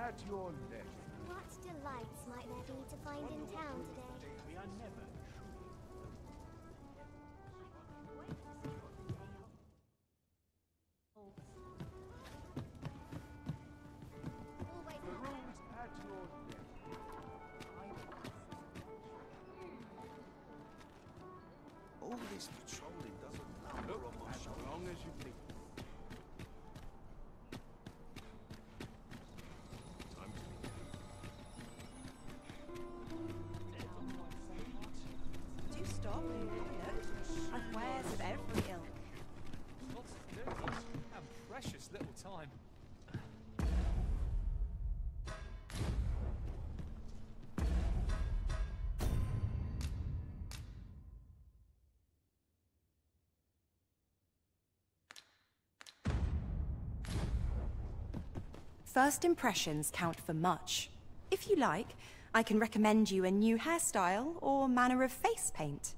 at your leisure. What delights might there be to find in town today? We are never Always the roads at your leisure. All this patrolling doesn't number Look, on my as shoulder. long as you please. Time to be. Do stop and look. I've wares of every ilk. Lots of dirty and precious little time. First impressions count for much. If you like, I can recommend you a new hairstyle or manner of face paint.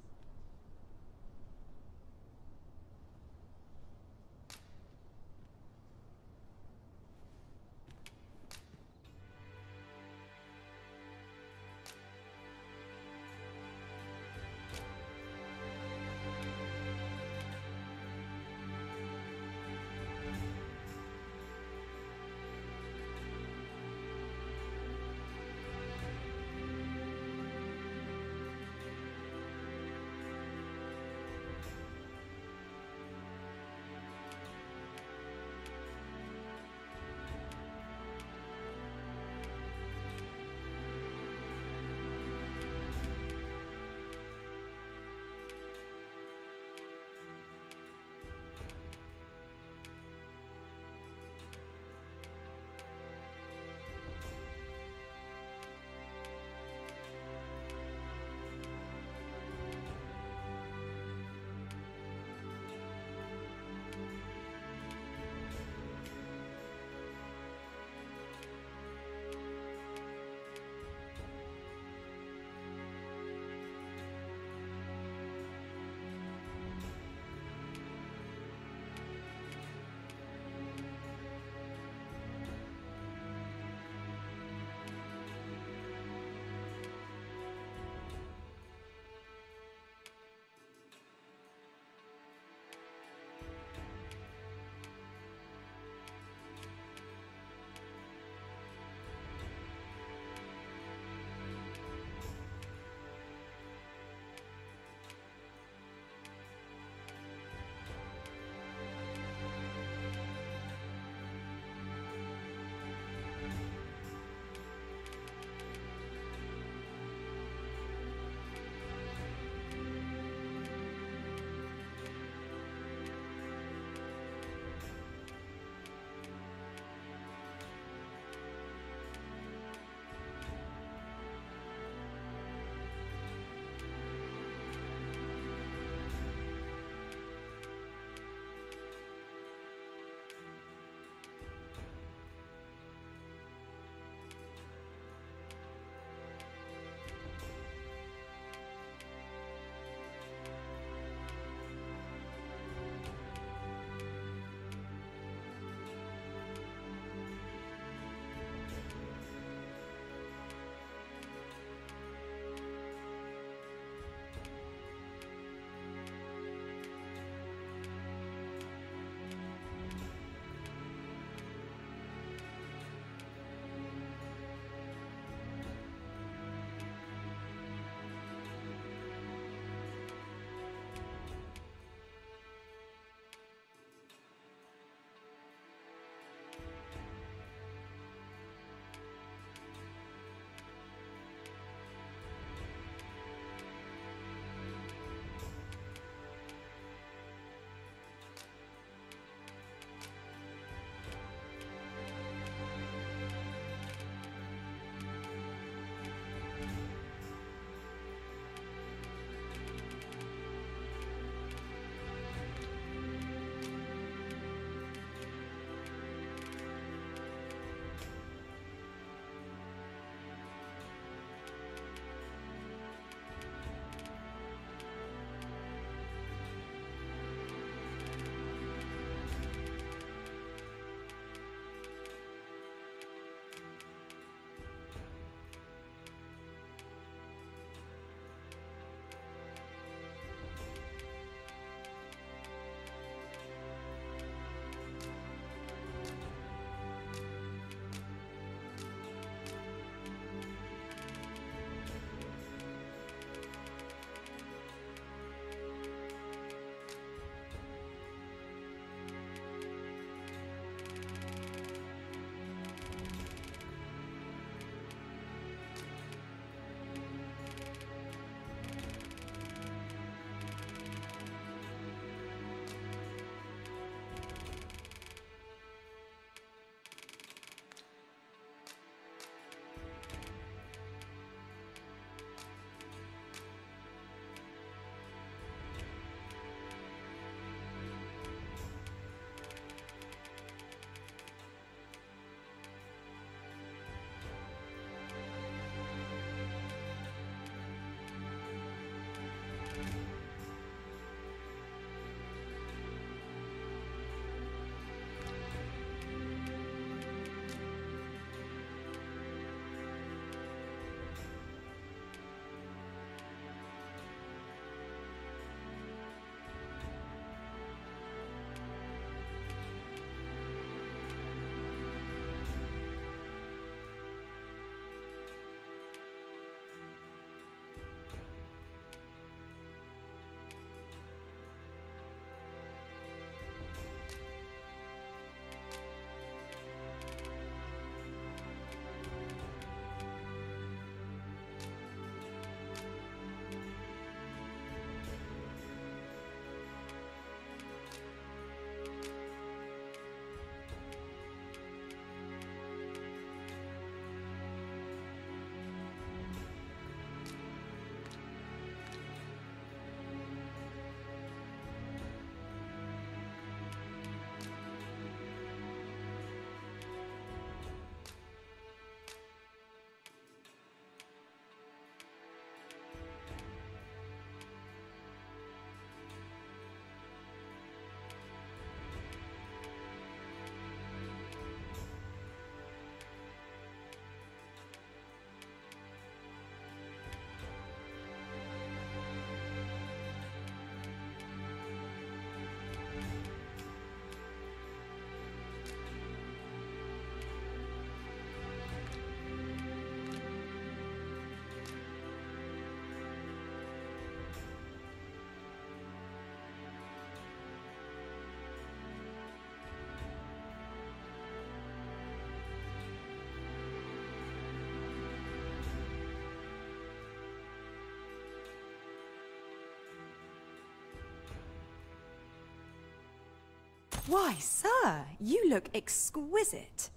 Why, sir, you look exquisite.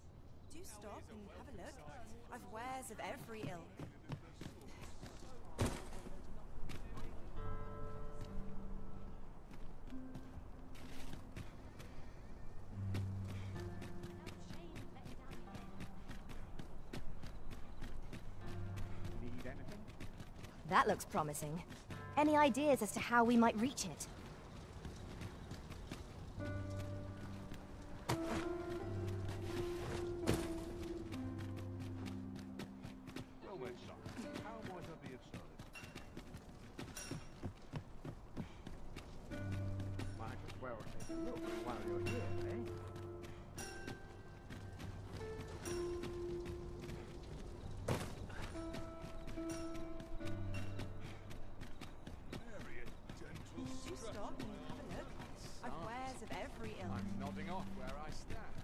Do stop and have a look. I've wares of every ilk. Need anything? That looks promising. Any ideas as to how we might reach it? Well then, son. How might I be of service? Might as well take a look while you're here, eh? Do stop and have a look. I've wares of every ilk. I'm nodding off where I stand.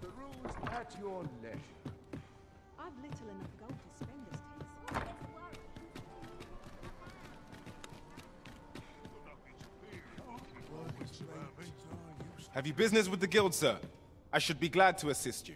The rules at your leisure. I've little enough gold to spend this case. Have you business with the guild, sir? I should be glad to assist you.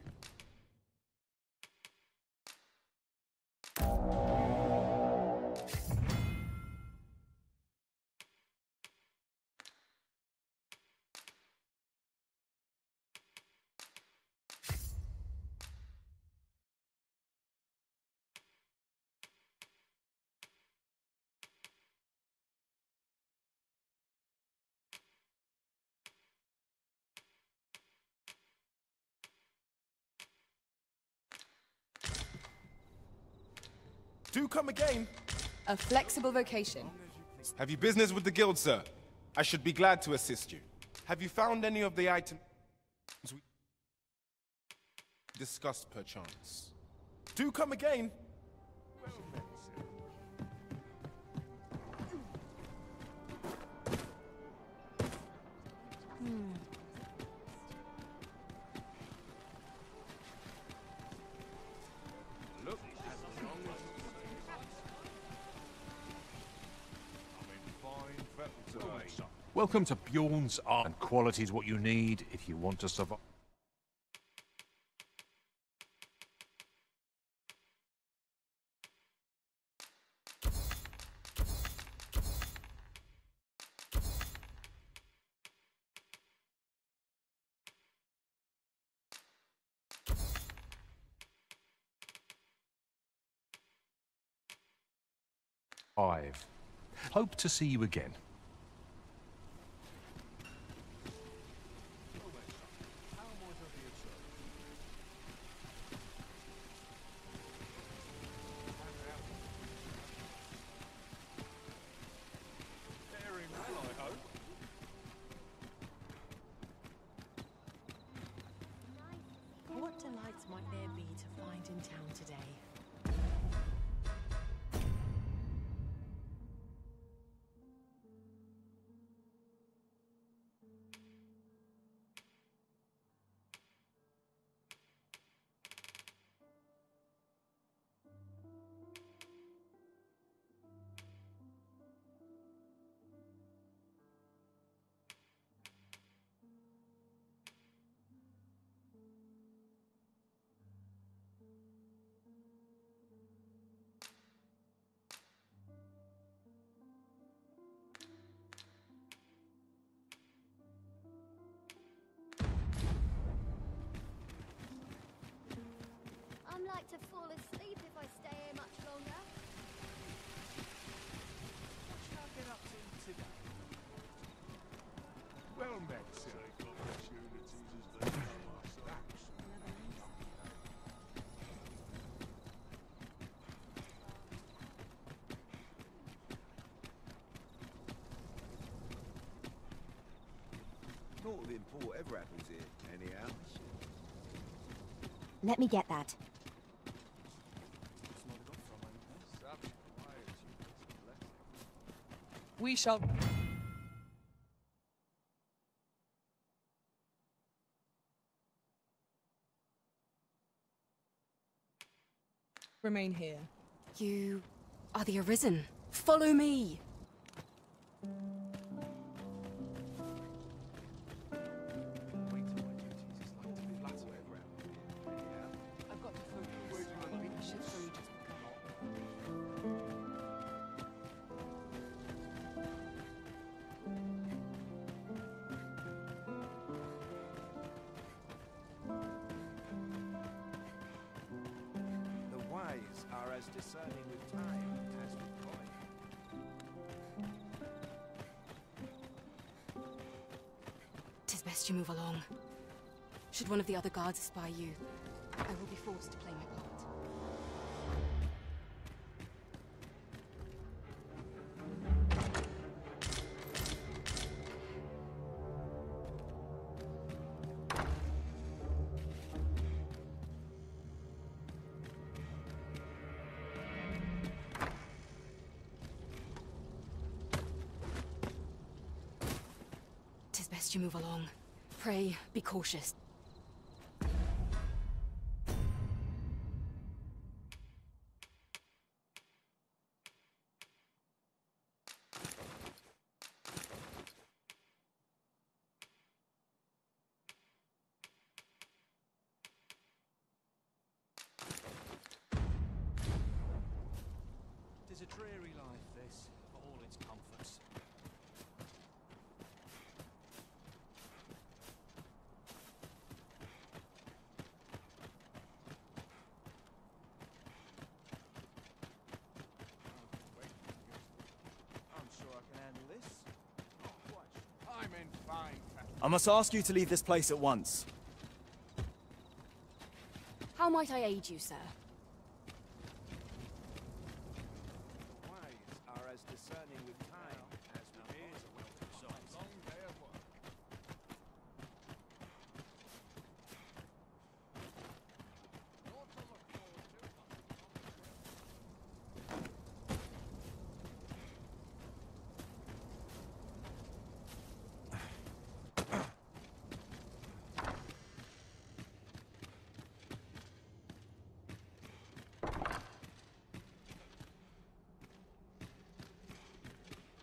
Do come again. A flexible vocation. Have you business with the guild, sir? I should be glad to assist you. Have you found any of the items we discussed perchance? Do come again. Look, as long as I'm in fine fettle. Welcome to Bjorn's Art, and quality is what you need if you want to survive. Hope to see you again. Faring well, I hope. What delights might there be to find in town today? I'm like to fall asleep if I stay here much longer. What shall I get up to today? Well met, sir. Naught of import ever happens here, anyhow. Let me get that. We shall... remain here. You are the Arisen. Follow me. as discerning with time as with coin. Tis best you move along. Should one of the other guards spy you, I will be forced to play my part. Tis best you move along. Pray, be cautious. Tis a dreary life, this, for all its comforts. I'm sure I can handle this. Not quite. I'm in fine. I must ask you to leave this place at once. How might I aid you, sir? The wise are as discerning with time as with years. Long day of work. Not to look forward to.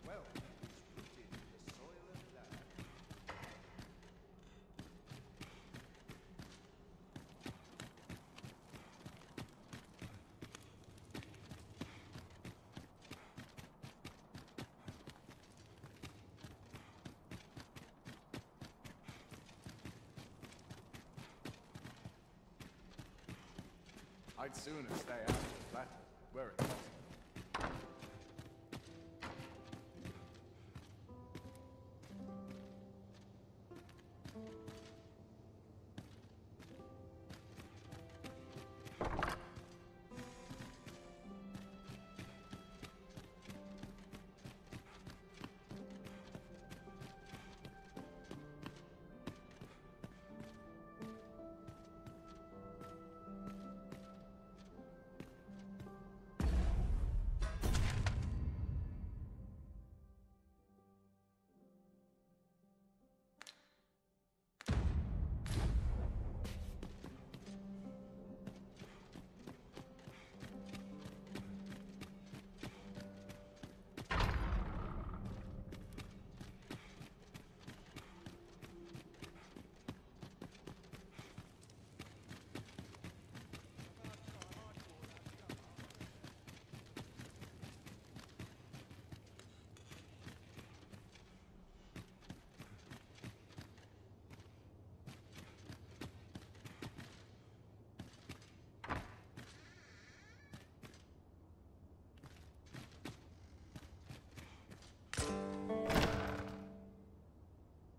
Well, it's rooted in the soil of the land. I'd sooner stay out of the battle, were it possible.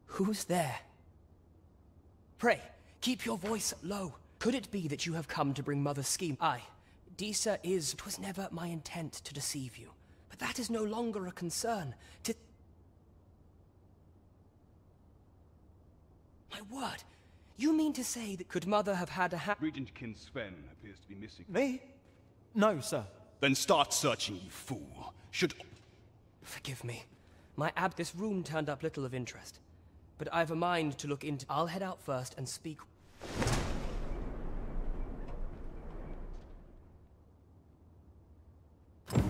Who's there? Pray, keep your voice low. Could it be that you have come to bring Mother's scheme? Aye, Disa is... It was never my intent to deceive you. But that is no longer a concern. My word, you mean to say that could Mother have had a Regent-kin Sven appears to be missing. Me? No, sir. Then start searching, you fool. Should... Forgive me. This room turned up little of interest. But I've a mind to look into... I'll head out first and speak... Sven,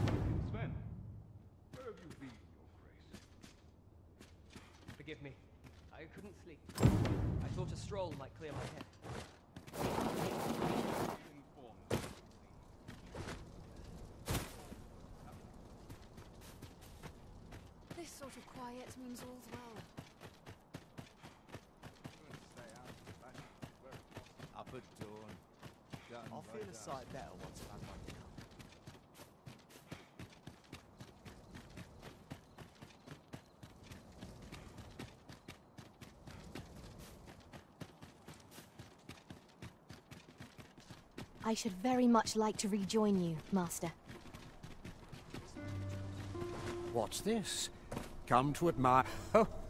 where have you been, your grace? Forgive me. I couldn't sleep. I thought a stroll might clear my head. This sort of quiet means all's well. Up at dawn. I'll feel a sight better once I've had my dinner. I should very much like to rejoin you, Master. What's this? Come to admire...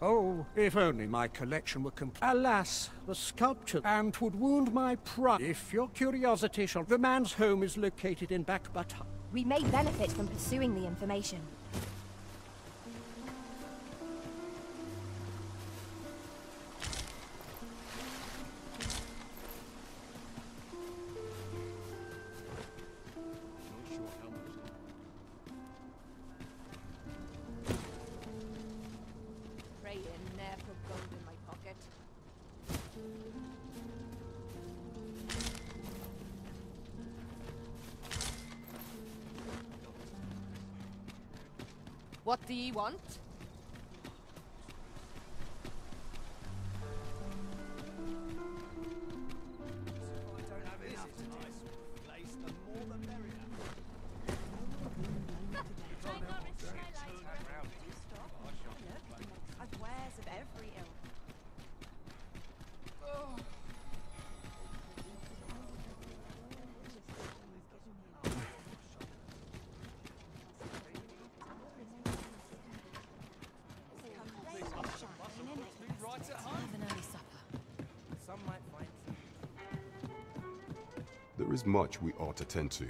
Oh, if only my collection were complete. Alas, the sculpture and would wound my pride. If your curiosity shall... The man's home is located in but... We may benefit from pursuing the information. What do ye want? There is much we ought to tend to.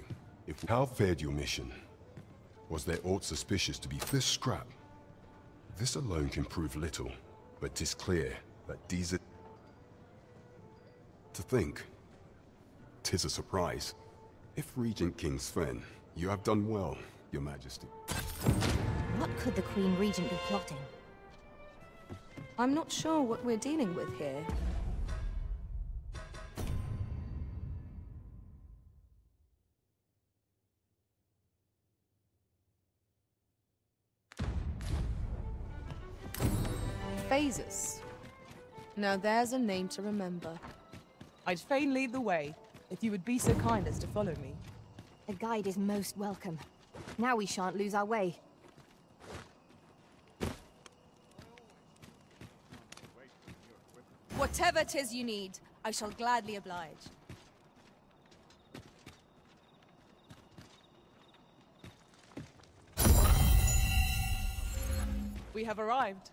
How fared your mission? Was there aught suspicious to be this scrap? This alone can prove little, but 'tis clear that these are... To think, 'tis a surprise. If Regent King Sven, you have done well, your majesty. What could the Queen Regent be plotting? I'm not sure what we're dealing with here. Phases. Now there's a name to remember. I'd fain lead the way, if you would be so kind as to follow me. A guide is most welcome. Now we shan't lose our way. Whatever 'tis you need, I shall gladly oblige. We have arrived.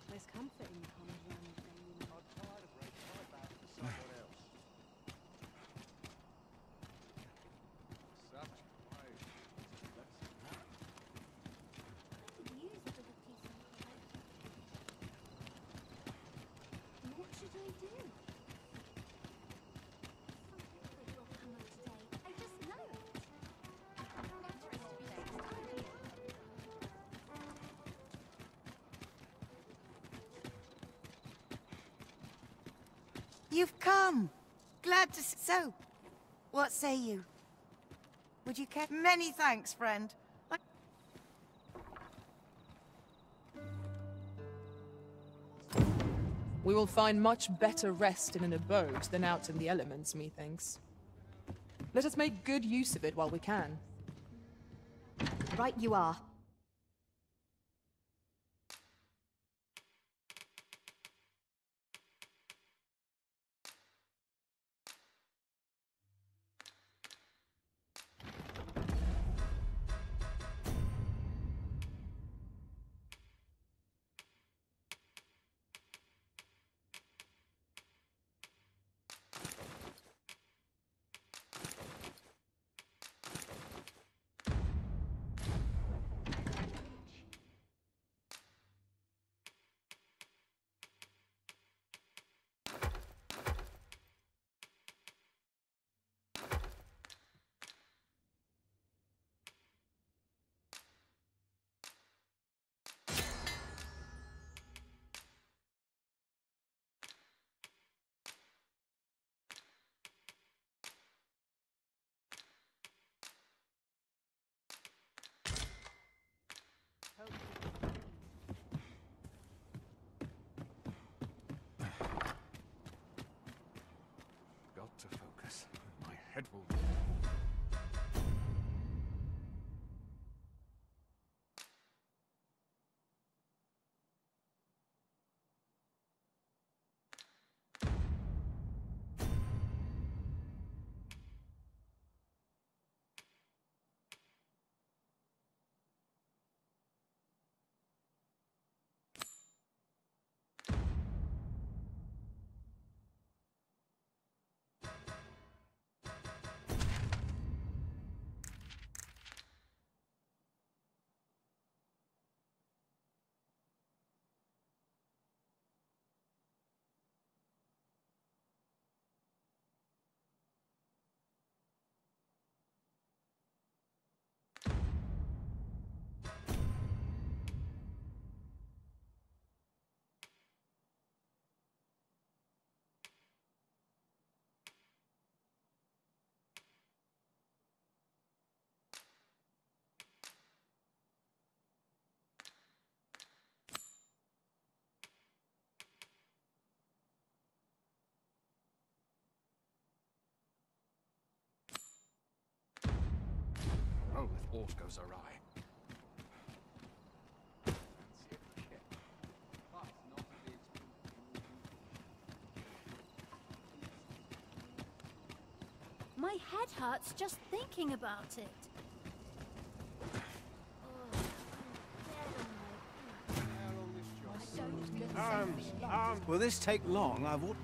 There's comfort in the common ground. What should I do? Something will come up today. I just know it. You've come. Glad to so. What say you? Would you care? Many thanks, friend. We will find much better rest in an abode than out in the elements, methinks. Let us make good use of it while we can. Right you are. trouble if aught goes awry. My head hurts just thinking about it. Will this take long?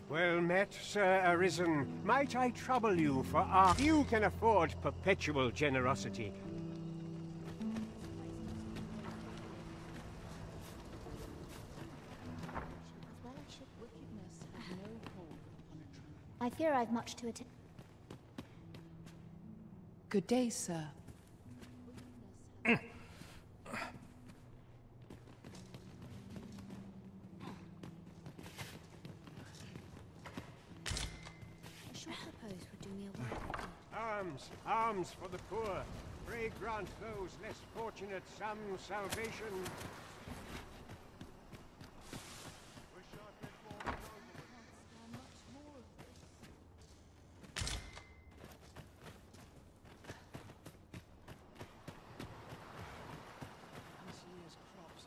Well met, Sir Arisen. Might I trouble you for our... You can afford perpetual generosity. I fear I've much to attend. Good day, sir. A short repose would do me a world. Arms, arms for the poor. Pray grant those less fortunate some salvation.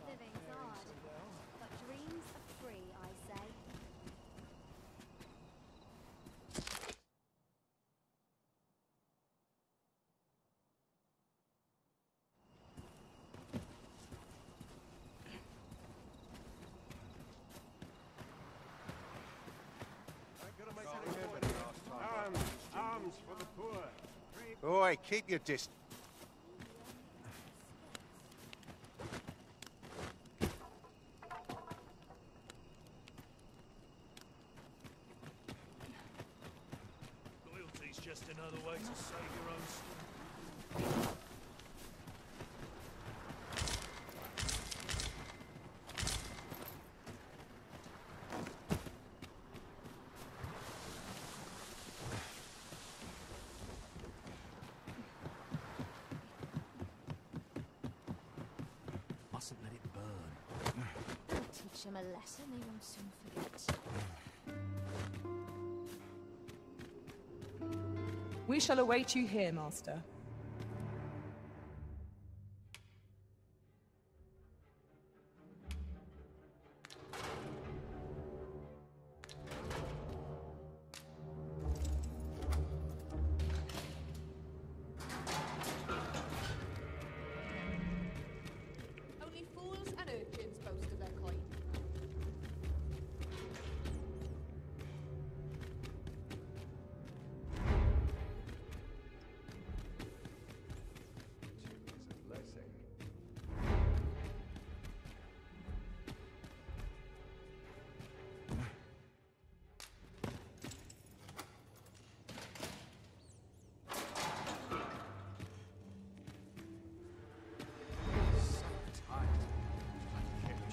Living's hard, but dreams are free, I say. Arms, arms for the poor. Oi, keep your distance. Loyalty's just another way to save your own skin. Mustn't let it burn. Teach them a lesson they won't soon forget. We shall await you here, Master. Only fools and urchins boast of their coin.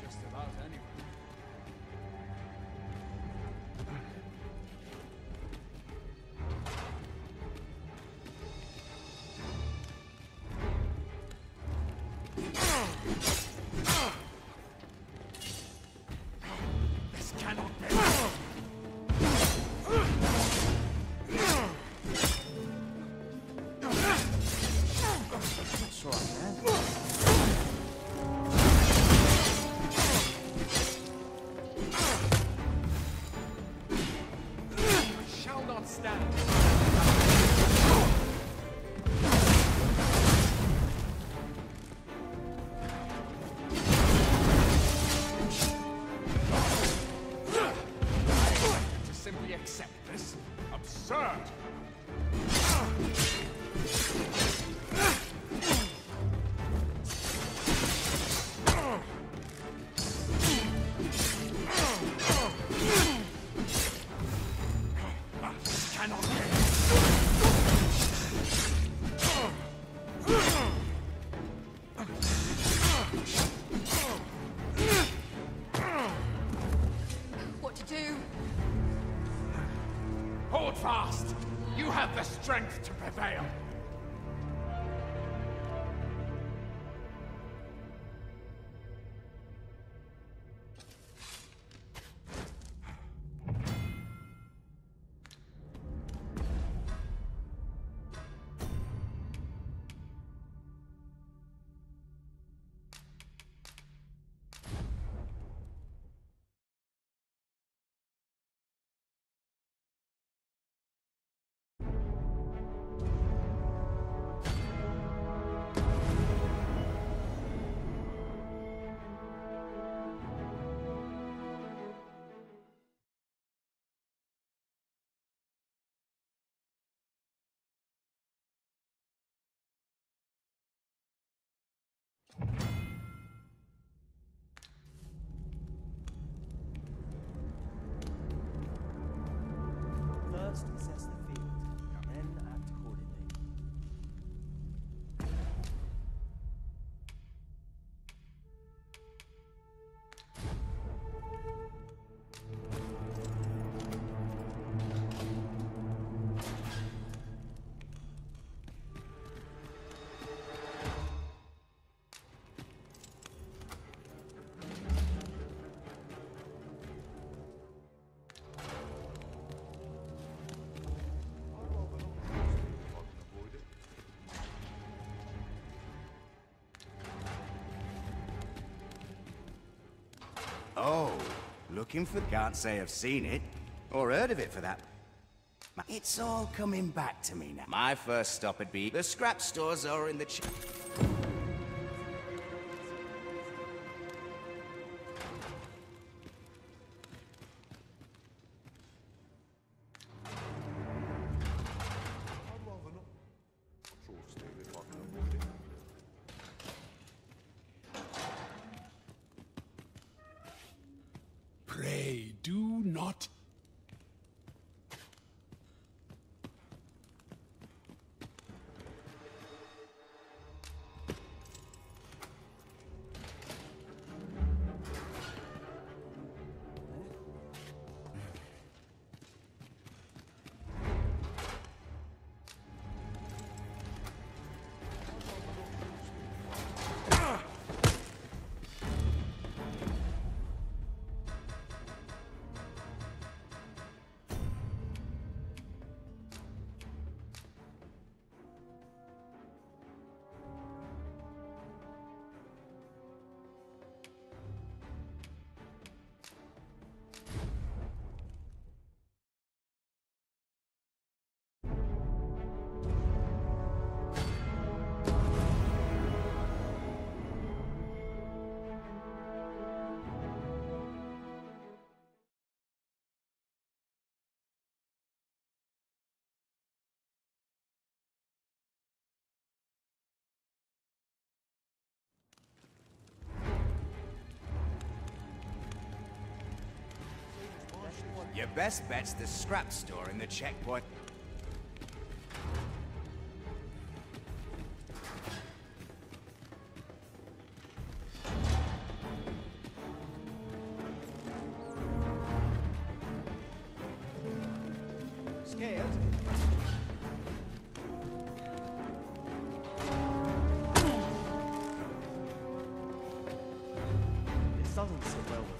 Just about anywhere. This cannot be. That's right, man. Shall not stand. To simply accept this? Absurd! Cannot be. What to do? Hold fast! You have the strength to prevail! must assess the field, then act accordingly. Oh, looking for... Can't say I've seen it, or heard of it for that. It's all coming back to me now. My first stop would be the scrap stores over in the... Pray, do not. Your best bet's the scrap store in the checkpoint. Scared? This doesn't sit well with me.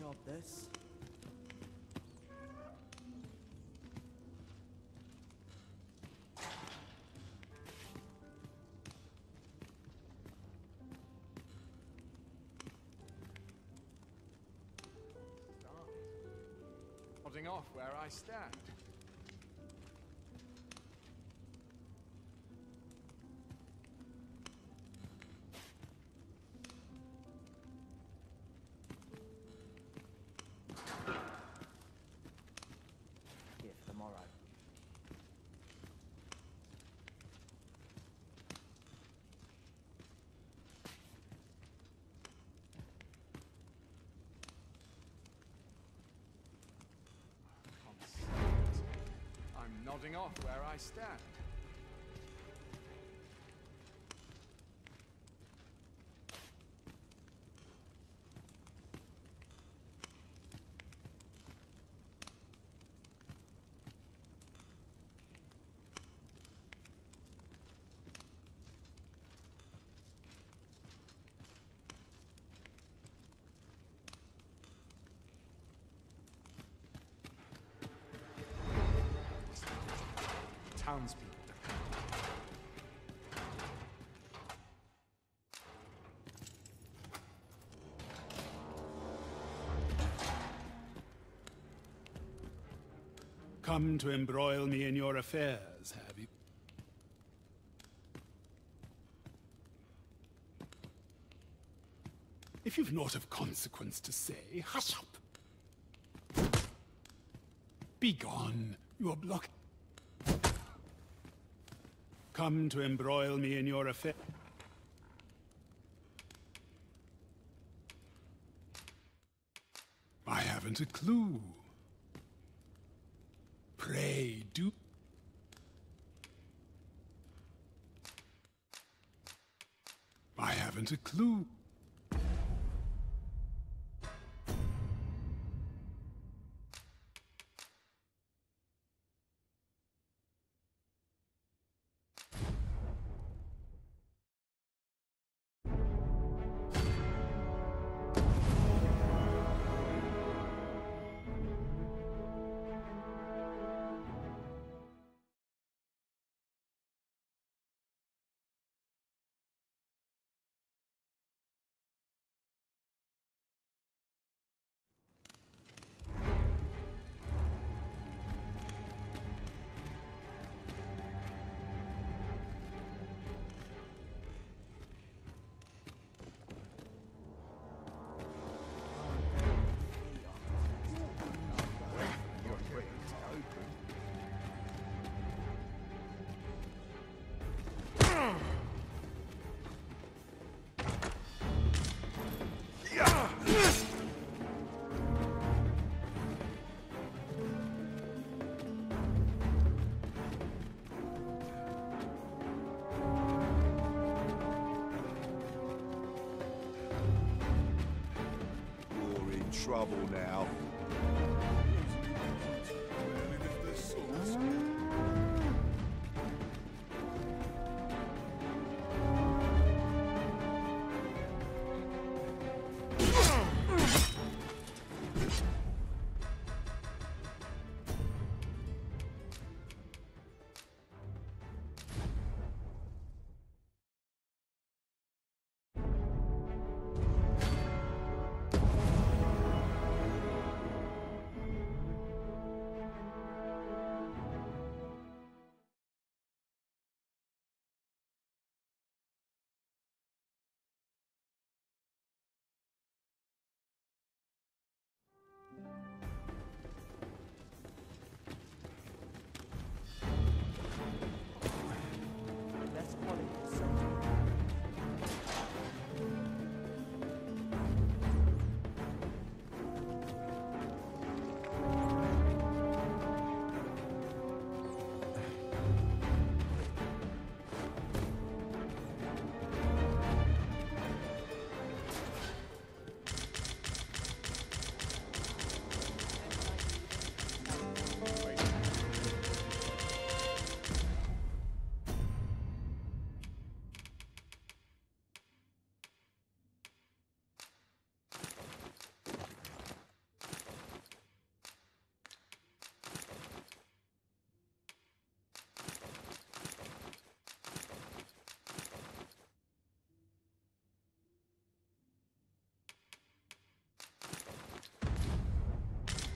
job, this. Holding off where I stand. Here for tomorrow. I'm nodding off where I stand. Townspeople. Come to embroil me in your affairs, have you? If you've naught of consequence to say, hush up. Be gone, you are blocked. Come to embroil me in your affair. I haven't a clue. Pray, do... I haven't a clue. Trouble now.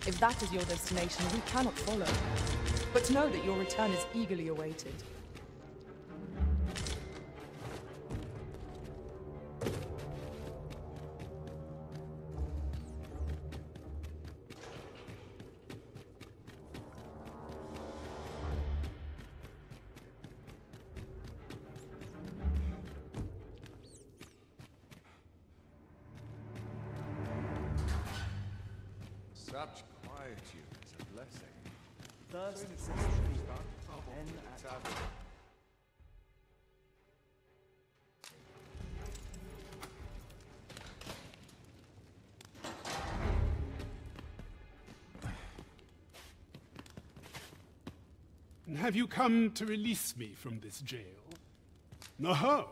If that is your destination, we cannot follow. But know that your return is eagerly awaited. Such quietude is a blessing. Thirst Soon as sets this free, is done, I'll then be at tavern. Have you come to release me from this jail? No.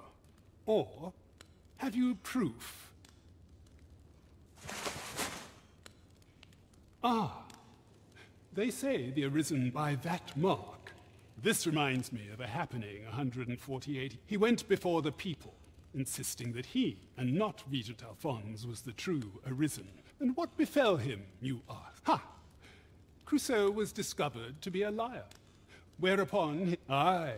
Or have you proof? Ah, they say the Arisen by that mark. This reminds me of a happening 148. He went before the people, insisting that he, and not Regent Alphonse, was the true Arisen. And what befell him, you ask? Ha! Crusoe was discovered to be a liar. Whereupon, I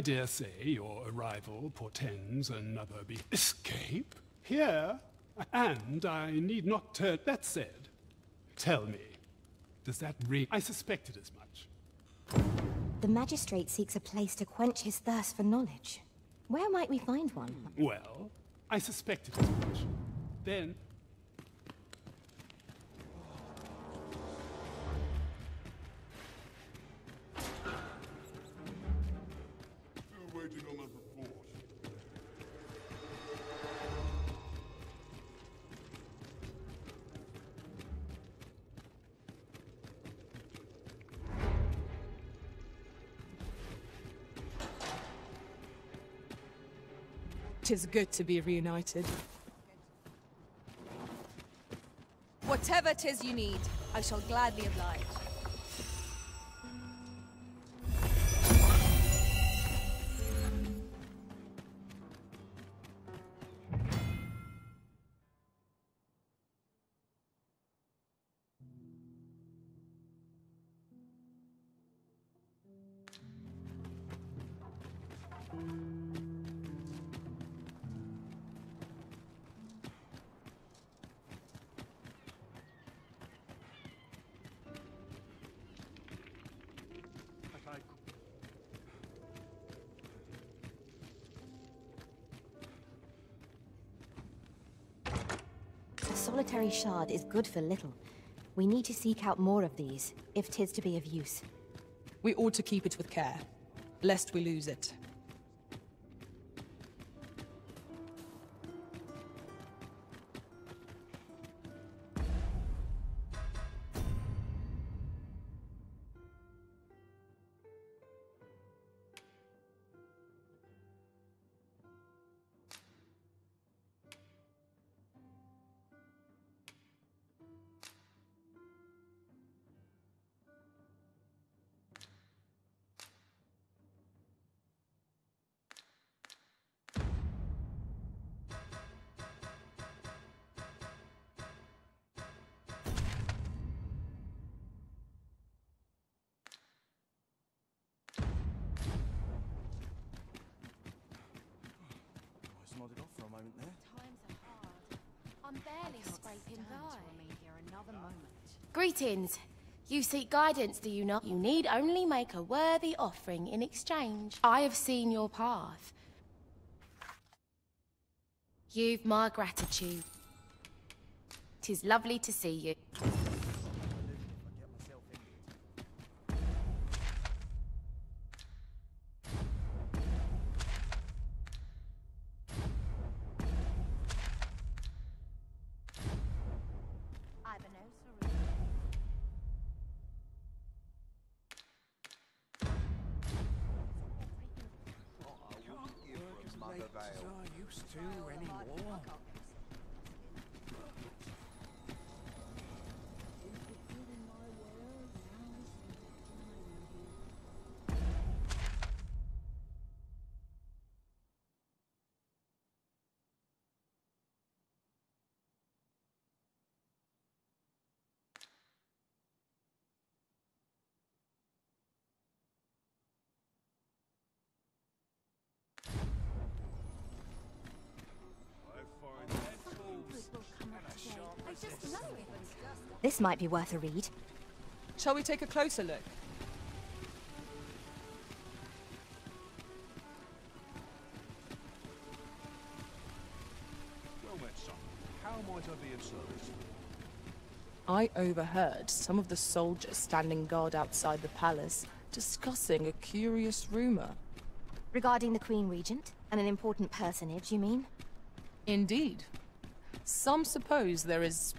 dare say your arrival portends another escape here, and I need not turn. That said, tell me, does that ring? I suspected as much. The magistrate seeks a place to quench his thirst for knowledge. Where might we find one? Well, I suspected as much. Then Still waiting on that report. Tis good to be reunited. Whatever 'tis you need, I shall gladly oblige. A solitary shard is good for little. We need to seek out more of these, if 'tis to be of use. We ought to keep it with care, lest we lose it. I nodded off for a moment there. Times are hard. I'm barely scraping by. Another moment. Greetings. You seek guidance, do you not? You need only make a worthy offering in exchange. I have seen your path. You've my gratitude. 'Tis lovely to see you. This might be worth a read. Shall we take a closer look? Well met, son. How might I be of service? I overheard some of the soldiers standing guard outside the palace discussing a curious rumor. Regarding the Queen Regent? And an important personage, you mean? Indeed. Some suppose there is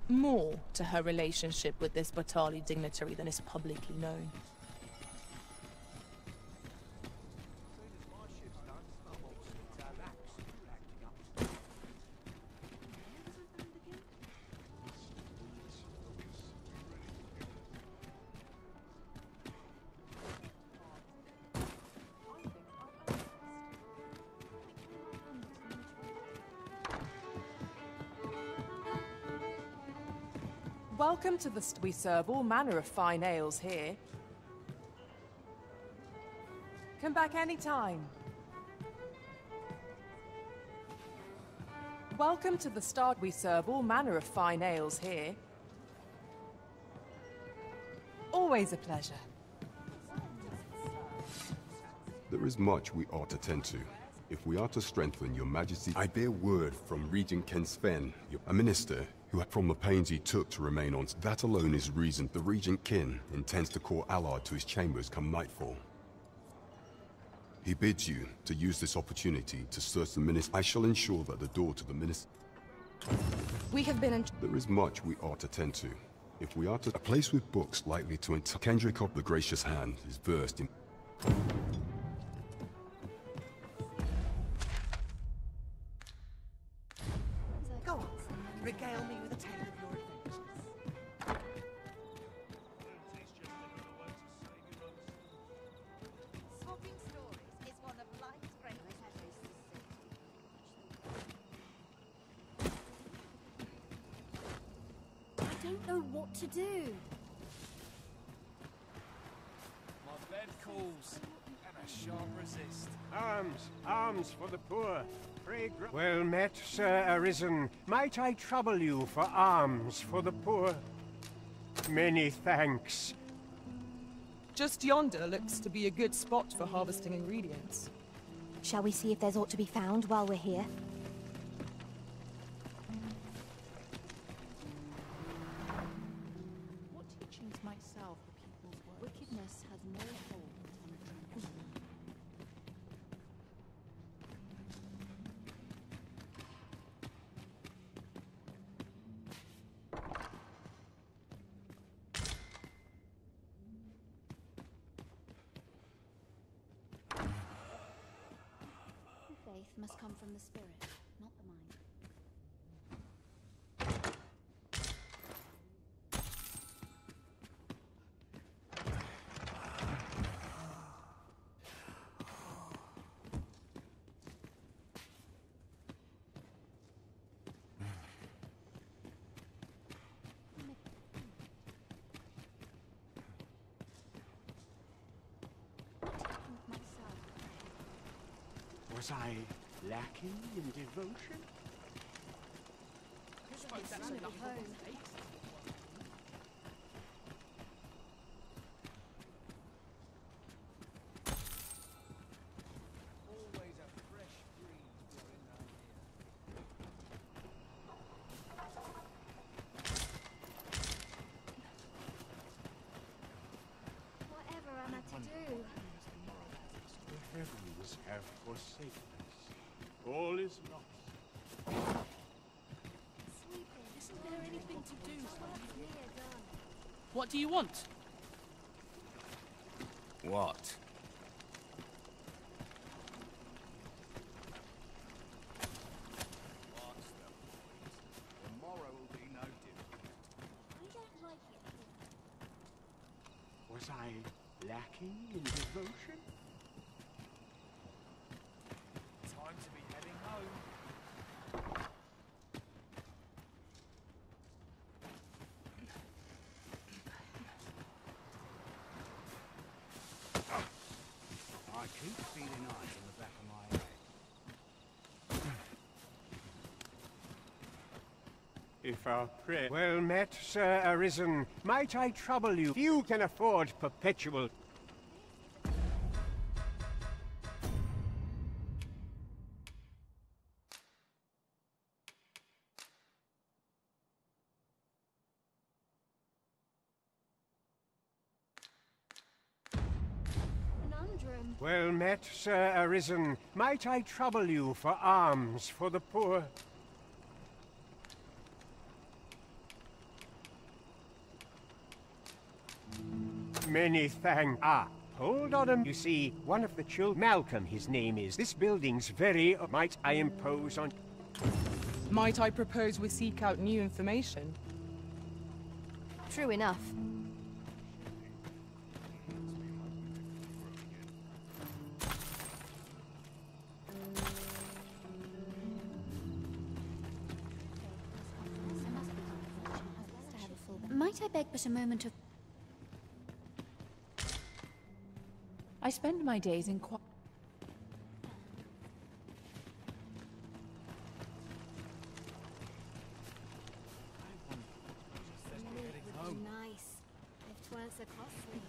more to her relationship with this Batali dignitary than is publicly known. Welcome to the... We serve all manner of fine ales here. Come back anytime. Welcome to the start. We serve all manner of fine ales here. Always a pleasure. There is much we ought to tend to. If we are to strengthen your majesty, I bear word from Regent Ken Sven, a minister who, from the pains he took to remain on, that alone is reason the Regent Kin intends to call Allard to his chambers come nightfall. He bids you to use this opportunity to search the minister. I shall ensure that the door to the minister... We have been in... There is much we ought to tend to. If we are to... A place with books likely to... Kendrick of the Gracious Hand is versed in... Go on, regale me with a tale of your adventures. Swapping stories is one of life's great pleasures. I don't know what to do. My bed calls, and I shan't resist. Arms, arms for the poor. Pray well met, Sir Arisen. Might I trouble you for alms for the poor? Many thanks. Just yonder looks to be a good spot for harvesting ingredients. Shall we see if there's aught to be found while we're here? What teachings might salve the people's words? Wickedness has no hold on truth. Faith must come from the spirit, not the mind. Was I lacking in devotion? Always a fresh breeze blowing round Whatever am I to do? The heavens have forsaken us. All is lost. Isn't there anything to do? What do you want? What? Tomorrow will be no different. I don't like it. Was I lacking in devotion? Time to be heading home. I keep feeling eyes on the back of my head. If for prayer. Well met, Sir Arisen. Might I trouble you? Few can afford perpetual... Conundrum. Well met, Sir Arisen. Might I trouble you for alms for the poor? Many thanks. Ah, hold on. You see, one of the children, Malcolm, his name is. This building's very... Might I impose on... Might I propose we seek out new information? True enough. Might I beg but a moment of... I spend my days in Nice. If 'twas so costly.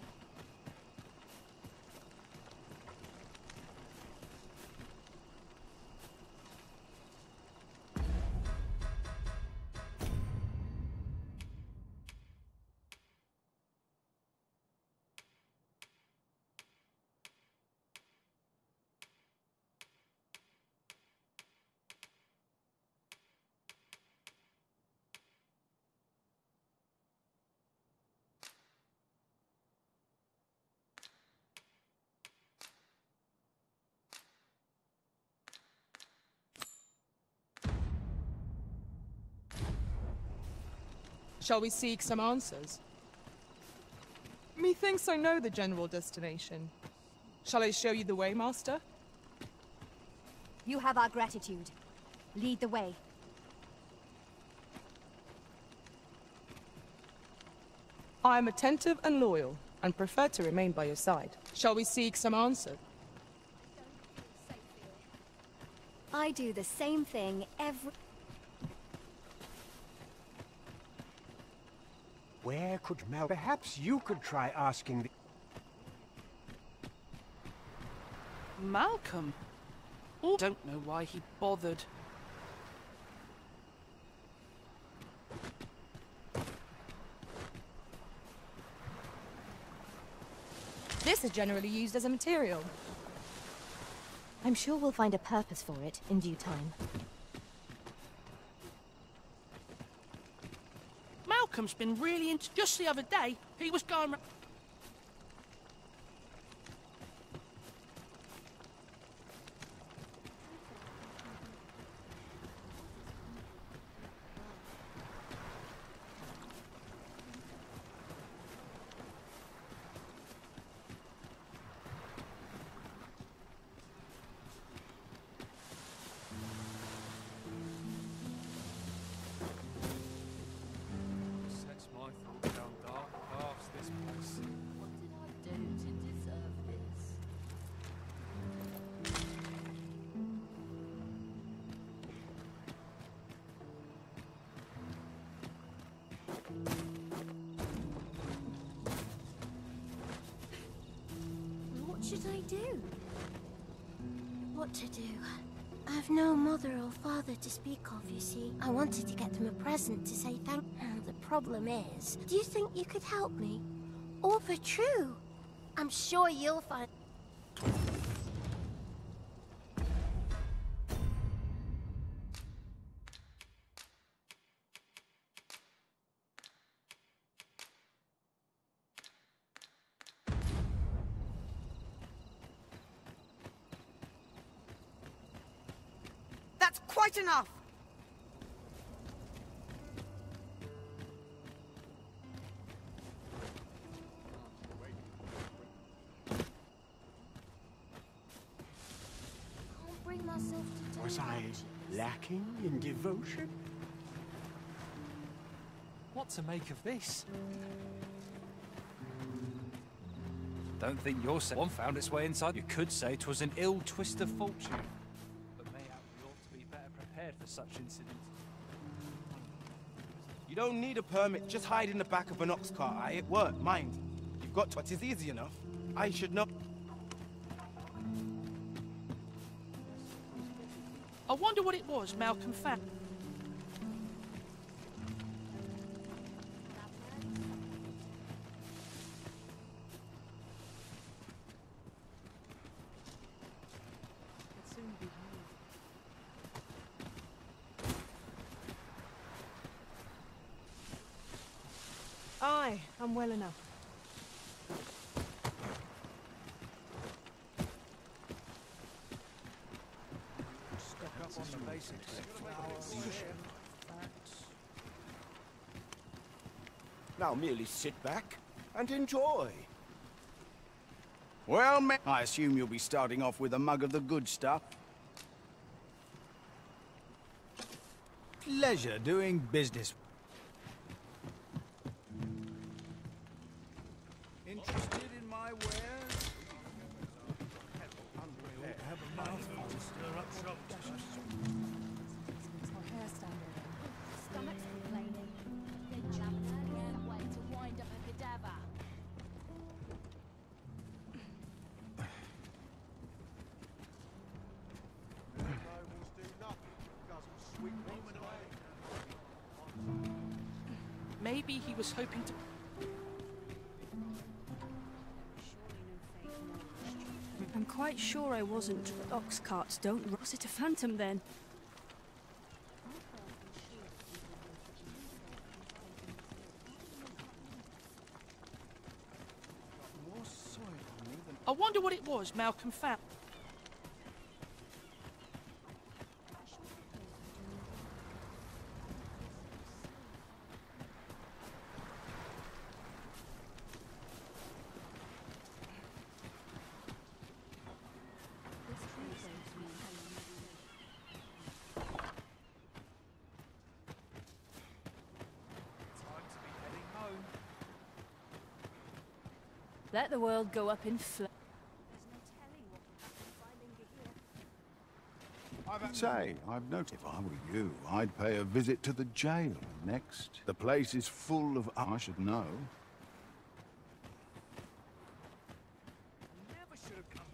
Shall we seek some answers? Methinks I know the general destination. Shall I show you the way, Master? You have our gratitude. Lead the way. I am attentive and loyal, and prefer to remain by your side. Shall we seek some answers? I do the same thing every... Where could Mal... Perhaps you could try asking the... Malcolm? Oh, don't know why he bothered. This is generally used as a material. I'm sure we'll find a purpose for it in due time. Malcolm's been really into... Just the other day, he was going... Sets my thoughts down dark paths, this place. What did I do to deserve this? What should I do? What to do? I've no mother or father to speak of, you see. I wanted to get them a present to say thank you. The problem is, do you think you could help me? Or for true? I'm sure you'll find... That's quite enough! Can't bring myself to do Was I much. lacking in devotion? What to make of this? Don't think your one found its way inside. You could say 'twas an ill twist of fortune. But mayhap we ought to be better prepared for such incidents. You don't need a permit. Just hide in the back of an ox cart, aye? It worked, mind. You've got to. It is easy enough. I should know. I wonder what it was Malcolm found. Aye, I'm well enough. Stock up on the basics. Flour, facts. Now merely sit back and enjoy. Well, I assume you'll be starting off with a mug of the good stuff. Pleasure doing business. Interested in my wares? Have a mouthful to stir up trouble. Stomach's complaining. Then jump an way to wind up a cadaver. Maybe he was hoping to... I'm quite sure I wasn't. Ox carts don't. Was it a phantom then? I wonder what it was Malcolm found. Let the world go up in flames. Say, I've noticed if I were you, I'd pay a visit to the jail next. The place is full of... I should know. Never should have come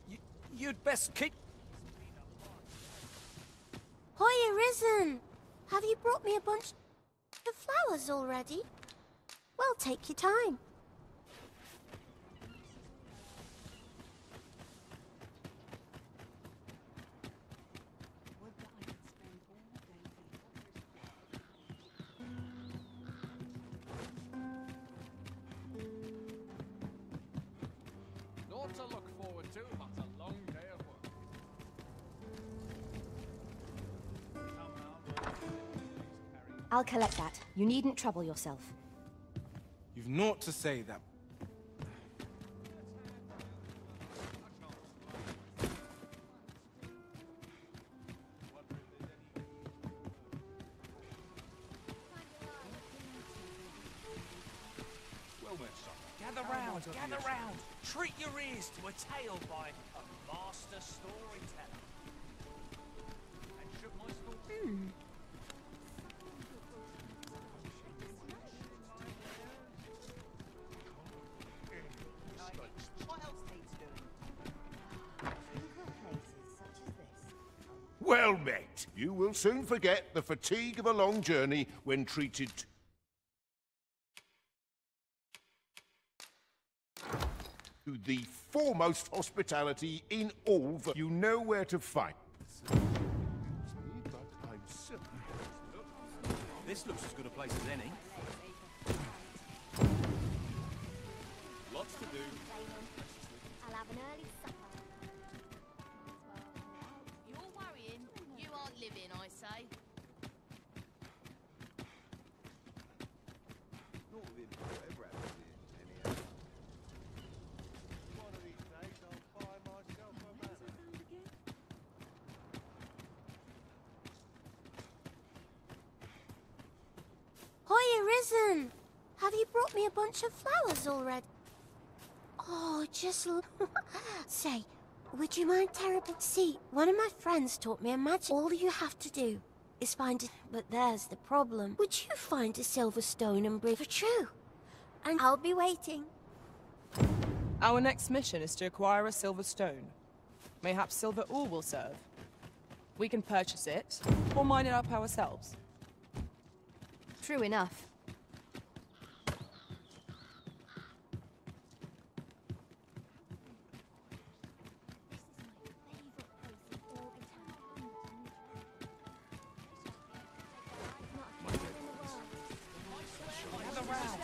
here. You'd best keep... Hoya Risen! Have you brought me a bunch of flowers already? Well, take your time. Not to look forward to, but a long day of work. I'll collect that. You needn't trouble yourself. You've naught to say that. Gather round. Treat your ears to a tale by a master storyteller. And should my story... Well met. You will soon forget the fatigue of a long journey when treated to the foremost hospitality in all the... You know where to find. But I'm certain... This looks as good a place as any. Lots to do. I'll have an early supper. You're worrying. You aren't living, I say. Hoya Risen! Have you brought me a bunch of flowers already? Oh, just say, would you mind terribly? See, one of my friends taught me a magic. All you have to do is find it. But there's the problem. Would you find a silver stone and bring for true? And I'll be waiting. Our next mission is to acquire a silver stone. Mayhaps silver ore will serve. We can purchase it, or mine it up ourselves. True enough.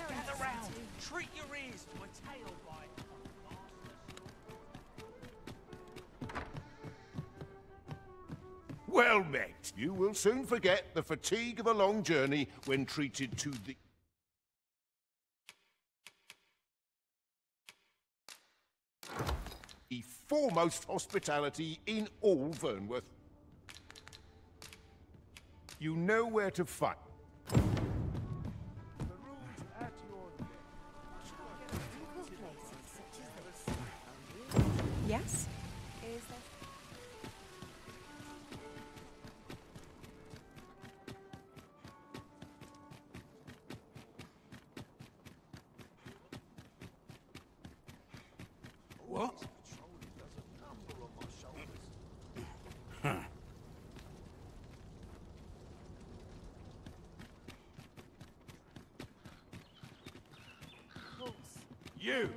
Gather round. Treat your ears to a tale by Well met. You will soon forget the fatigue of a long journey when treated to the foremost hospitality in all Vernworth. You know where to find. Yes? Is there... What? You!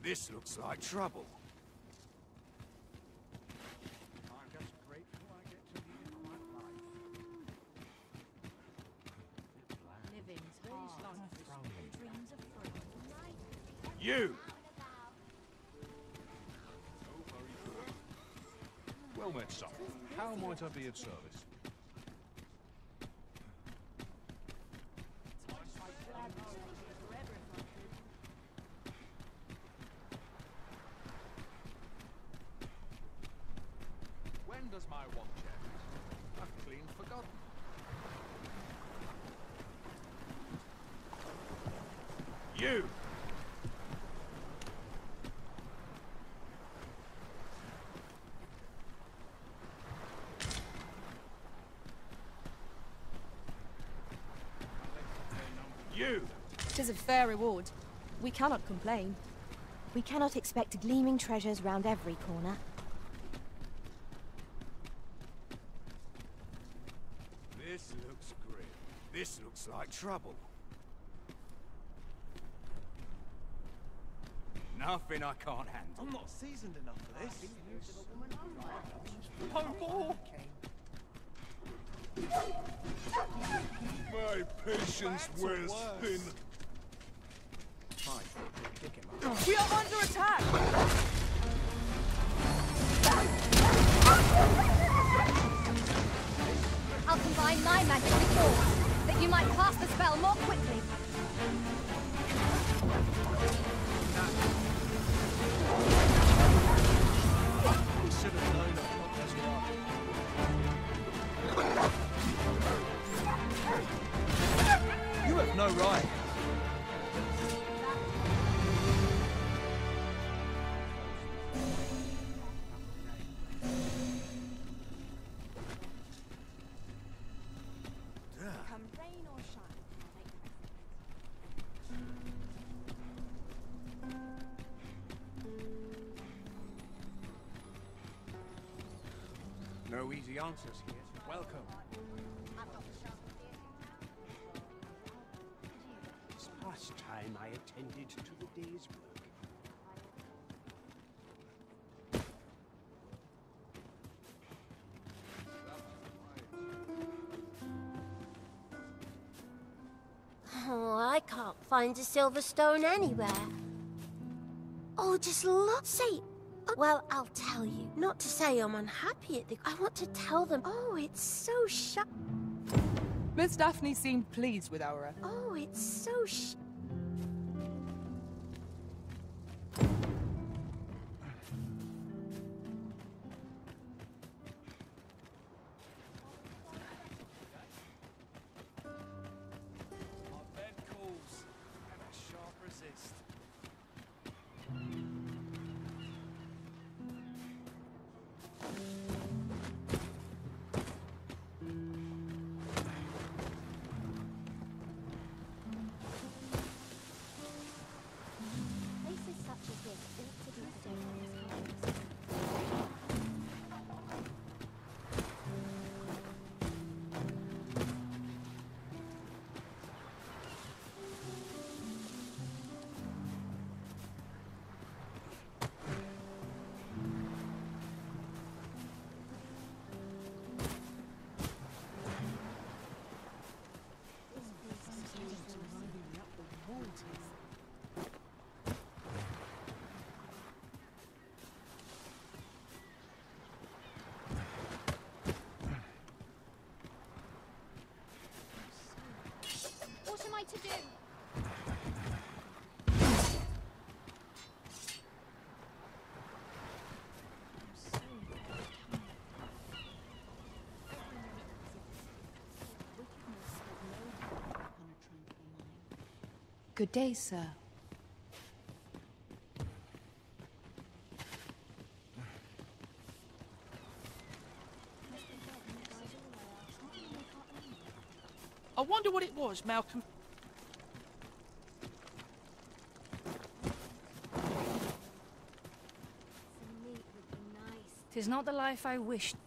This looks like trouble. I'm just grateful I get to lead a quiet life. Living's hard. Dreams are free. You! Well met, son. How might I be of service? When does my watch end? I've clean forgotten. You! You! 'Tis a fair reward. We cannot complain. We cannot expect gleaming treasures round every corner. This looks grim. This looks like trouble. Nothing I can't handle. I'm not seasoned enough for this. My patience wears thin. We are under attack! I'll combine my magic with yours, that you might cast the spell more quickly. We should have known that not as well. You have no right. Come rain or shine. No easy answers here. Welcome. It's past time I attended to the day's work. Oh, I can't find a silver stone anywhere. Oh, just look. Say, well, I'll tell you. Not to say I'm unhappy at the... I want to tell them. Oh, it's so Miss Daphne seemed pleased with our effort. Oh, it's so Places such as this ought to be preserved as harbors. What am I to do? Good day, sir. I wonder what it was, Malcolm. Tis not the life I wished.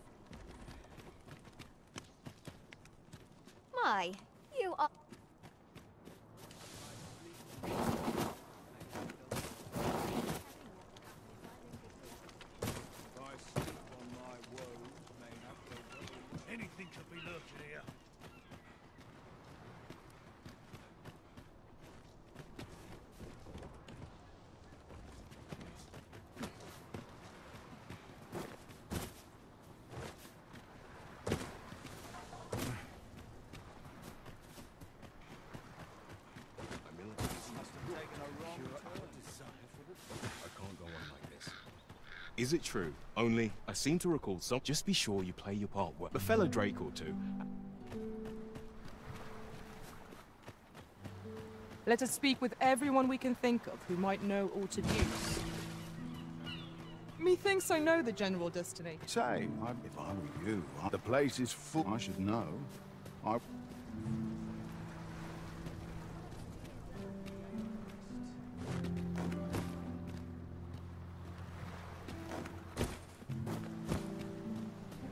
Why, you are... Anything could be lurking here. I can't go on like this. Is it true? Only, I seem to recall some... Just be sure you play your part well. A fellow Drake or two. Let us speak with everyone we can think of who might know aught of use. Methinks I know the general destiny. Say, if I were you, the place is full. I should know.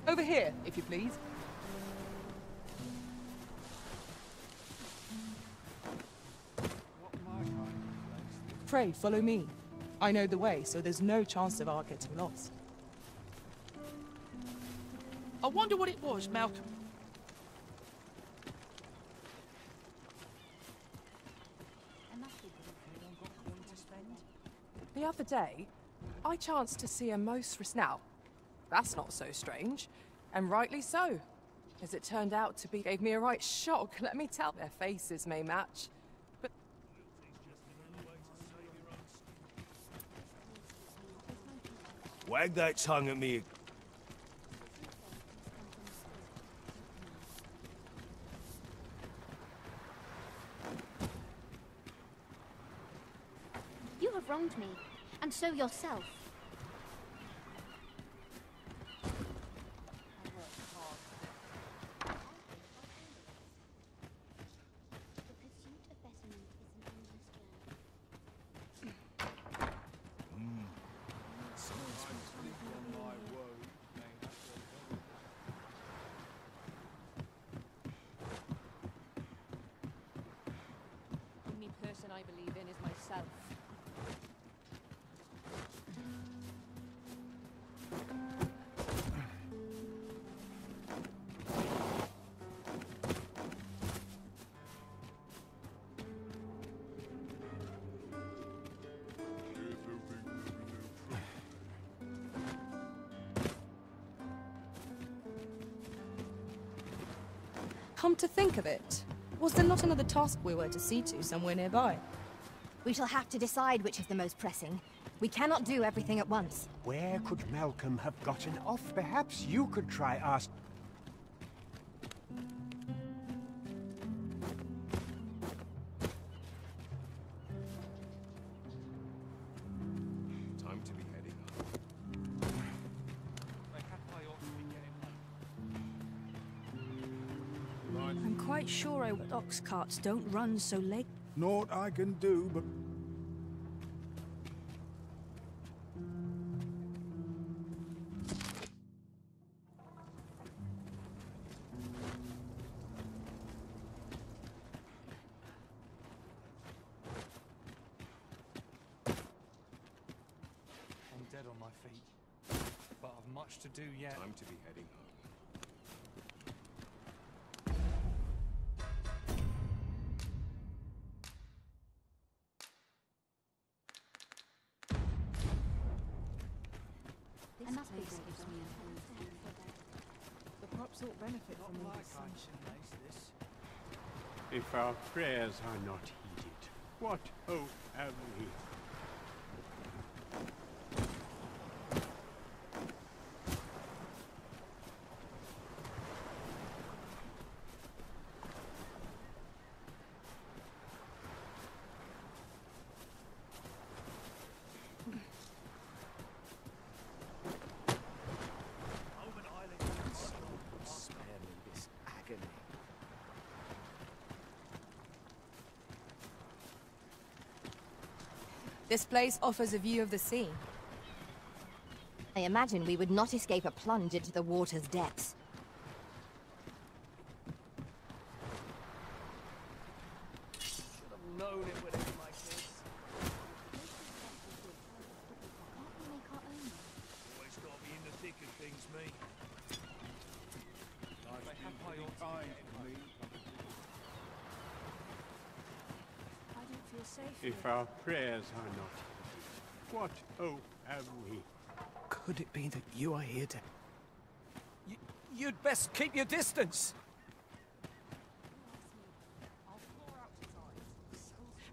Over here, if you please. Pray, follow me. I know the way, so there's no chance of our getting lost. I wonder what it was, Malcolm. The other day, I chanced to see a now. That's not so strange, and rightly so. As it turned out to be, gave me a right shock, let me tell. Their faces may match, but... Wag that tongue at me. You have wronged me, and so yourself. The only person I believe in is myself. Come to think of it, was there not another task we were to see to somewhere nearby? We shall have to decide which is the most pressing. We cannot do everything at once. Where could Malcolm have gotten off? Perhaps you could try ask. Time to be heading up. quite sure ox carts don't run so late. Naught I can do, but... I'm dead on my feet, but I've much to do yet. Time to be heading home. I must be gives me The pups ought benefit from all the sunshine. If our prayers are not heeded, what hope have we? Spare me this agony. This place offers a view of the sea. I imagine we would not escape a plunge into the water's depths. Should have known it would end like this. Always got to be in the thick of things, me. I don't feel safe. If our prayers are not heeded, what hope have we? Could it be that you are here to... You'd best keep your distance.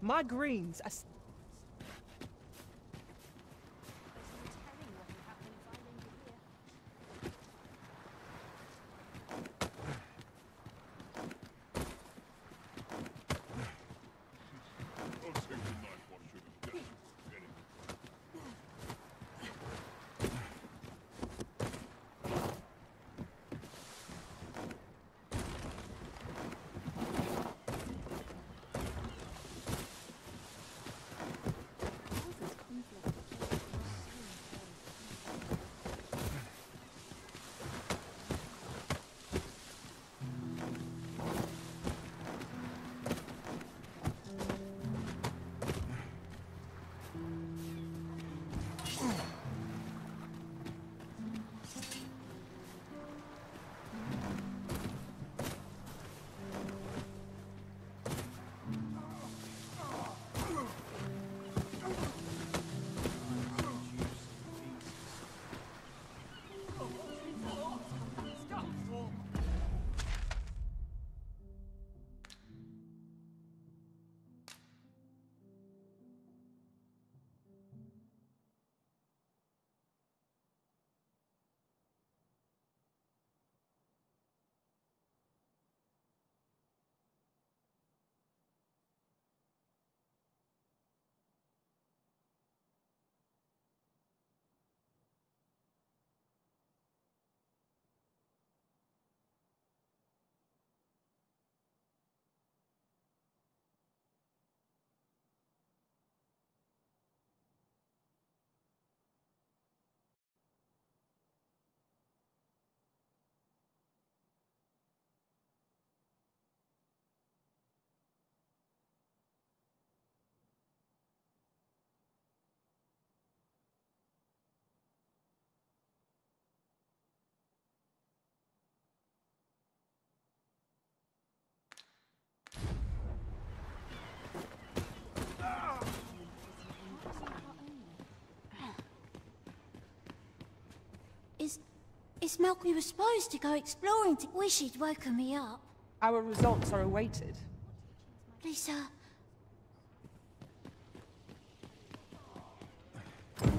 My greens are... Is Malcolm... We were supposed to go exploring to... Wish he'd woken me up. Our results are awaited. Please, sir. Please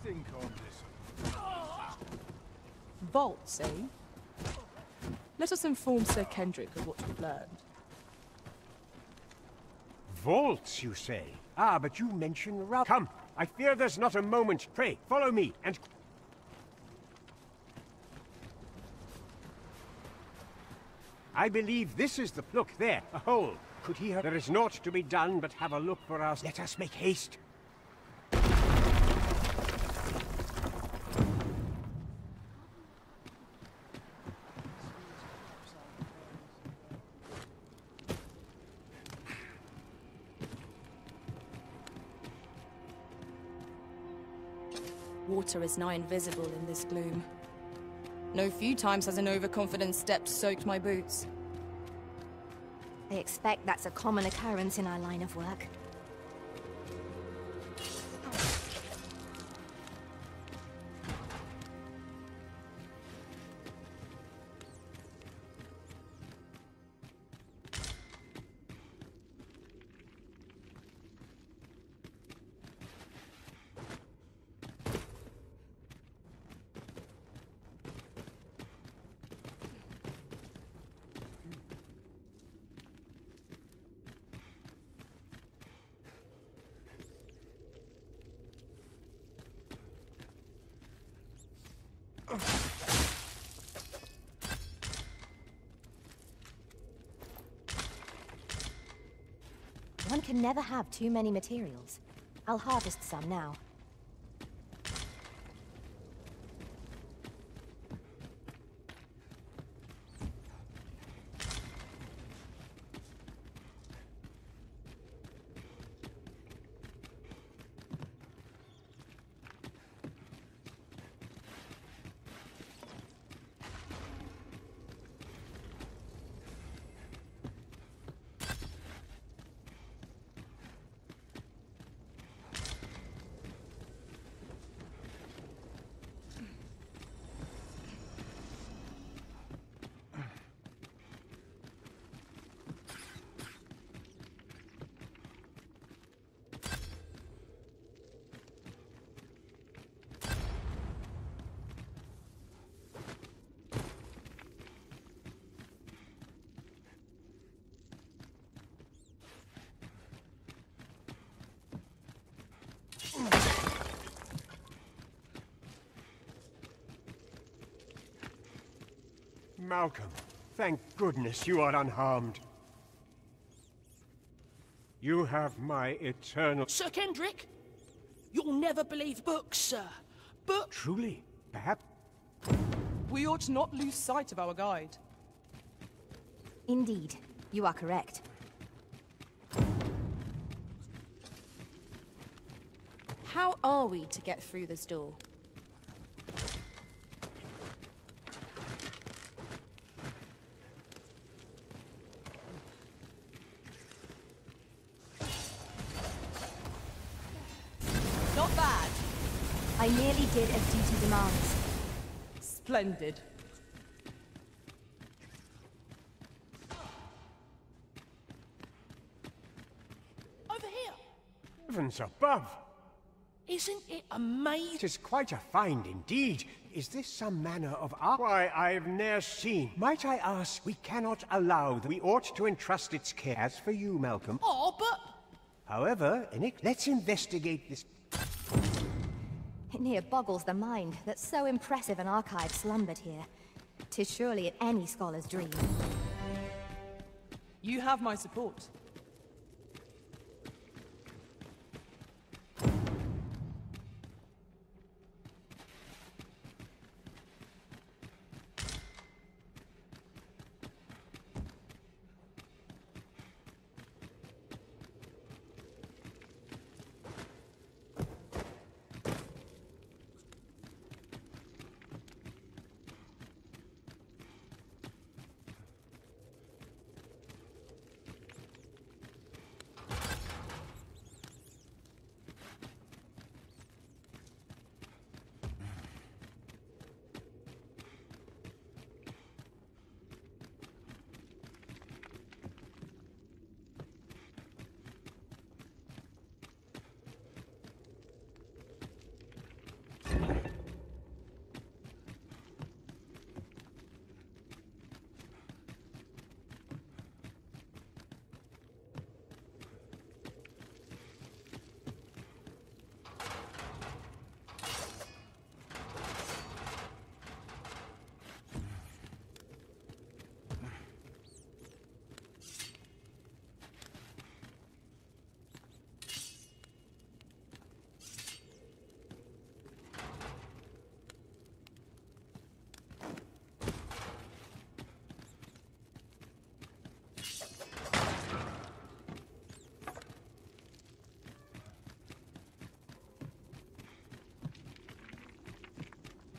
think on this. Vaults, eh? Let us inform Sir Kendrick of what we've learned. Vaults, you say? Ah, but you mention Ralph. Come, I fear there's not a moment. Pray, follow me, and... I believe this is the... Look, there, a hole. Could he have... There is naught to be done but have a look for us. Let us make haste. Water is nigh invisible in this gloom. No few times has an overconfident step soaked my boots. I expect that's a common occurrence in our line of work. One can never have too many materials. I'll harvest some now. Malcolm, thank goodness you are unharmed. You have my eternal... Sir Kendrick? You'll never believe books, sir. Books... Truly? Perhaps... We ought not lose sight of our guide. Indeed, you are correct. How are we to get through this door? Not bad. I nearly did as duty demands. Splendid. Over here. Heavens above! Isn't it amazing? 'Tis quite a find indeed. Is this some manner of art? Why, I've ne'er seen. Might I ask, we cannot allow that we ought to entrust its care. As for you, Malcolm. Oh, but... However, let's investigate this. It near boggles the mind that so impressive an archive slumbered here. 'Tis surely any scholar's dream. You have my support.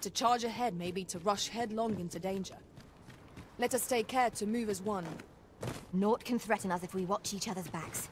To charge ahead may be to rush headlong into danger. Let us take care to move as one. Naught can threaten us if we watch each other's backs.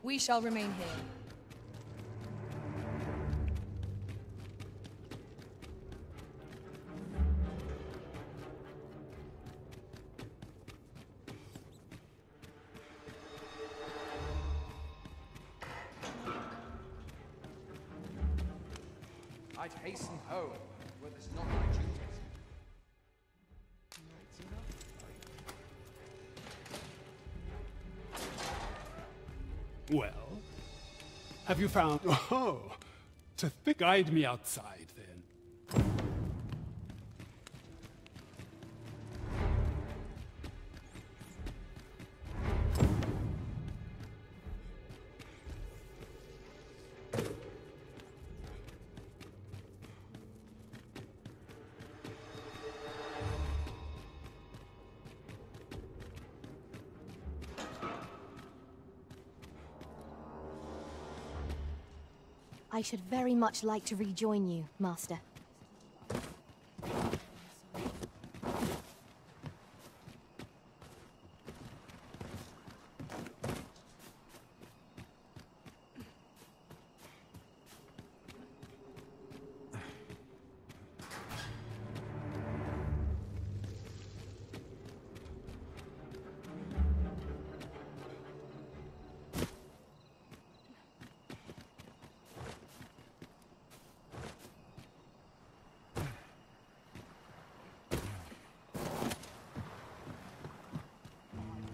We shall remain here. I'd hasten home, where there's not my duties. Well, have you found... Oh, to guide me outside, then. I should very much like to rejoin you, Master.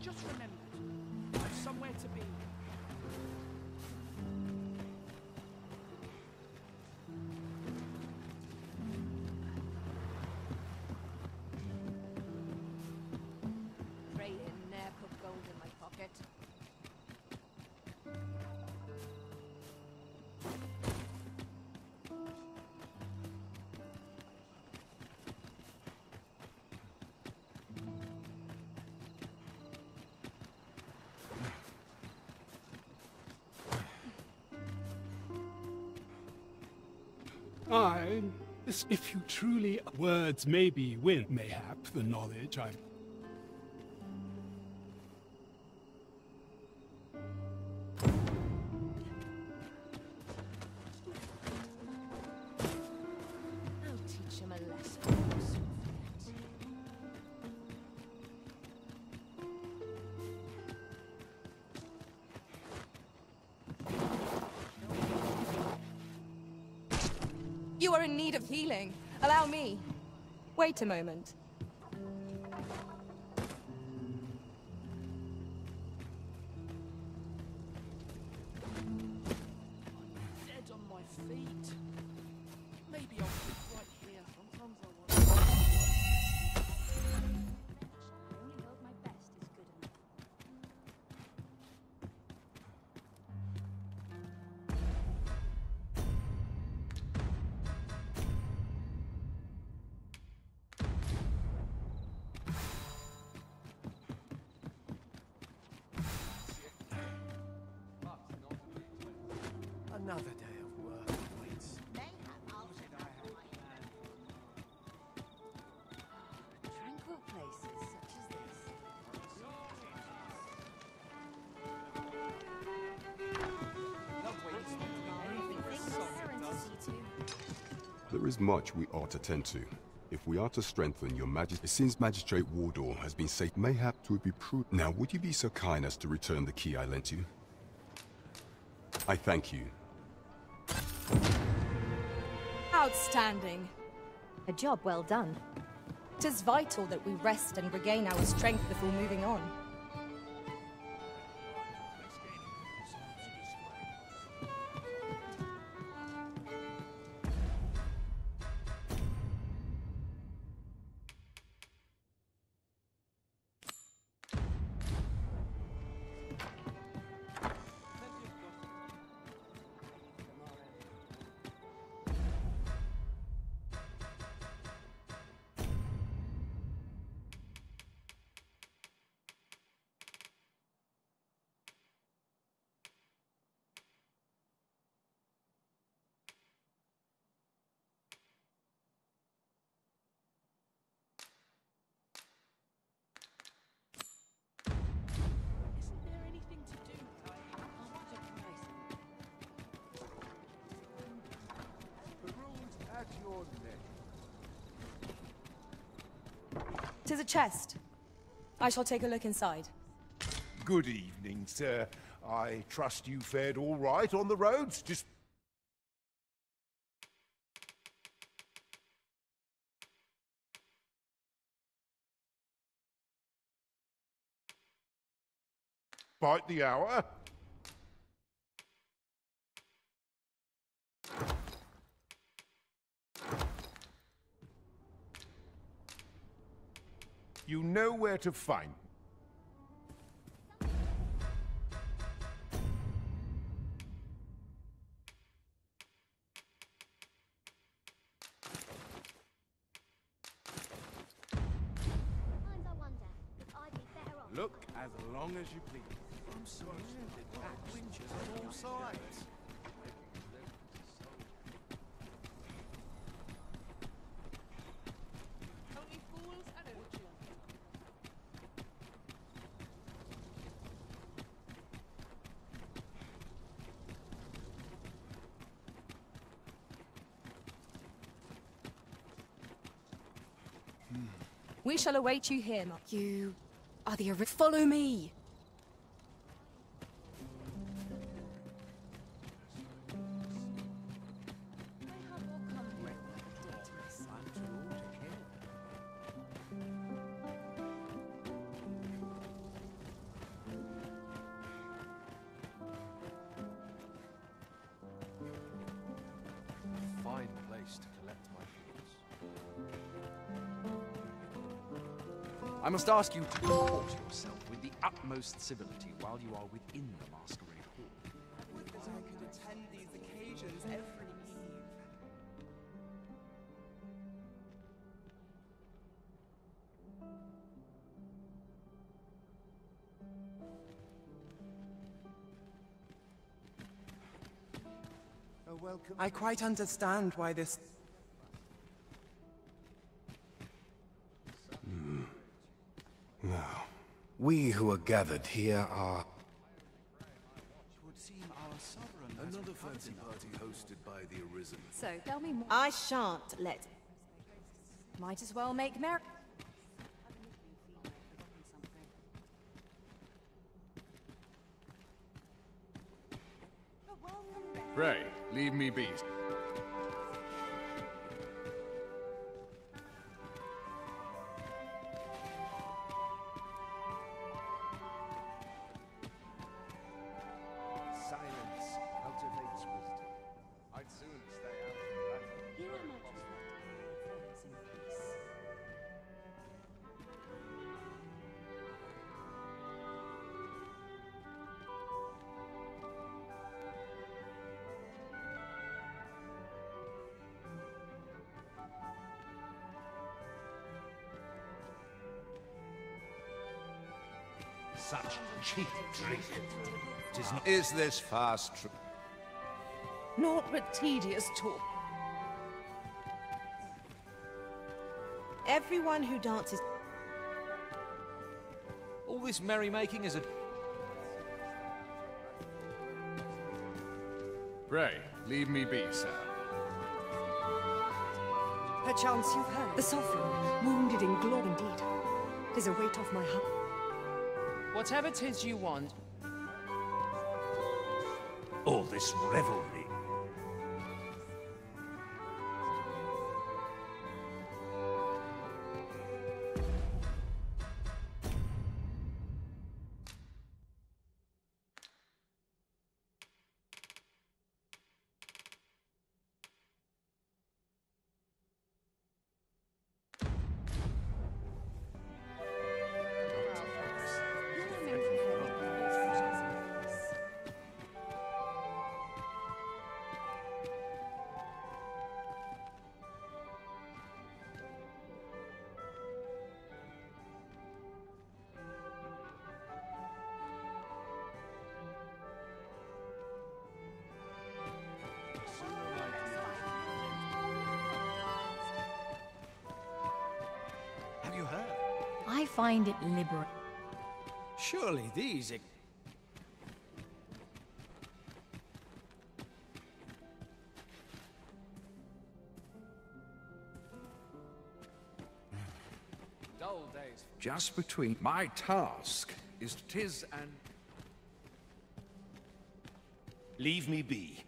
Just remembered. I've somewhere to be. Pray in ne'er put gold in my pocket. If you truly... Words maybe win, mayhap, the knowledge I'm... I'll teach him a lesson. You are in need of healing. Allow me. Wait a moment. Dead on my feet. Maybe I'll sit right here. Sometimes I want. I only hope my best is good enough. Another day of work waits. Tranquil places such as this. There is much we ought to tend to. If we are to strengthen your majesty, since Magistrate Wardor has been safe, mayhap it would be prudent. Now, would you be so kind as to return the key I lent you? I thank you. Outstanding. A job well done. 'Tis vital that we rest and regain our strength before moving on. 'Tis a chest. I shall take a look inside. Good evening, sir. I trust you fared all right on the roads, despite the hour. You know where to find me. Look as long as you please. I'm surrounded by winches on all sides. Only fools and We shall await you here, You are the Follow me! Fine place to collect my thoughts. I must ask you to comport yourself with the utmost civility while you are within the masquerade hall. I would that I could attend these occasions every eve. Oh, welcome. I quite understand why this... Now, we who are gathered here are... It would seem our sovereign has Another fancy party hosted by the Arisen. So, tell me more. I shan't let... Might as well make merry... Pray, leave me be. Silence cultivates wisdom. I'd sooner stay out of that. Here am I just let our affairs in peace. Such cheap drink. Is this fast true? Naught but tedious talk. Everyone who dances... All this merrymaking is a... Pray, leave me be, sir. Perchance you've heard. The Sovereign, wounded in glory indeed. 'Tis a weight off my heart. Whatever 'tis you want. All this revelry. Have you heard? I find it liberating. Surely these... Dull days. Just between my task is tis and Leave me be.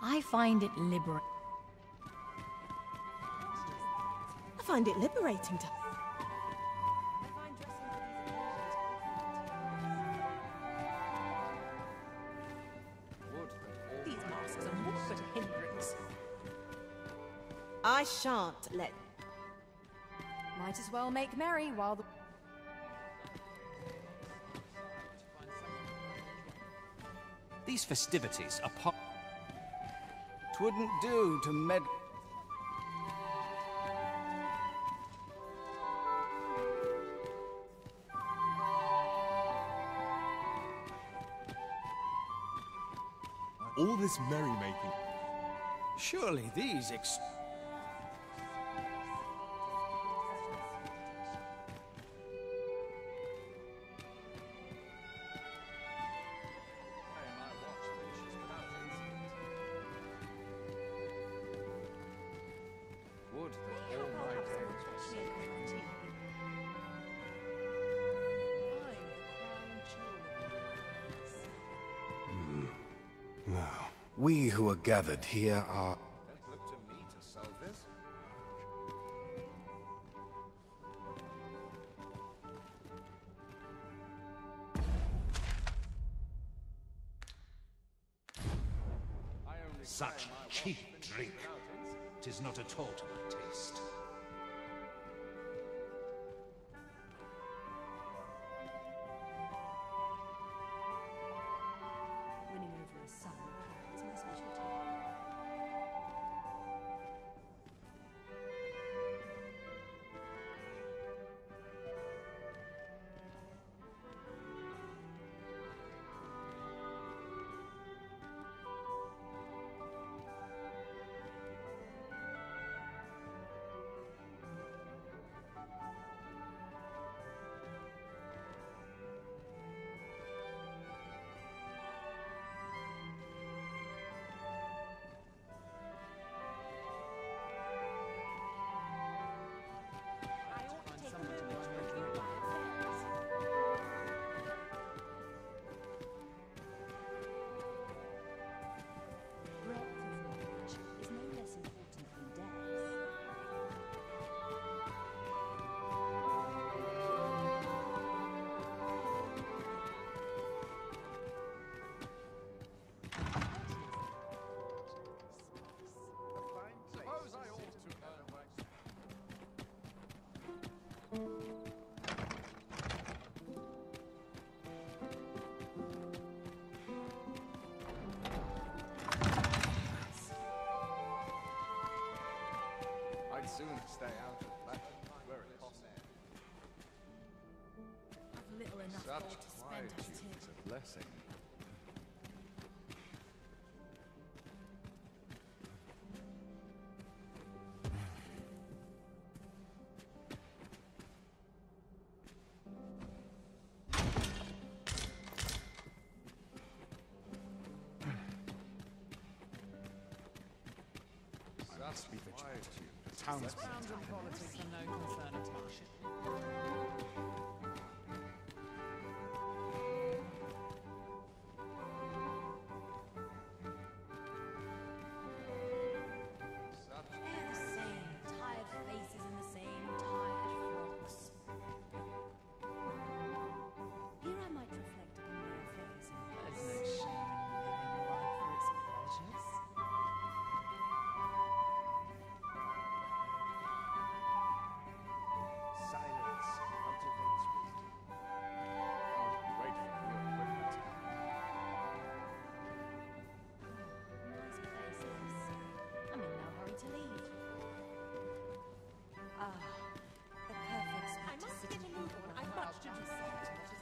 I find it liberating. I find it liberating to... These masks are more but a hindrance. I shan't let... Might as well make merry while the... These festivities are part... Twouldn't do to med... All this merrymaking. Surely these Would that all my days were saved. Now, we who are gathered here are... Don't look to me to solve this. Such cheap drink. 'Tis not at all to my taste. Winning over a son is my specialty. suppose I ought to earn my... I'd sooner stay out of that where it possible. I've little enough Such gold to spend as quietude it is a blessing. Must be the quietude. Townsmen. Background and politics are no concern at all. They're the same tired faces in the same tired frocks. Here I might reflect upon my affairs. There's no shame in living life for its pleasures. Silence cultivates wisdom. I'll wait for your equipment. Nice places. I'm in no hurry to leave. Ah, the perfect spot to sit and think what I've much to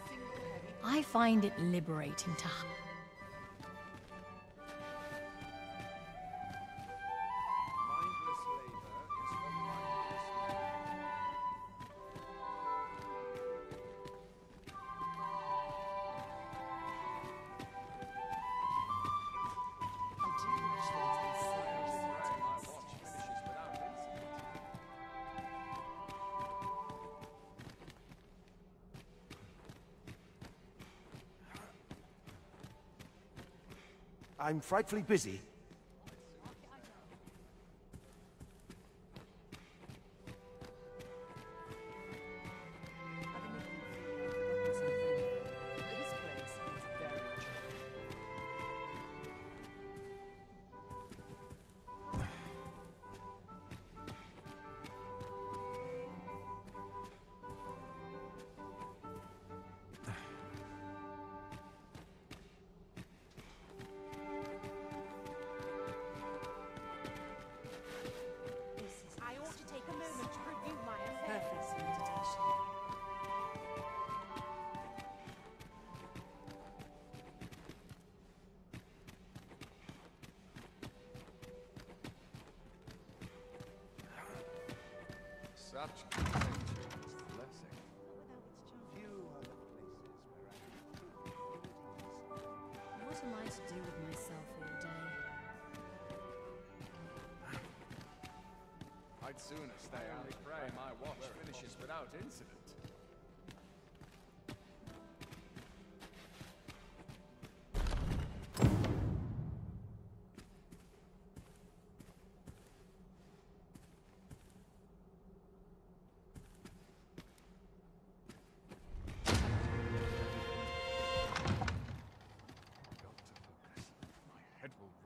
do. I find it liberating to... Mindless labor is for mindless men. I'm frightfully busy. Such contentious blessing. Few other places where I can feel at ease. What am I to do with myself all day? I'd sooner stay out and pray my watch finishes without incident.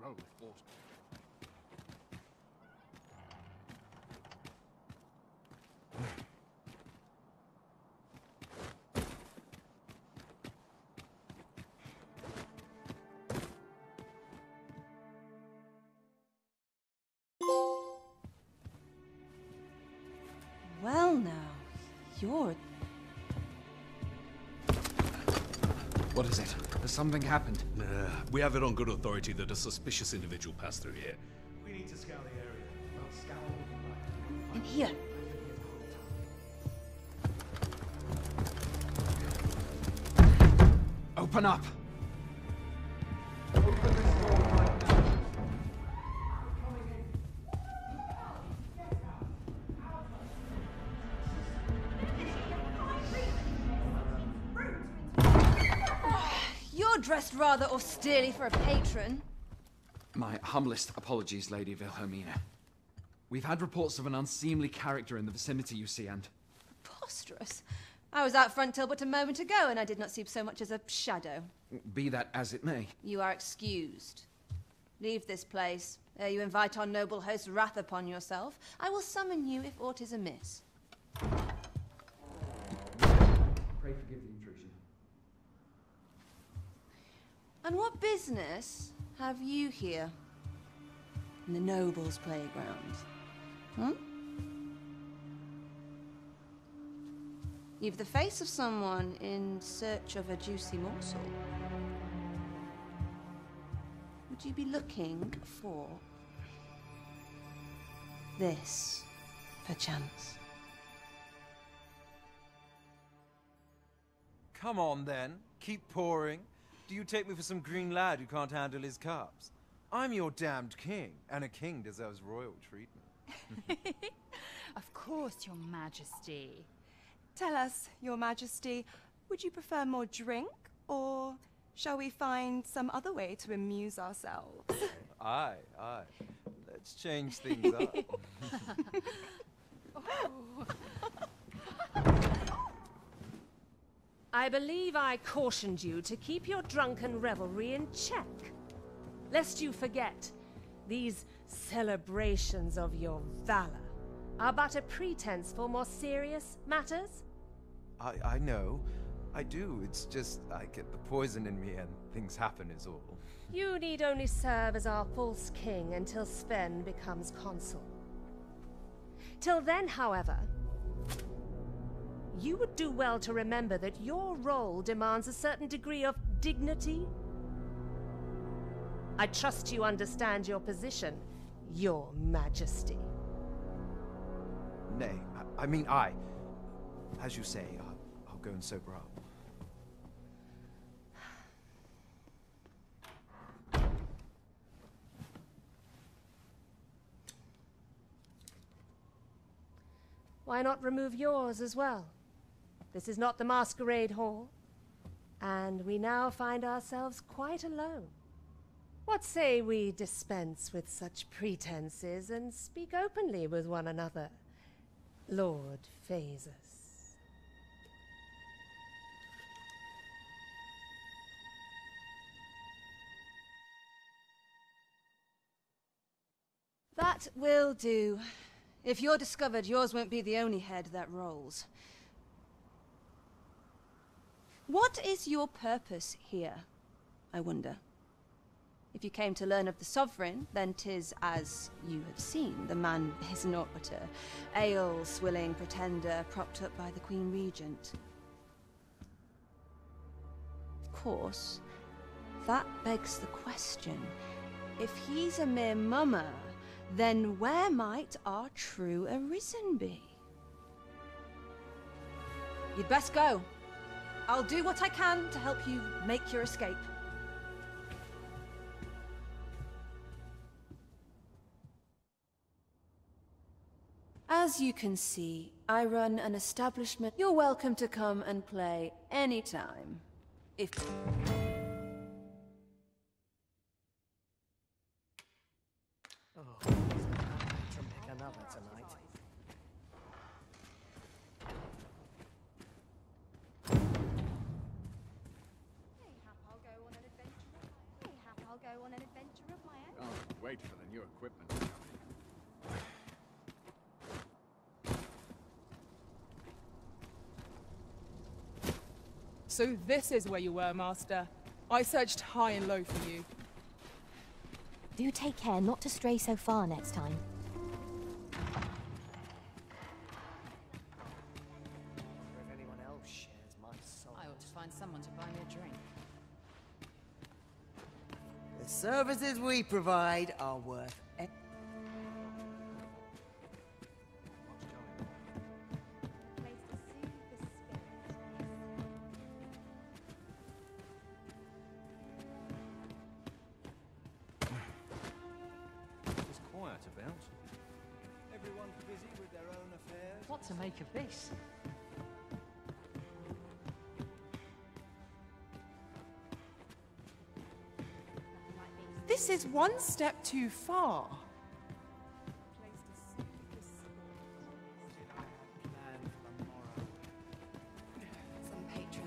Roll with water. Well now, you're... What is it? Has something happened? We have it on good authority that a suspicious individual passed through here. We need to scour the area. Well, scour In here. Open up! You're dressed rather austerely for a patron. My humblest apologies, Lady Wilhelmina. We've had reports of an unseemly character in the vicinity, you see, and... Preposterous. I was out front till but a moment ago, and I did not see so much as a shadow. Be that as it may. You are excused. Leave this place, ere you invite our noble host's wrath upon yourself. I will summon you if aught is amiss. Pray forgive the intrusion. And what business have you here? In the nobles' playground? Hmm? You've the face of someone in search of a juicy morsel. Would you be looking for this, perchance? Come on, then. Keep pouring. Do you take me for some green lad who can't handle his cups? I'm your damned king, and a king deserves royal treatment. Of course, Your Majesty. Tell us, Your Majesty, would you prefer more drink, or shall we find some other way to amuse ourselves? Aye. Let's change things up. I believe I cautioned you to keep your drunken revelry in check, lest you forget these celebrations of your valor are but a pretense for more serious matters. I know. I do. It's just I get the poison in me and things happen is all. You need only serve as our false king until Sven becomes consul. Till then, however, you would do well to remember that your role demands a certain degree of dignity. I trust you understand your position, Your Majesty. Nay, as you say, I'll go and sober up. Why not remove yours as well? This is not the masquerade hall, and we now find ourselves quite alone. What say we dispense with such pretenses and speak openly with one another, Lord Phaesus? That will do. If you're discovered, yours won't be the only head that rolls. What is your purpose here, I wonder? If you came to learn of the Sovereign, then 'tis as you have seen. The man is naught but a ale-swilling pretender propped up by the Queen Regent. Of course, that begs the question. If he's a mere mummer, then where might our true Arisen be? You'd best go. I'll do what I can to help you make your escape. As you can see, I run an establishment. You're welcome to come and play anytime. If... Oh, to pick another tonight. I'll go on an adventure of my own. Can't wait for the new equipment to come in. So this is where you were, Master. I searched high and low for you. Do take care not to stray so far next time. If anyone else shares my soul. I ought to find someone to buy me a drink. The services we provide are worth it. It's quiet about. Everyone's busy with their own affairs. What to make of this? This is one step too far.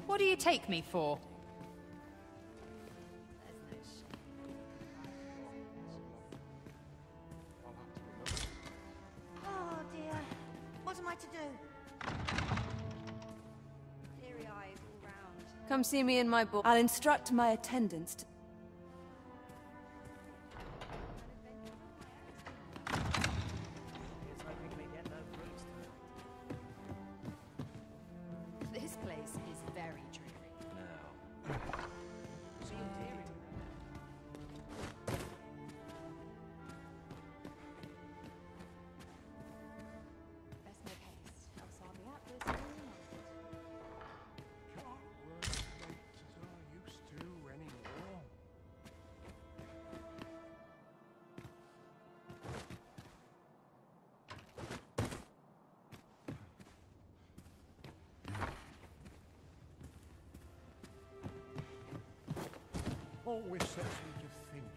What do you take me for? Oh dear. What am I to do? Teary eyes all round. Come see me in my book. I'll instruct my attendants to... This place is very dreary. Now. Best make haste. Else I'll be out this all night. Can't work as I used to anymore. Always sets me to thinking,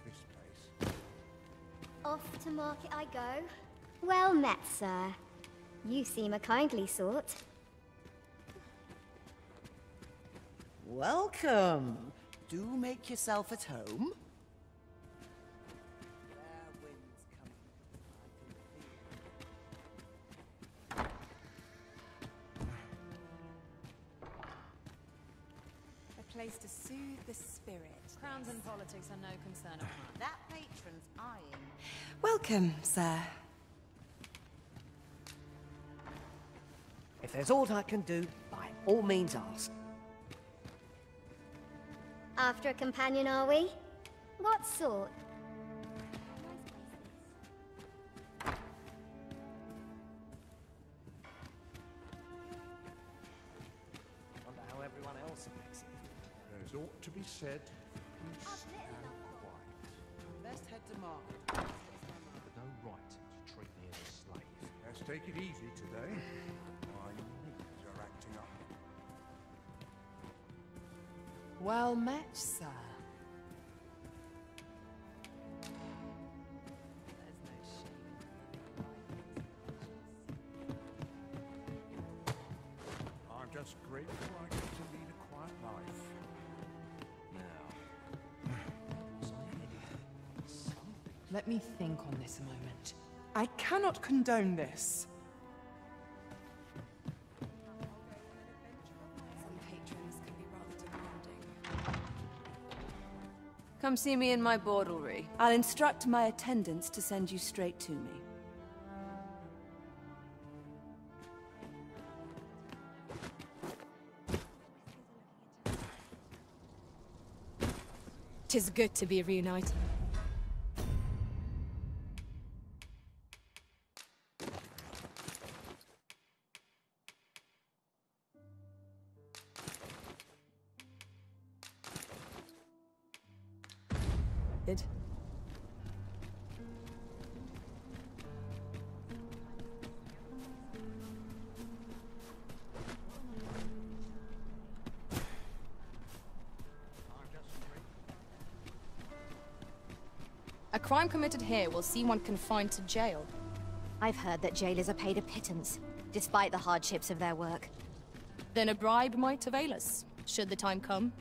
this place. Off to market I go. Well met, sir. You seem a kindly sort. Welcome. Do make yourself at home. A place to soothe the spirit. Crowns and politics are no concern of mine. That patron's eyeing. Welcome, sir. If there's aught I can do, by all means ask. After a companion, are we? What sort? Wonder how everyone else makes it. There's aught to be said. Peace and quiet. Best head to market. But no right to treat me as a slave. Let's take it easy today. My knees are acting up. Well met, sir. just grateful I get to lead a quiet life. Let me think on this a moment. I cannot condone this. Some patrons can be rather demanding. Come see me in my bordlery. I'll instruct my attendants to send you straight to me. Tis good to be reunited. A crime committed here will see one confined to jail. I've heard that jailers are paid a pittance, despite the hardships of their work. Then a bribe might avail us, should the time come.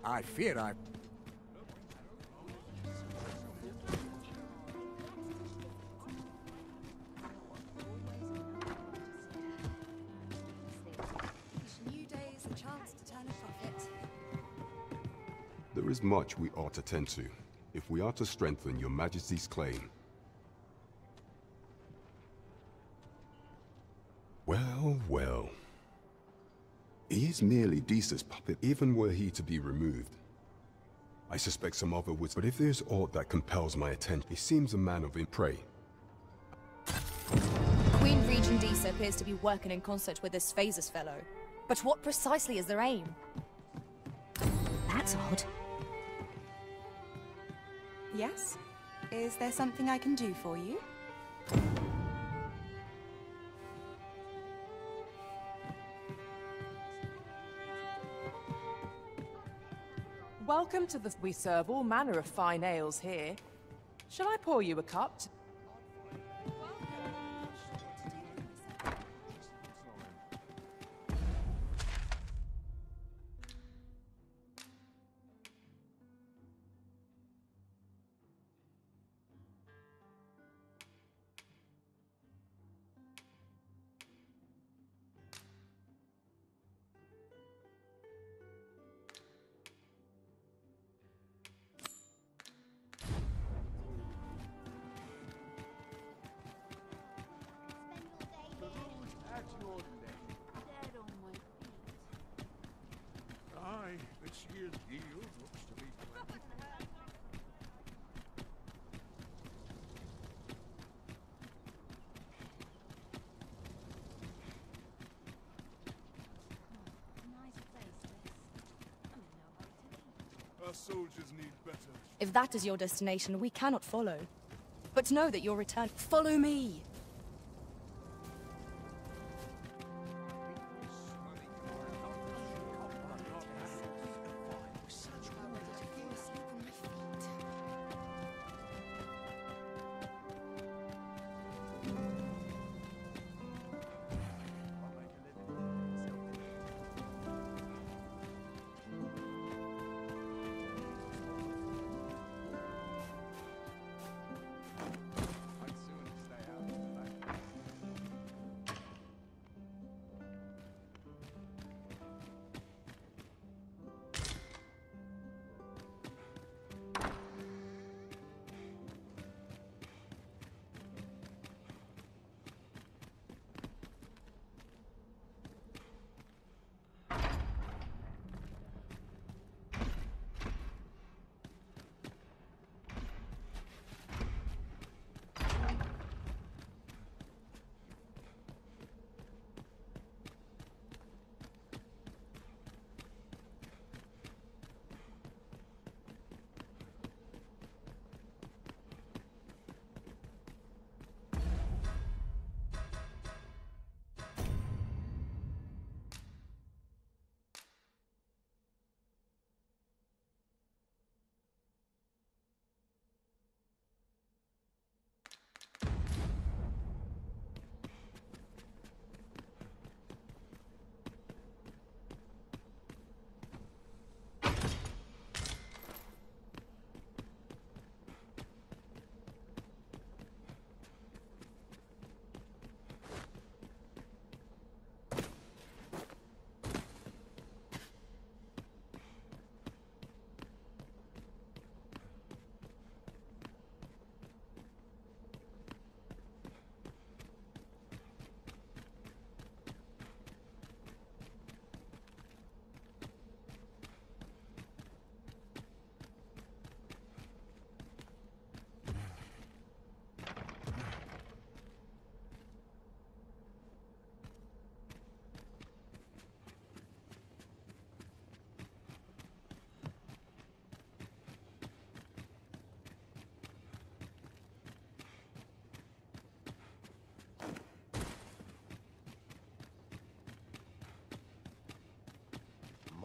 I fear I... New day is a chance to turn a profit. There is much we ought to tend to, if we are to strengthen your Majesty's claim. Well, well. He is merely Desa's puppet, even were he to be removed. I suspect some other would, but if there's aught that compels my attention, he seems a man of prey. Queen Regent Disa appears to be working in concert with this Phases fellow. But what precisely is their aim? That's odd. Yes? Is there something I can do for you? Welcome to the... We serve all manner of fine ales here. Shall I pour you a cup? Aye, this year's yield looks to be plenty. Our soldiers need better. If that is your destination, we cannot follow. But know that your return... Follow me!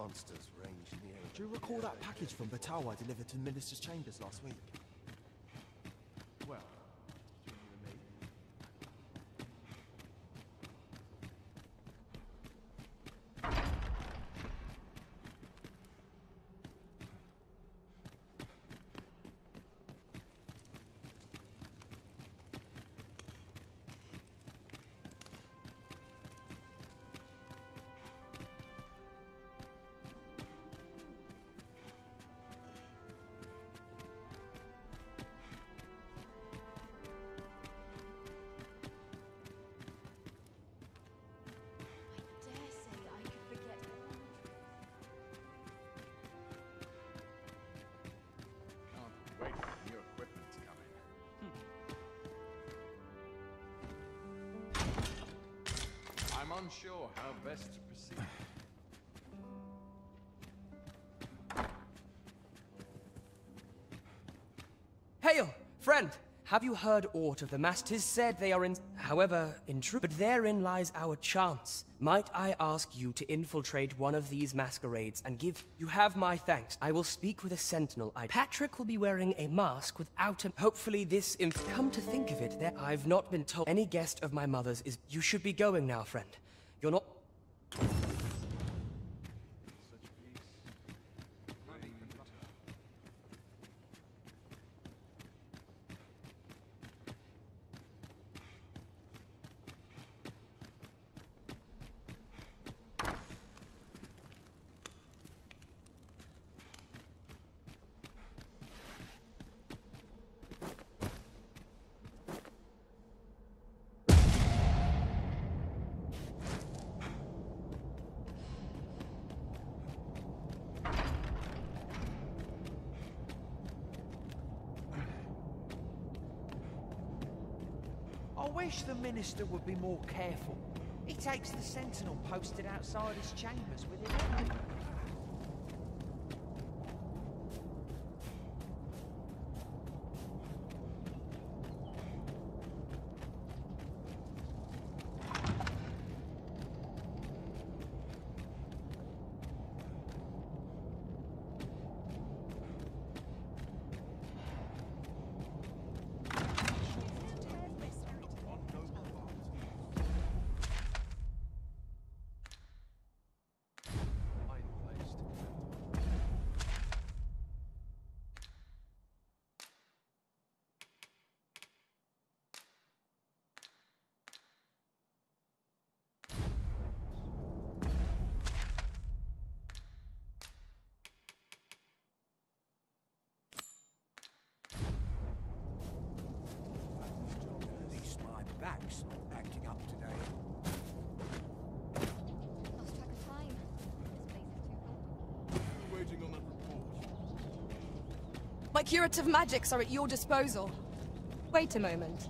monsters range near. Do you recall that package from Batawa delivered to the Minister's chambers last week? Well, Wait, new equipment's coming. I'm unsure how best to proceed. Hail, friend! Have you heard aught of the mass? 'Tis said they are in... However, in truth... But therein lies our chance. Might I ask you to infiltrate one of these masquerades and give... You have my thanks. I will speak with a sentinel. Patrick will be wearing a mask without him. Hopefully this... Come to think of it, I've not been told... Any guest of my mother's is... You should be going now, friend. You're not... I wish the Minister would be more careful. He takes the sentinel posted outside his chambers with him. Back's not acting up today. Lost track of time. This place is too hot. Waiting on that report. My curative magics are at your disposal. Wait a moment.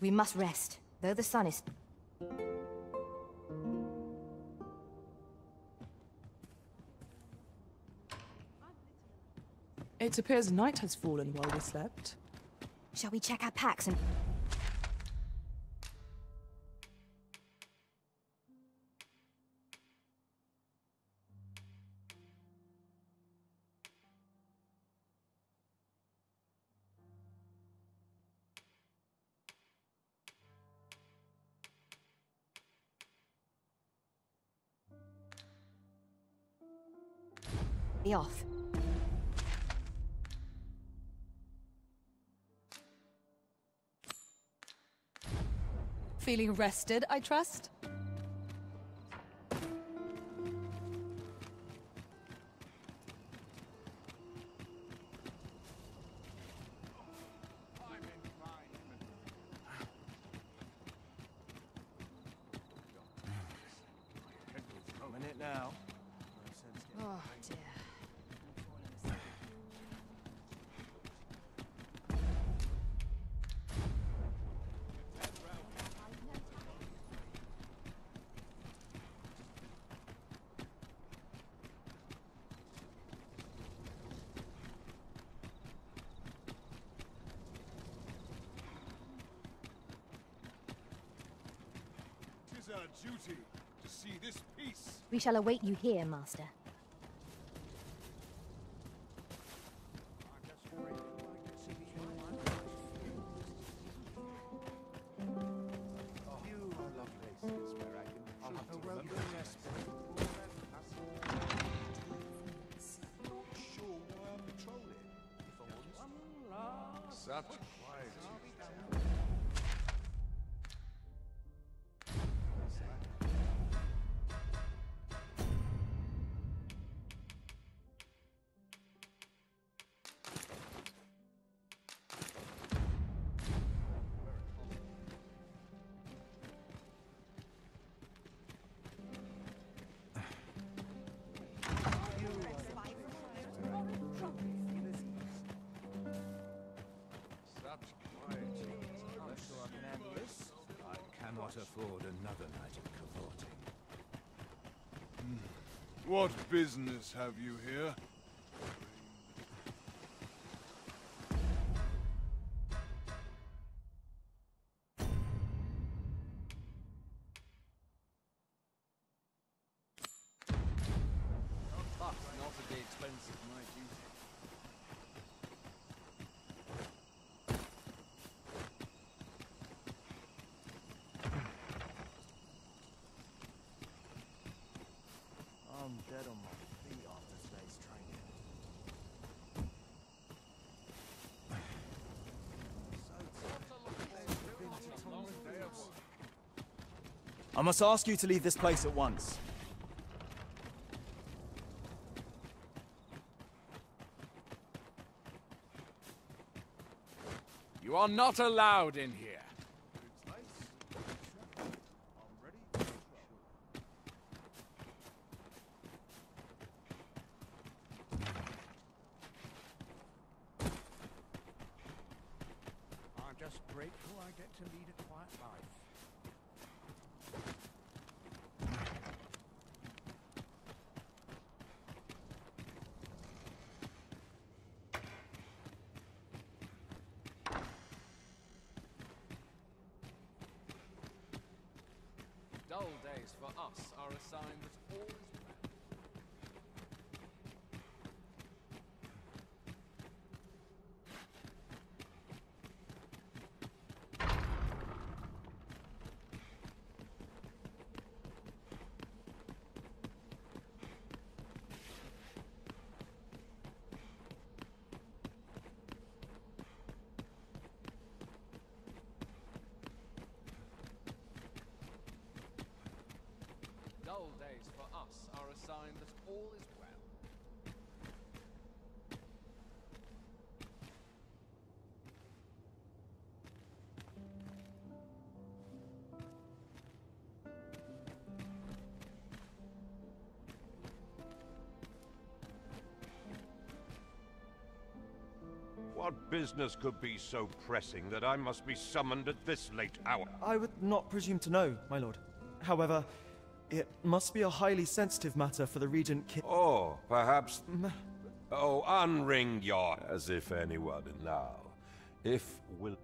We must rest, though the sun is... It appears night has fallen while we slept. Shall we check our packs and... be off. Feeling rested, I trust? Minute now. Oh, dear. Tis our duty to see this peace. We shall await you here, Master. Such quiet. Afford another night of cavorting. What business have you here? Not at the expense of my duty. I'm dead on my feet after today's training. I must ask you to leave this place at once. You are not allowed in here. I'm just grateful I get to lead a quiet life. Dull days for us are a sign that all is well. Dull days for us are a sign that all is well. What What business could be so pressing that I must be summoned at this late hour? I would not presume to know, my lord. However, it must be a highly sensitive matter for the Regent King. Or perhaps... Oh, unring your... As if anyone now. If will...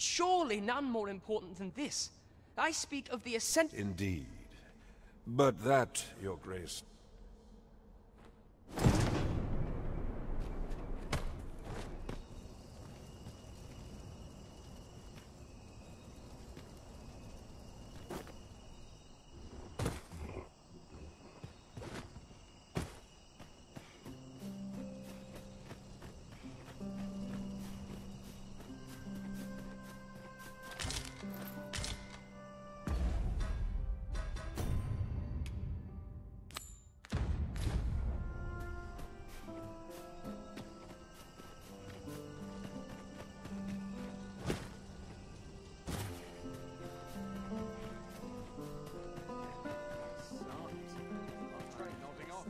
Surely none more important than this. I speak of the ascent... Indeed. But that, Your Grace...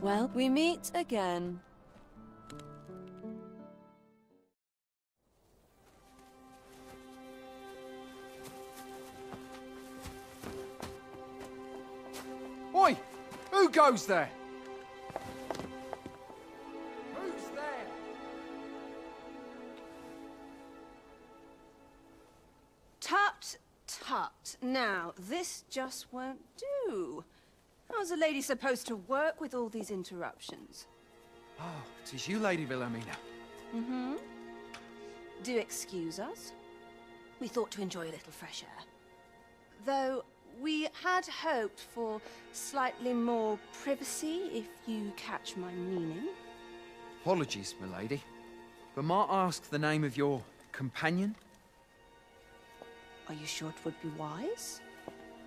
Well, we meet again. Oi! Who goes there? Who's there? Tut, tut. Now, this just won't do. How's a lady supposed to work with all these interruptions? Oh, 'tis you, Lady Wilhelmina. Mm-hmm. Do excuse us. We thought to enjoy a little fresh air. Though we had hoped for slightly more privacy, if you catch my meaning. Apologies, milady. But might I ask the name of your companion? Are you sure it would be wise?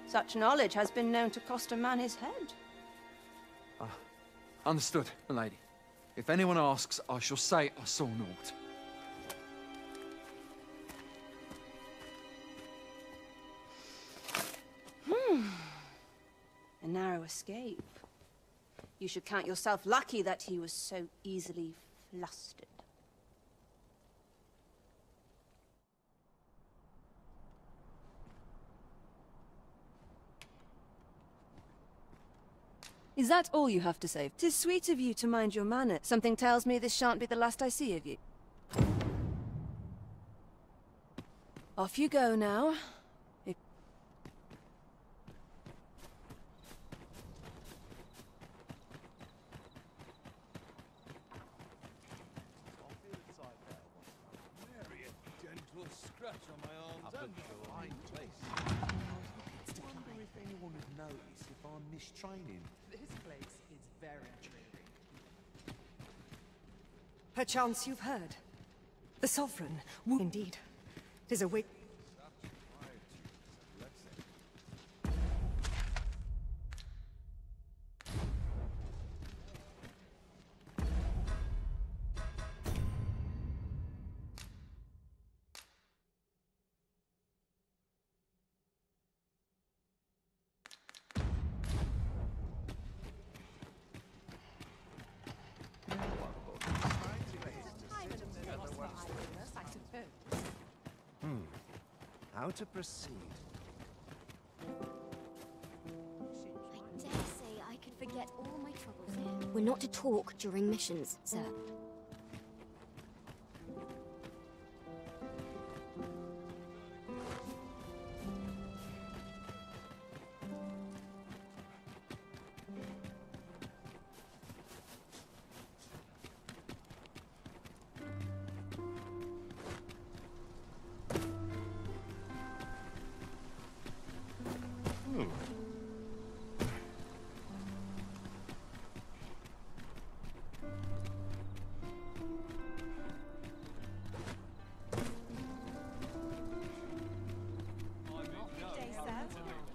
Such knowledge has been known to cost a man his head. Understood, milady. If anyone asks, I shall say I saw naught. A narrow escape. You should count yourself lucky that he was so easily flustered. Is that all you have to say? 'Tis sweet of you to mind your manner. Something tells me this shan't be the last I see of you. Off you go now. scratch on my arms. Up I'm a sure. fine place. I wonder if anyone would notice if I'm mistraining. This place is very dreary. Perchance you've heard. The Sovereign, indeed. 'Tis a wait. How to proceed? I dare say I could forget all my troubles here. We're not to talk during missions, sir.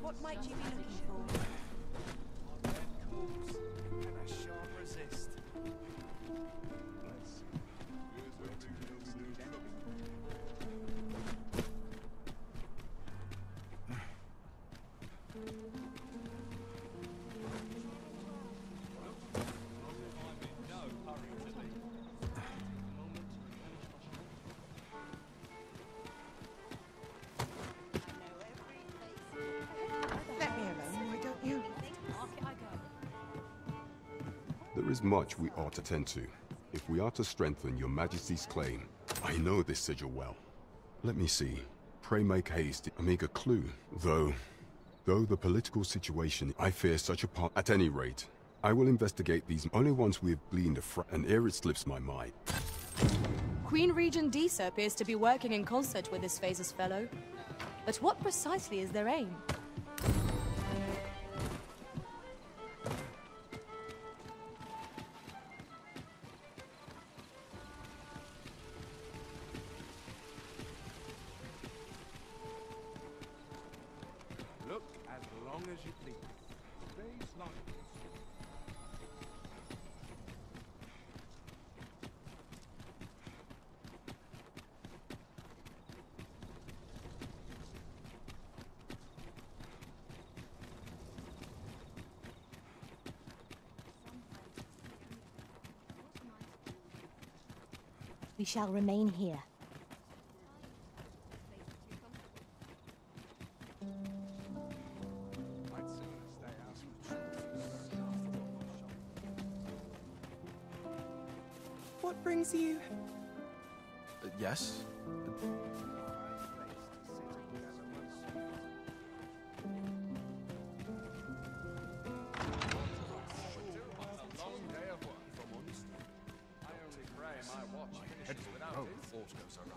What might you be looking for? And a sharp resist. Let me alone, why don't you? There is much we ought to tend to, if we are to strengthen your majesty's claim. I know this sigil well. Let me see. Pray make haste, Amiga clue. Though the political situation, I fear such a part. At any rate, I will investigate these only once we have gleaned and ere it slips my mind. Queen Regent Disa appears to be working in concert with this Phases fellow. But what precisely is their aim? Look as long as you please. Days like this. We shall remain here. What brings you? Yes? Oh, the force goes awry.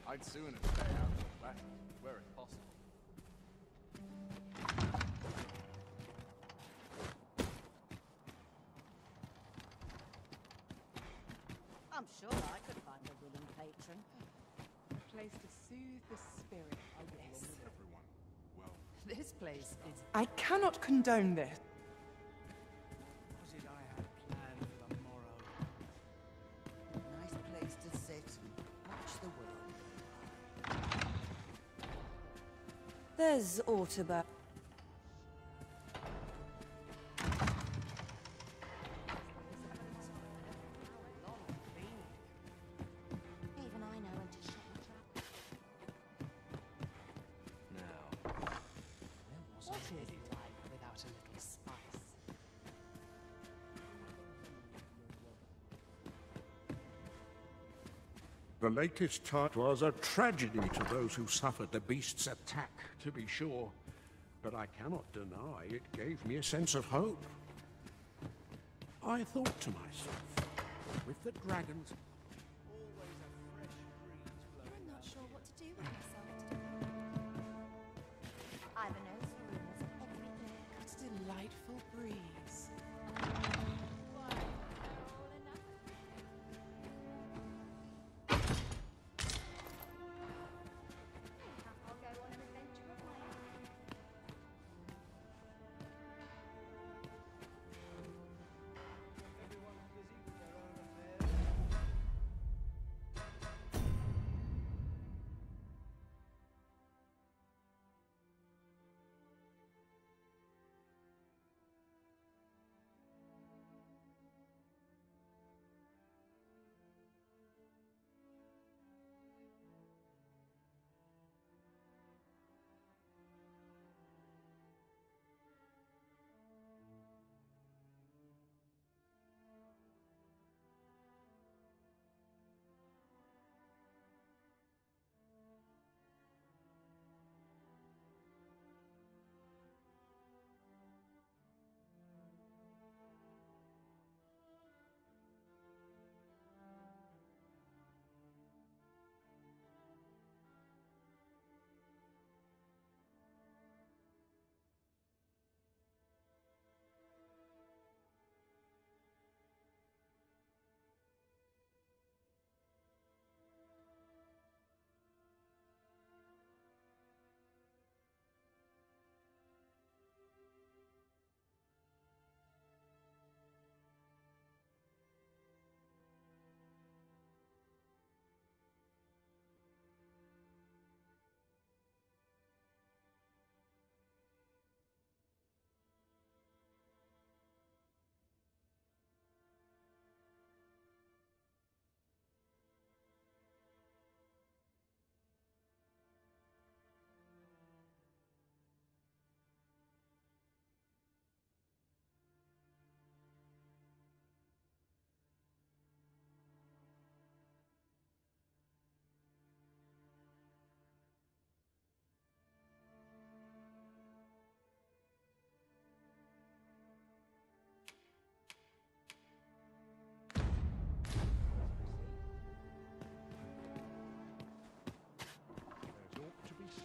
I'd sooner stay out of the way, were it possible. I'm sure I could find a willing patron. A place to soothe the spirit, oh yes. Everyone. Well, This place is... I cannot condone this. Was it I had planned for the morrow? Nice place to sit and watch the world. There's aught about... Even I know when to shut my trap. Now, what is life without a little spice? The latest tart was a tragedy to those who suffered the beast's attack, to be sure. But I cannot deny it gave me a sense of hope. I thought to myself, with the dragons... I'm not sure what to do with myself today. I've a nose for rumors of everything. It's a delightful breeze. I'll go on an adventure of my own.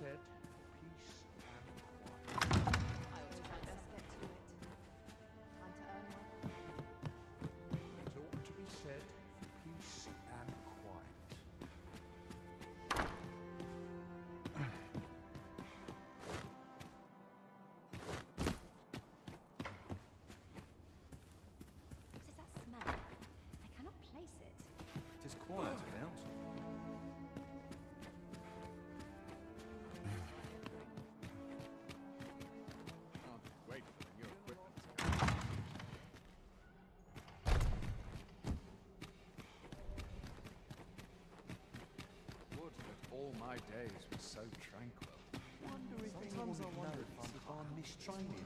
said, peace and quiet. I ought to try and best get to it. Time to earn my... It ought to be said, peace and quiet. What is that smell? I cannot place it. It is quiet without. All my days were so tranquil. Sometimes I wonder if I'm mistraining.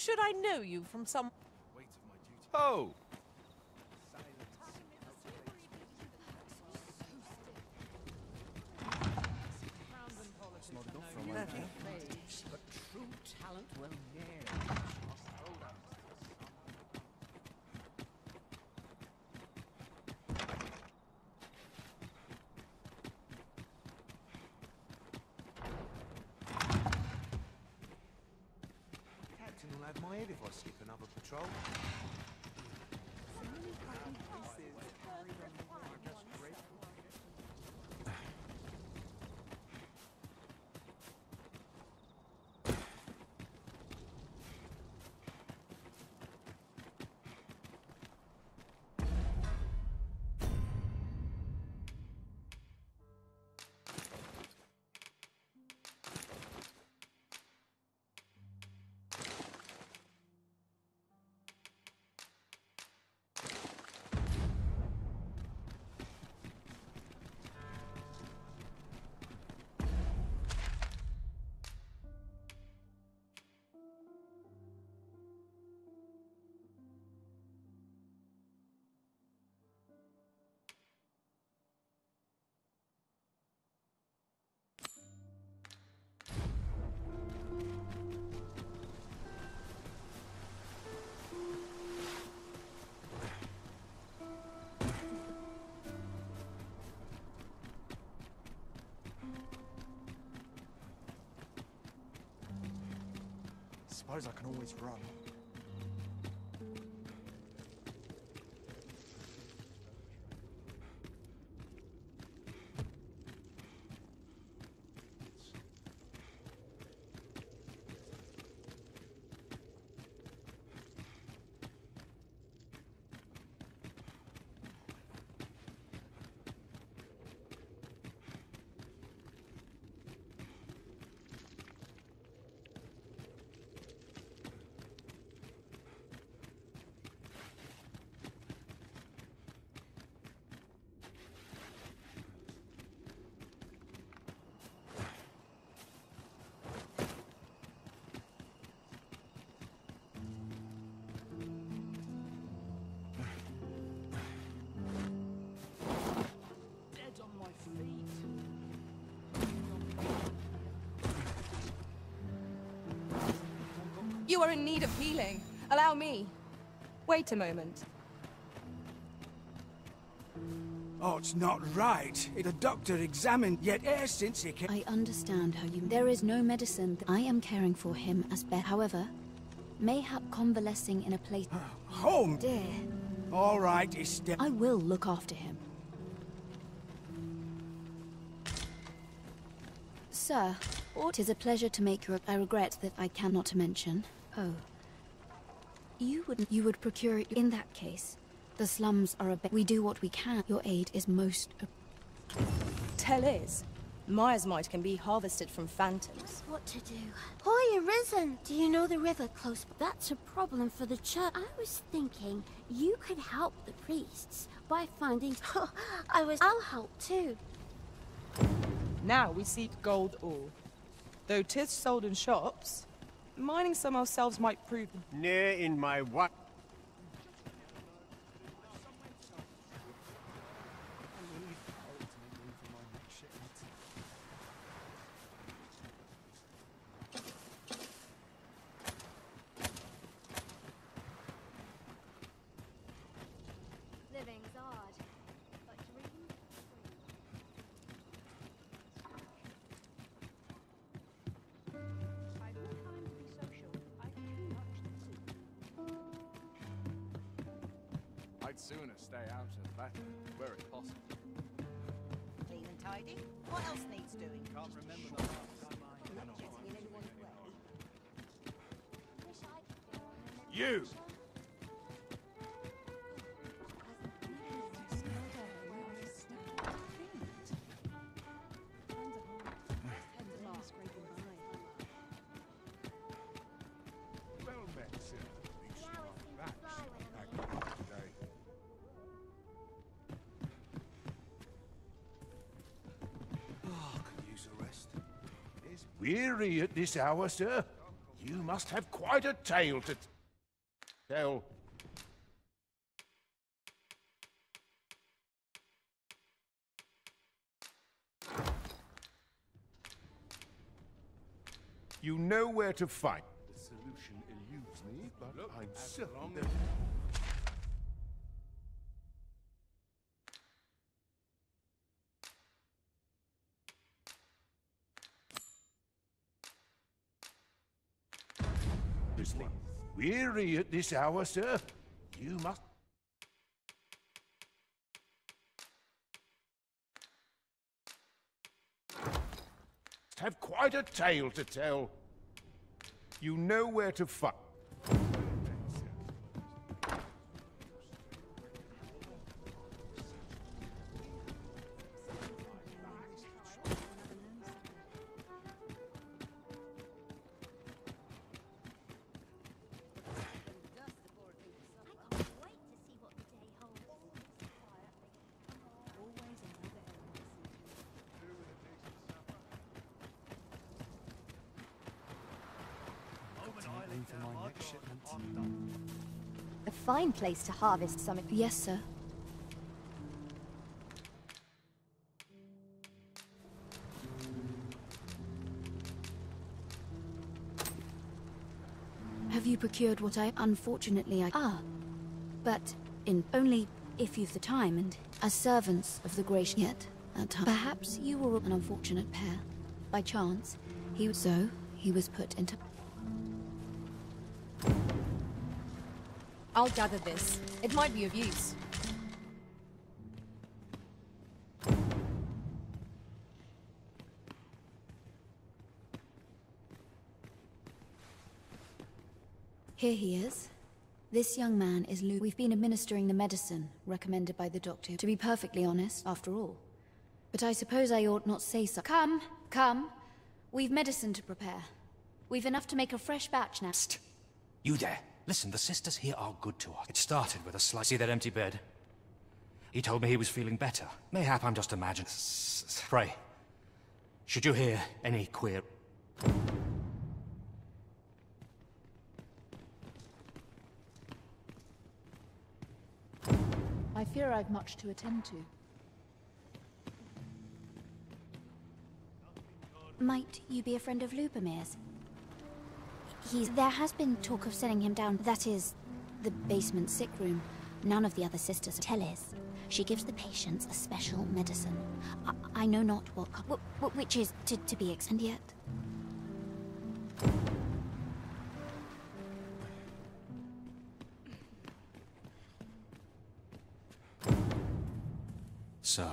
should I know you from some... Weight of my duty. Oh! But true talent will ne'er. Captain will have my head if I skip another patrol. Suppose I can always run. You are in need of healing. Allow me. Wait a moment. Oh, it's not right. The doctor examined, yet e'er since he came... I understand how you... There is no medicine. I am caring for him as best. However, mayhap convalescing in a place... Home? Dear. All right, it's... I will look after him. Sir, it is a pleasure to make your... I regret that I cannot mention. Oh. You would procure it in that case. The slums are a bit... We do what we can. Your aid is most... Tell is, Myers might can be harvested from phantoms. What to do? Hoy arisen! Do you know the river close? That's a problem for the church. I was thinking you could help the priests by finding... I'll help too. Now we seek gold ore. Though 'tis sold in shops, mining some ourselves might prove... Near in my what? Living's hard, but dreams... I'd sooner stay out of battle, were it possible. Clean and tidy? What else needs doing? Can't remember the last time You! Well met, sir. That's today. Oh, could use a rest. Weary at this hour, sir? You must have quite a tale to tell. You know where to find. The solution eludes me, but I'm certain that... Weary at this hour, sir? You must... have quite a tale to tell. You know where to find. A fine place to harvest some. Yes, sir. Have you procured what I... Unfortunately, I... Ah. But in only if you've the time and as servants of the gracious... Yet, at time. Perhaps you were an unfortunate pair. By chance, he... So, he was put into... I'll gather this. It might be of use. Here he is. This young man is Luke. We've been administering the medicine recommended by the doctor. To be perfectly honest, after all. But I suppose I ought not say so. Come, come. We've medicine to prepare. We've enough to make a fresh batch now. Psst. You there. Listen, the sisters here are good to us. It started with a slight... See that empty bed? He told me he was feeling better. Mayhap I'm just imagining. Pray, should you hear any queer... I fear I've much to attend to. Might you be a friend of Lubomir's? There has been talk of sending him down. That is, the basement sick room. None of the other sisters... Telis. She gives the patients a special medicine. I know not what... which is to be and yet... So,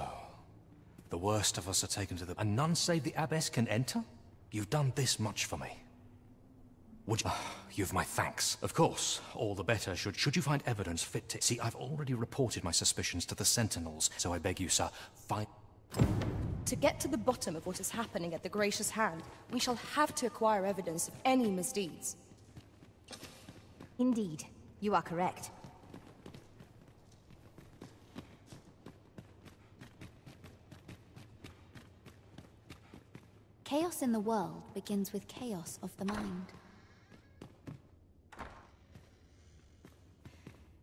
the worst of us are taken to the... And none save the abbess can enter? You've done this much for me. Would you... You've my thanks. Of course, all the better should you find evidence fit to... See, I've already reported my suspicions to the Sentinels, so I beg you, sir, find... To get to the bottom of what is happening at the Gracious Hand, we shall have to acquire evidence of any misdeeds. Indeed, you are correct. Chaos in the world begins with chaos of the mind.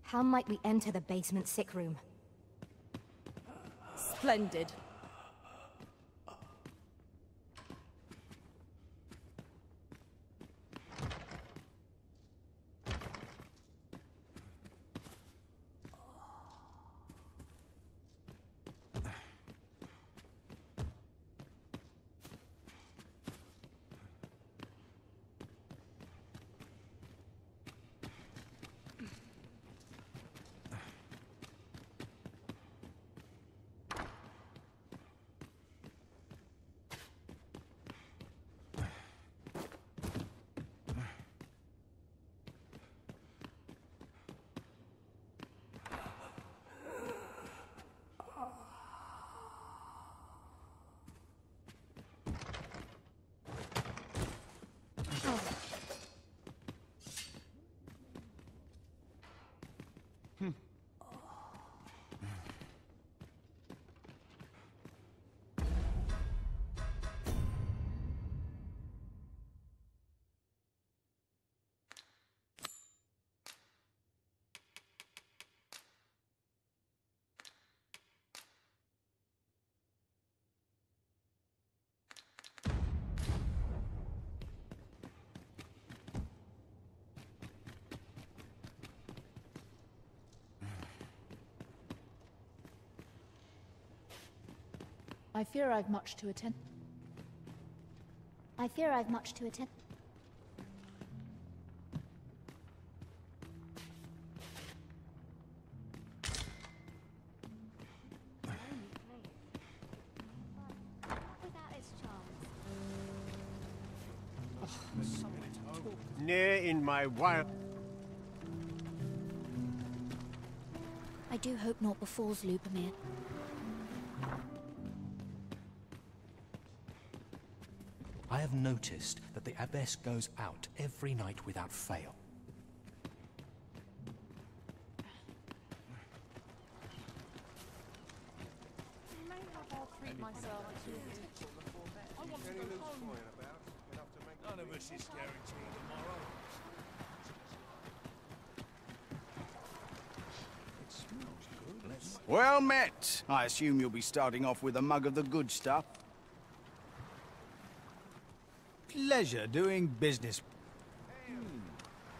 How might we enter the basement sick room? Splendid. I fear I've much to attend. I fear I've much to attend. Near in my wild. I do hope naught befalls Lupamir. I have noticed that the Abbess goes out every night without fail. None of us is guaranteed tomorrow. It smells good. Well met. I assume you'll be starting off with a mug of the good stuff. Pleasure doing business.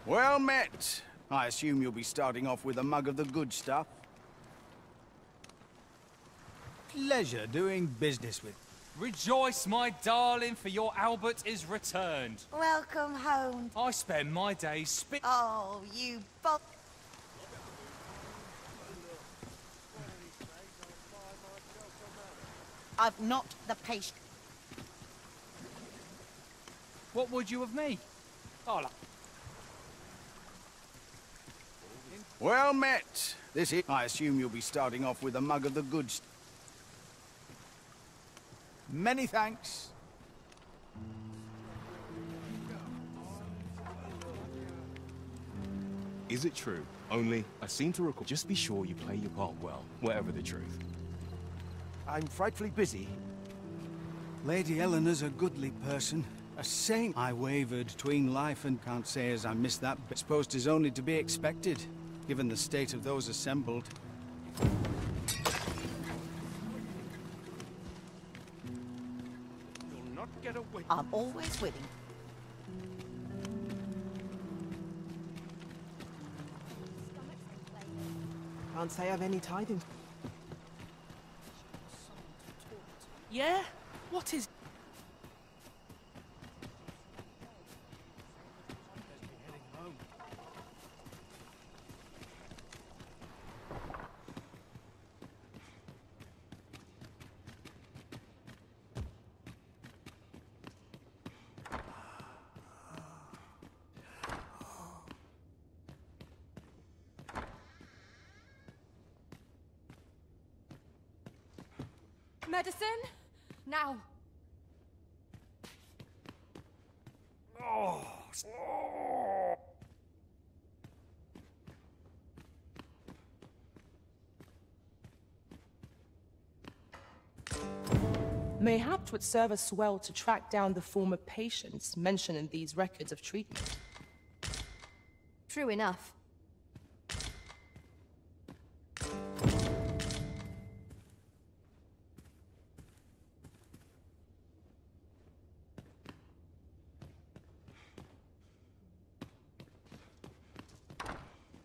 Well met. I assume you'll be starting off with a mug of the good stuff. Pleasure doing business with. Rejoice, my darling, for your Albert is returned. Welcome home. I spend my days Oh, you both. I've not the patience. What would you of me? Oh, Well met. This is. I assume you'll be starting off with a mug of the good stuff. Many thanks. Is it true? Only, I seem to recall. Just be sure you play your part well, whatever the truth. I'm frightfully busy. Lady Eleanor's a goodly person. A saint. I wavered between life and can't say as I missed that. But suppose 'tis only to be expected, given the state of those assembled. You'll not get away. I'm always willing. Can't say I've any tidings. Yeah? What is... Medicine? Now! Oh. Mayhap 'twould serve us well to track down the former patients mentioned in these records of treatment. True enough.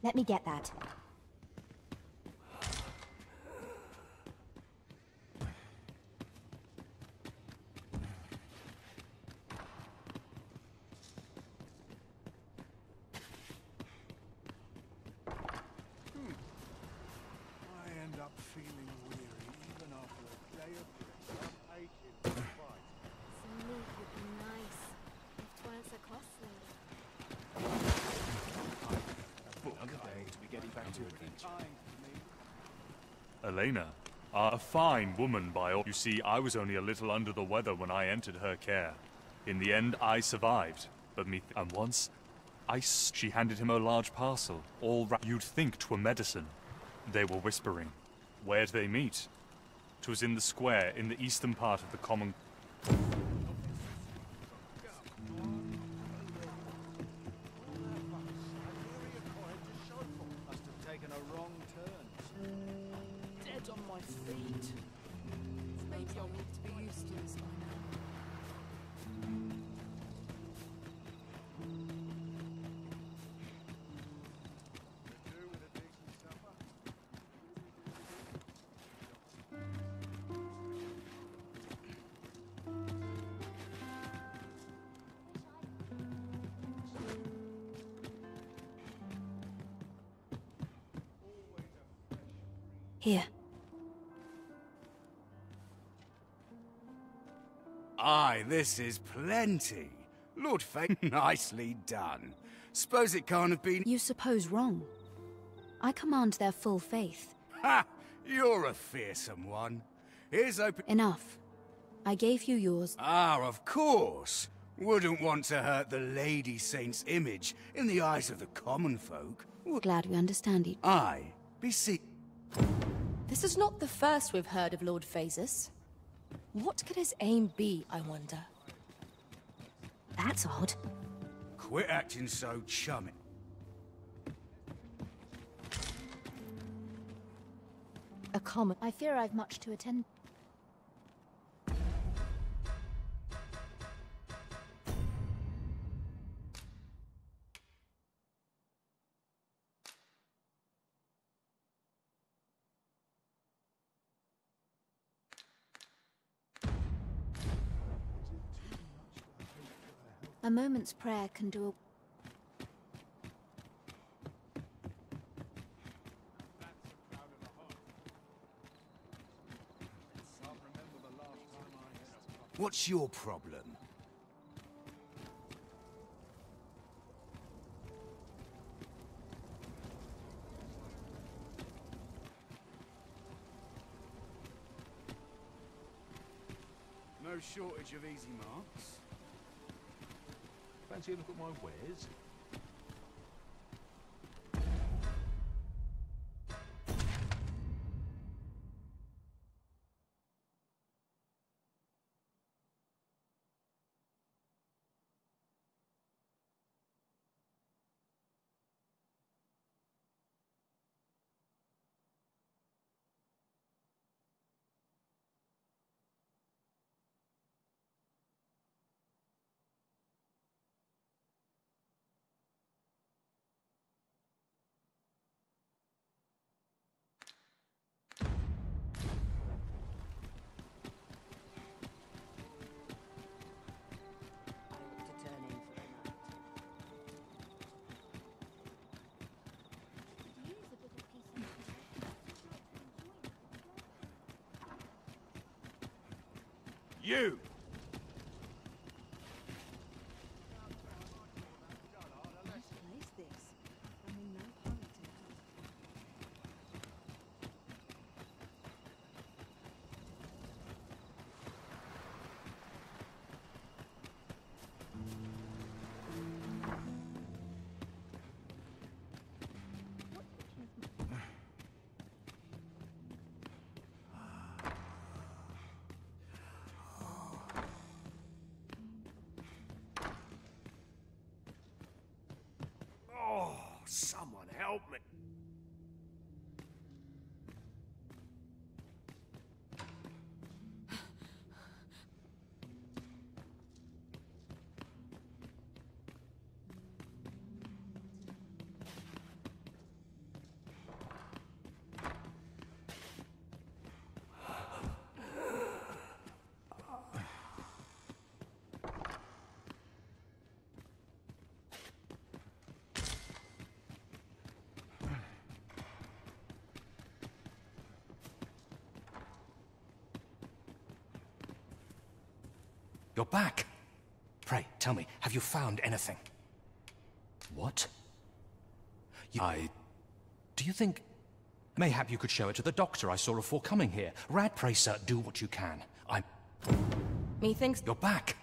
Let me get that. I end up feeling weary even after a day of rest. I'm aching to fight. Some meat would be nice, if 'tweren't so costly. Another day to be getting back to adventure. Elena, a fine woman by all. You see, I was only a little under the weather when I entered her care. In the end, I survived, but and once, she handed him a large parcel, all you'd think 'twere medicine. They were whispering. Where'd they meet? 'Twas in the square, in the eastern part of the common... Must have taken a wrong turn. Dead on my feet. Maybe I'll need to be used to this by now. Here. Aye, this is plenty. Lord Fate, nicely done. Suppose it can't have been— You suppose wrong. I command their full faith. Ha! You're a fearsome one. Here's open— Enough. I gave you yours. Ah, of course. Wouldn't want to hurt the Lady Saint's image in the eyes of the common folk. Glad we understand each. Aye, This is not the first we've heard of Lord Phasus. What could his aim be, I wonder? That's odd. Quit acting so chummy. A comet. I fear I've much to attend. A moment's prayer can do a... What's your problem? No shortage of easy marks. Fancy a look at my wares? You! Oh, someone help me. You're back. Pray, tell me, have you found anything? What? Do you think... Mayhap you could show it to the doctor I saw before coming here. Rad, pray, sir, do what you can. Methinks... You're back.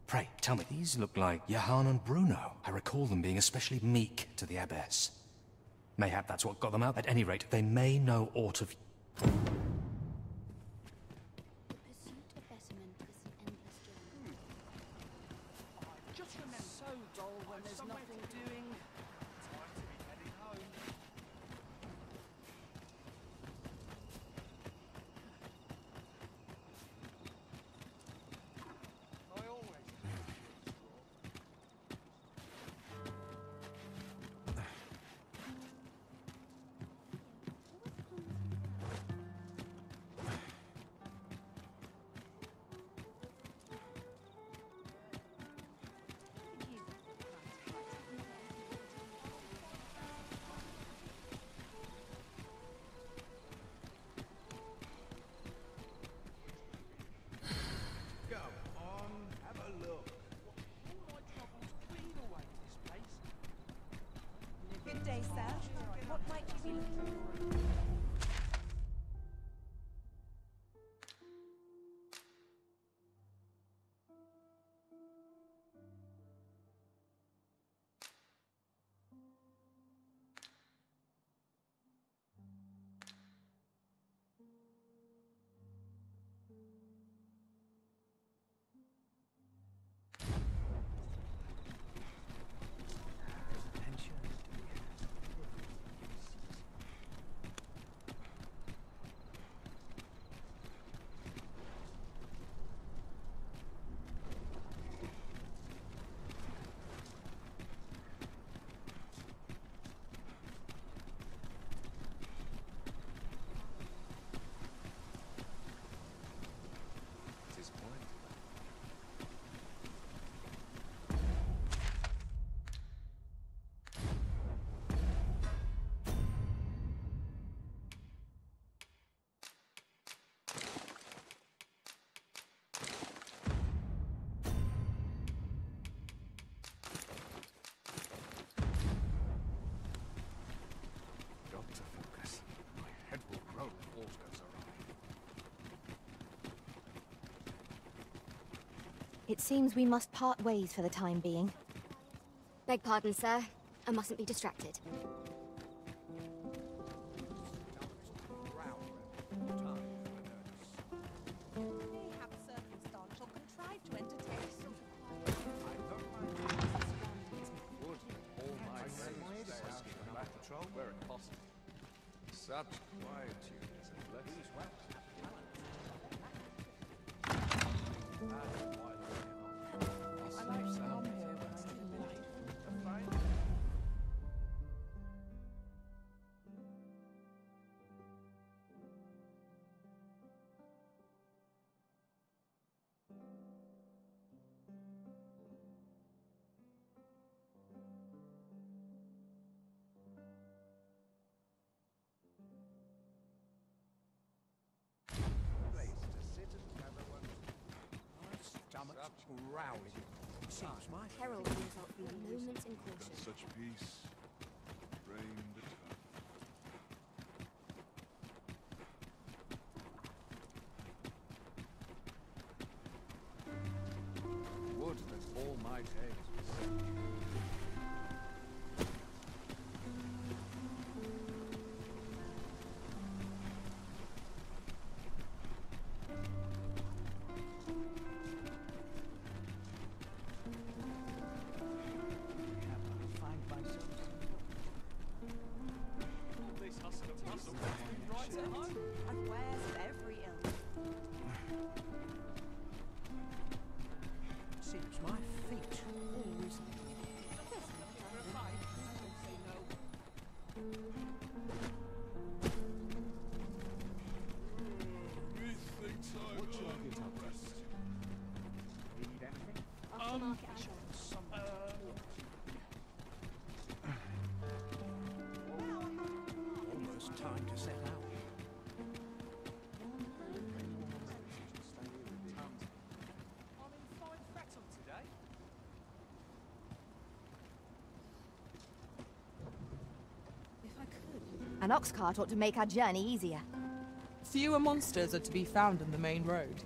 Pray, tell me, these look like Johann and Bruno. I recall them being especially meek to the abbess. Mayhap that's what got them out. At any rate, they may know aught of... It seems we must part ways for the time being. Beg pardon, sir. I mustn't be distracted. Where it possible. Such quietude is a blessing. Herald brings out the moments in caution. Such peace reigned eternal. Would that all my days were set. Almost time to set out. An ox cart ought to make our journey easier. Fewer monsters are to be found on the main road,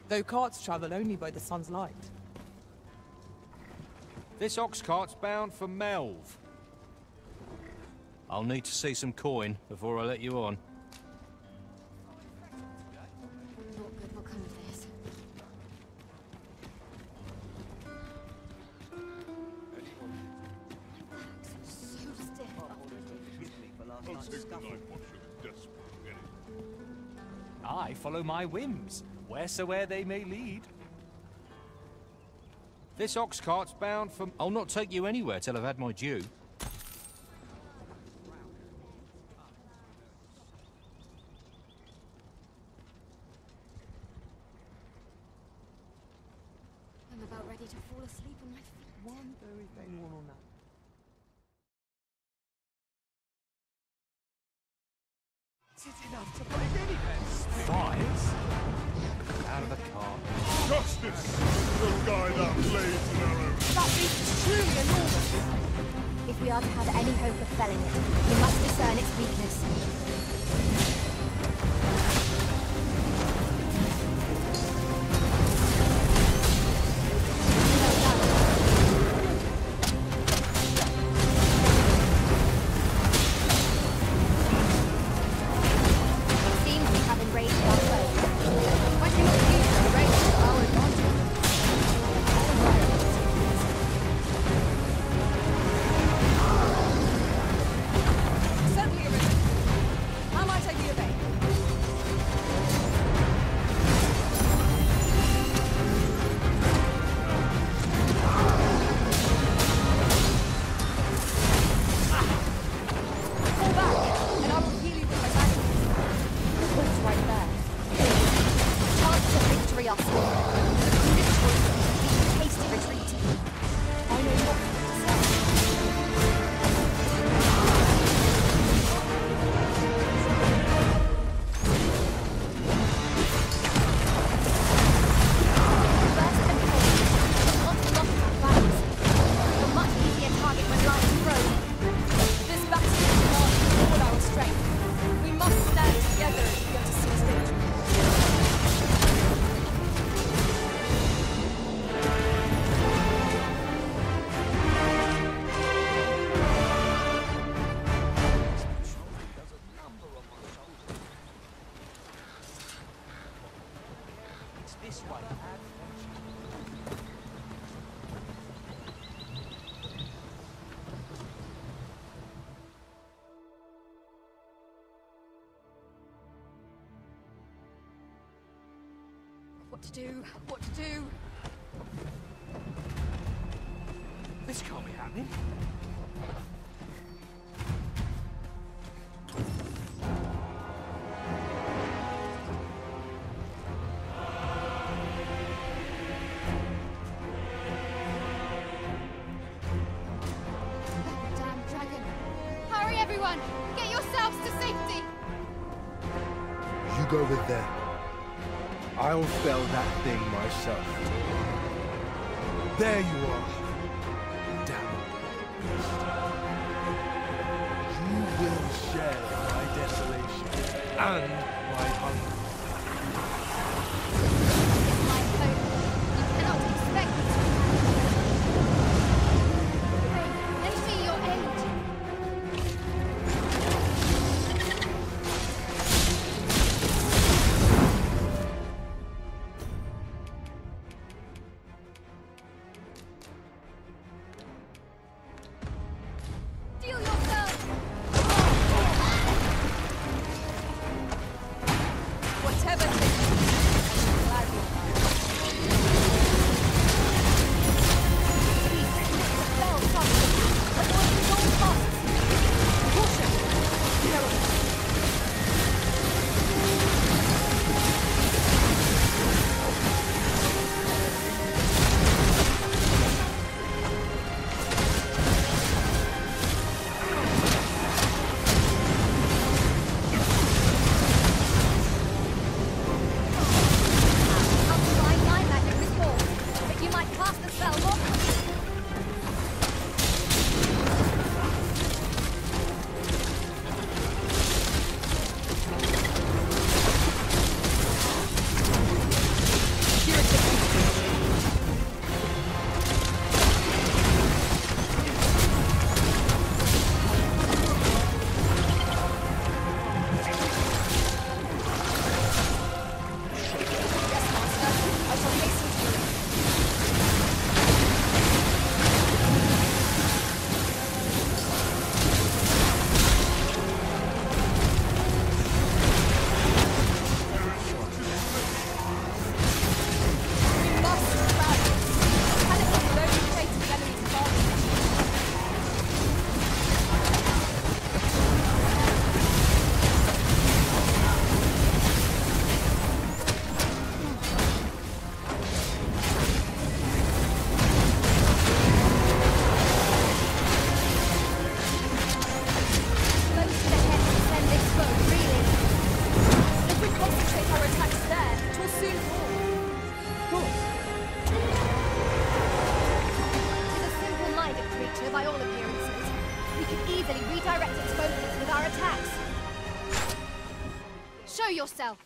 though carts travel only by the sun's light. This ox cart's bound for Melv. I'll need to see some coin before I let you on. Not good will come of this. So stiff I follow my whims, wheresoe'er they may lead. This ox cart's bound for... I'll not take you anywhere till I've had my due. I'm about ready to fall asleep on my feet. Wonder if anyone will know. Is it enough to break any best? Fires? Out of the cart. Justice will guide our blades in our own. That is truly enormous! If we are to have any hope of felling it, we must discern its weakness. What to do? What to do? This can't be happening. Damn dragon. Hurry, everyone! Get yourselves to safety! You go with them. I'll fell that thing myself. There you are. Damn beast. You will share my desolation and my hunger. My hope. You cannot expect me to. Lend me your aid. Steel yourself! Whatever takes you, I shall gladly Bell comes. Avoid all costs. Caution! Terrible. I'll try my magic this fall, but you might cast the spell more quickly. I shall hasten to you. We must survive. Panic is the only place of enemies involved. Close to the head to send this bow, really. If we concentrate our attacks there, it will soon fall. It is a simple-minded creature by all appearances. We could easily redirect its focus with our attacks. Show yourself!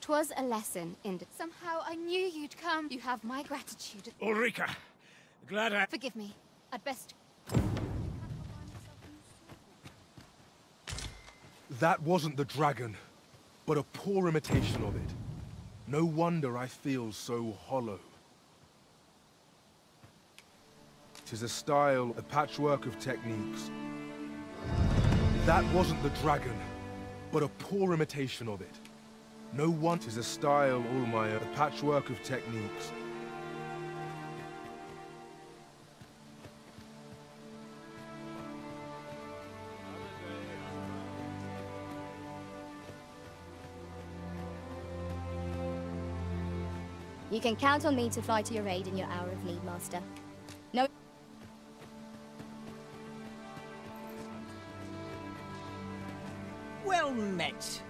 'Twas a lesson in... Somehow I knew you'd come. You have my gratitude. Ulrika, glad I... Forgive me. I'd best... That wasn't the dragon, but a poor imitation of it. No wonder I feel so hollow. 'Tis a style, a patchwork of techniques. That wasn't the dragon, but a poor imitation of it. No one... 'Tis a style, all my... a patchwork of techniques. You can count on me to fly to your aid in your hour of need, Master. No... Well met.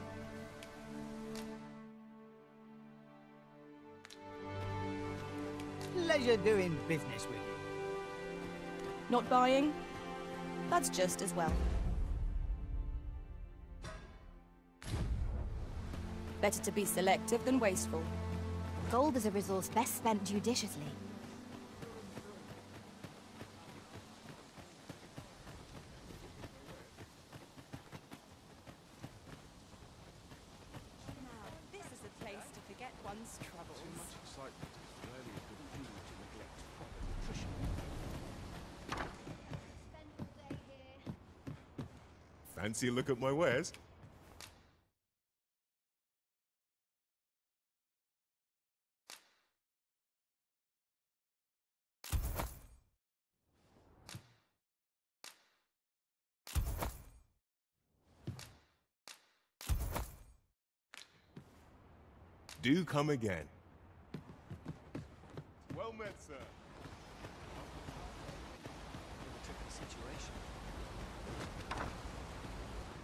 Pleasure doing business with you. Not buying? That's just as well. Better to be selective than wasteful. Gold is a resource best spent judiciously. This is a place to forget one's troubles. Too much excitement is rarely a good food to neglect proper nutrition. Fancy a look at my wares? Do come again. Well met, sir.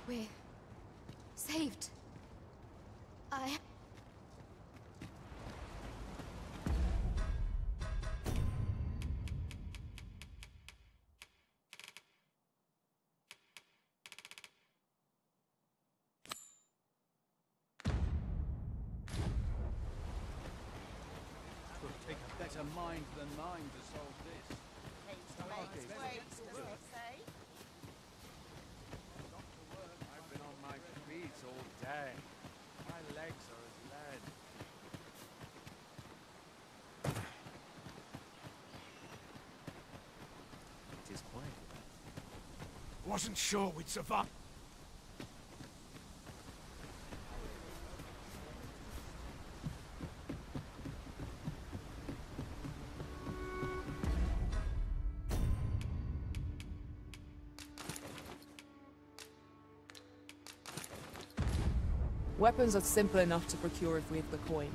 We're saved. Take a better mind than mine to solve this. I've been on my feet all day. My legs are as lead. It is quiet. Wasn't sure we'd survive. Weapons are simple enough to procure if we have the coin.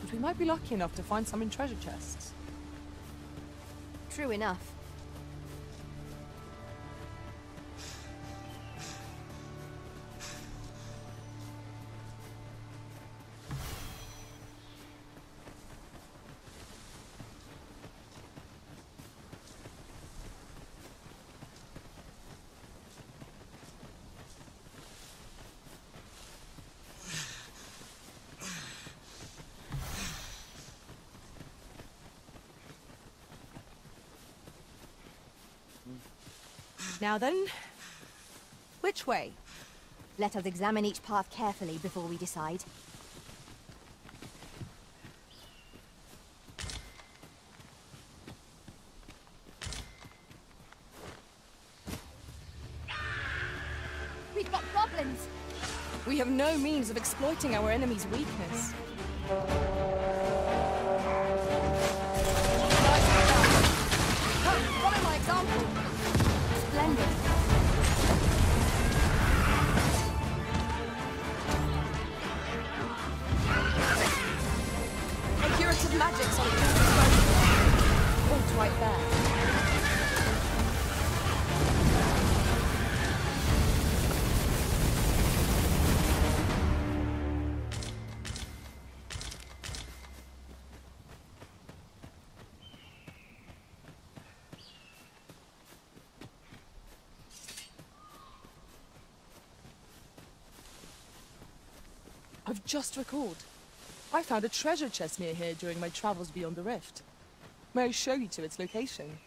But we might be lucky enough to find some in treasure chests. True enough. Now then, which way? Let us examine each path carefully before we decide. We've got goblins! We have no means of exploiting our enemy's weakness. Follow my example! Splendid. A curative magic's on Alt right there. I've just recalled. I found a treasure chest near here during my travels beyond the rift. May I show you to its location?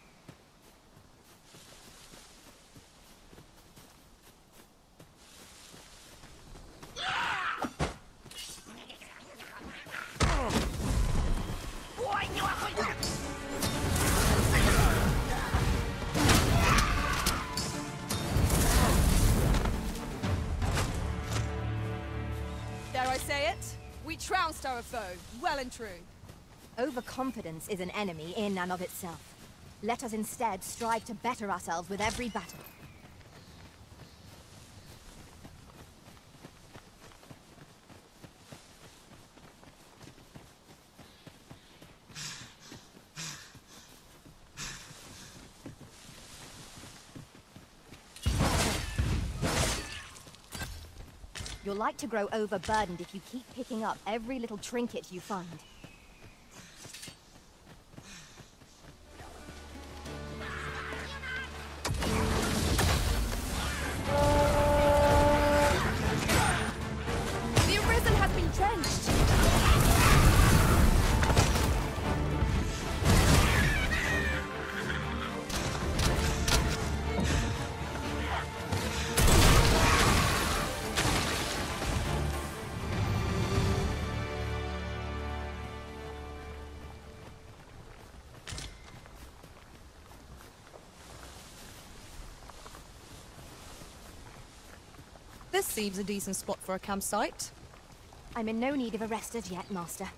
Dare I say it? We trounced our foe, well and true. Overconfidence is an enemy in and of itself. Let us instead strive to better ourselves with every battle. You're like to grow overburdened if you keep picking up every little trinket you find. The Arisen has been drenched! This seems a decent spot for a campsite. I'm in no need of a rest as yet, Master.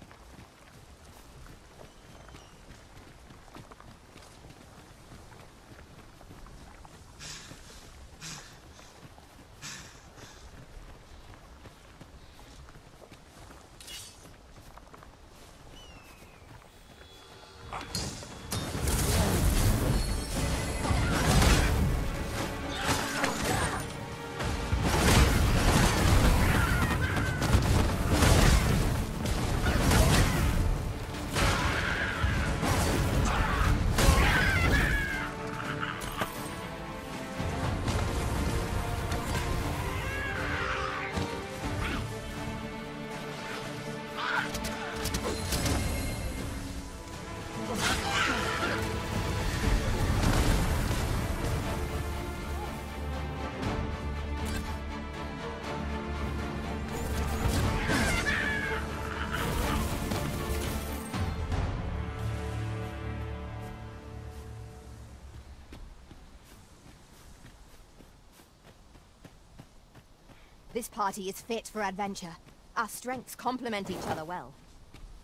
This party is fit for adventure. Our strengths complement each other well.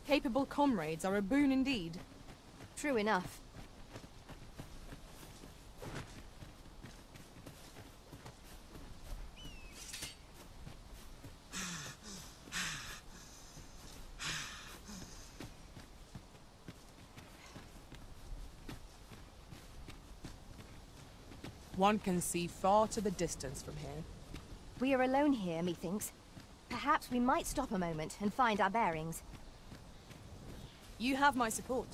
Capable comrades are a boon indeed. True enough. One can see far to the distance from here. We are alone here, methinks. Perhaps we might stop a moment and find our bearings. You have my support.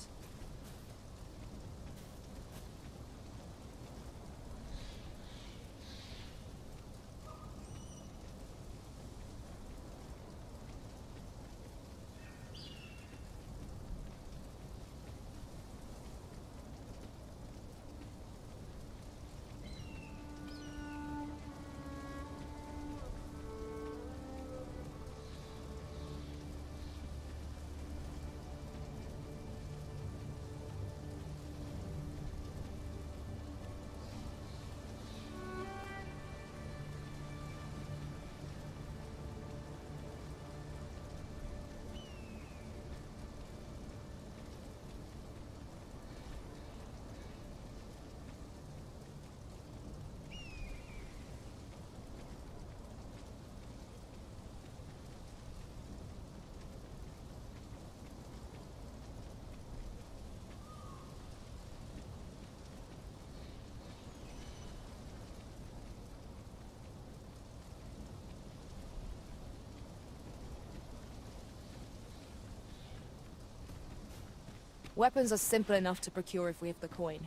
Weapons are simple enough to procure if we have the coin.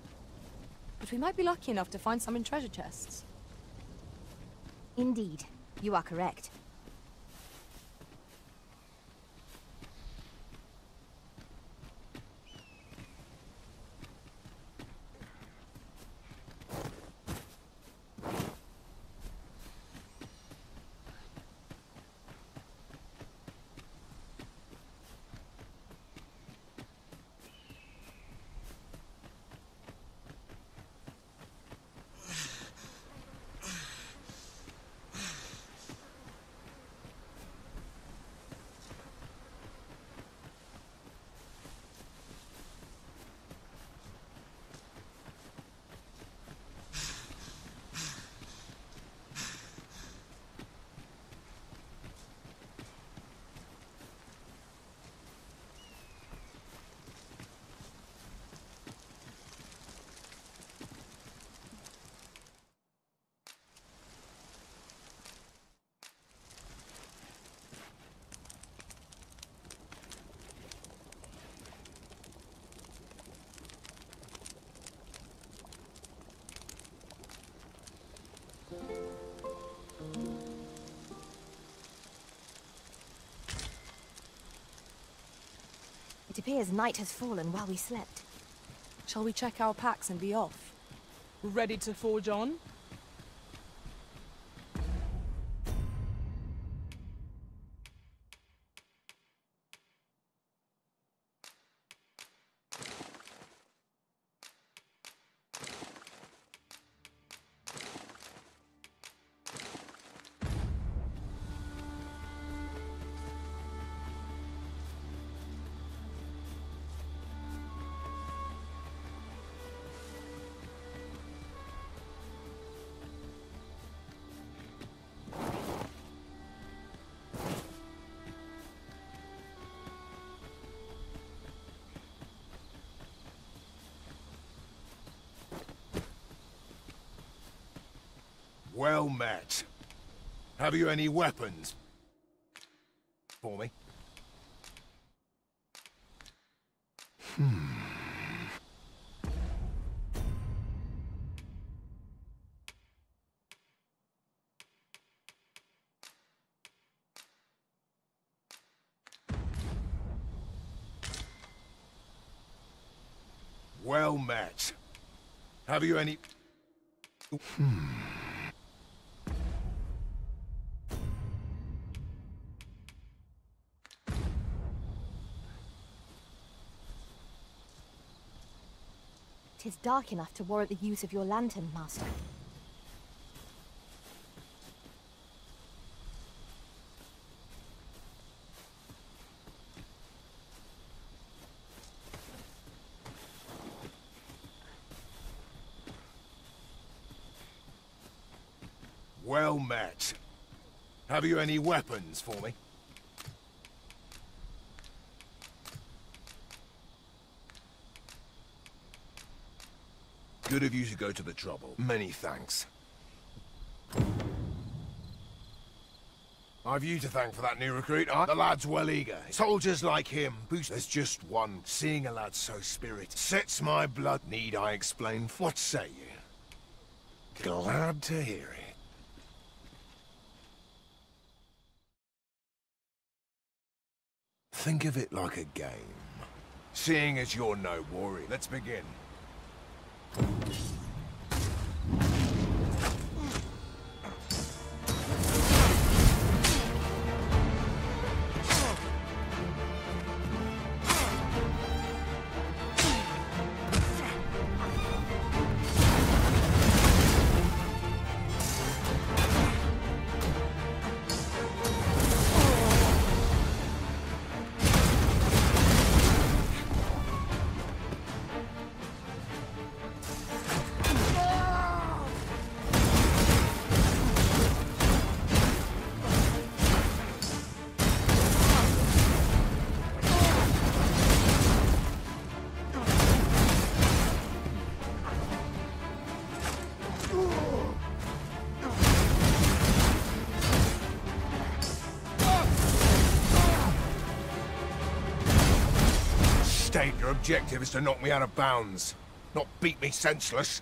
But we might be lucky enough to find some in treasure chests. Indeed, you are correct. It appears night has fallen while we slept. Shall we check our packs and be off? Ready to forge on? Well met. Have you any weapons for me? Well met. Have you any... It is dark enough to warrant the use of your lantern, Master. Well met. Have you any weapons for me? Good of you to go to the trouble. Many thanks. I've you to thank for that new recruit. The lad's well eager. Soldiers like him boost. There's just one. Seeing a lad so spirited sets my blood. Need I explain? What say you? Glad to hear it. Think of it like a game. Seeing as you're no warrior, let's begin. Your objective is to knock me out of bounds, not beat me senseless.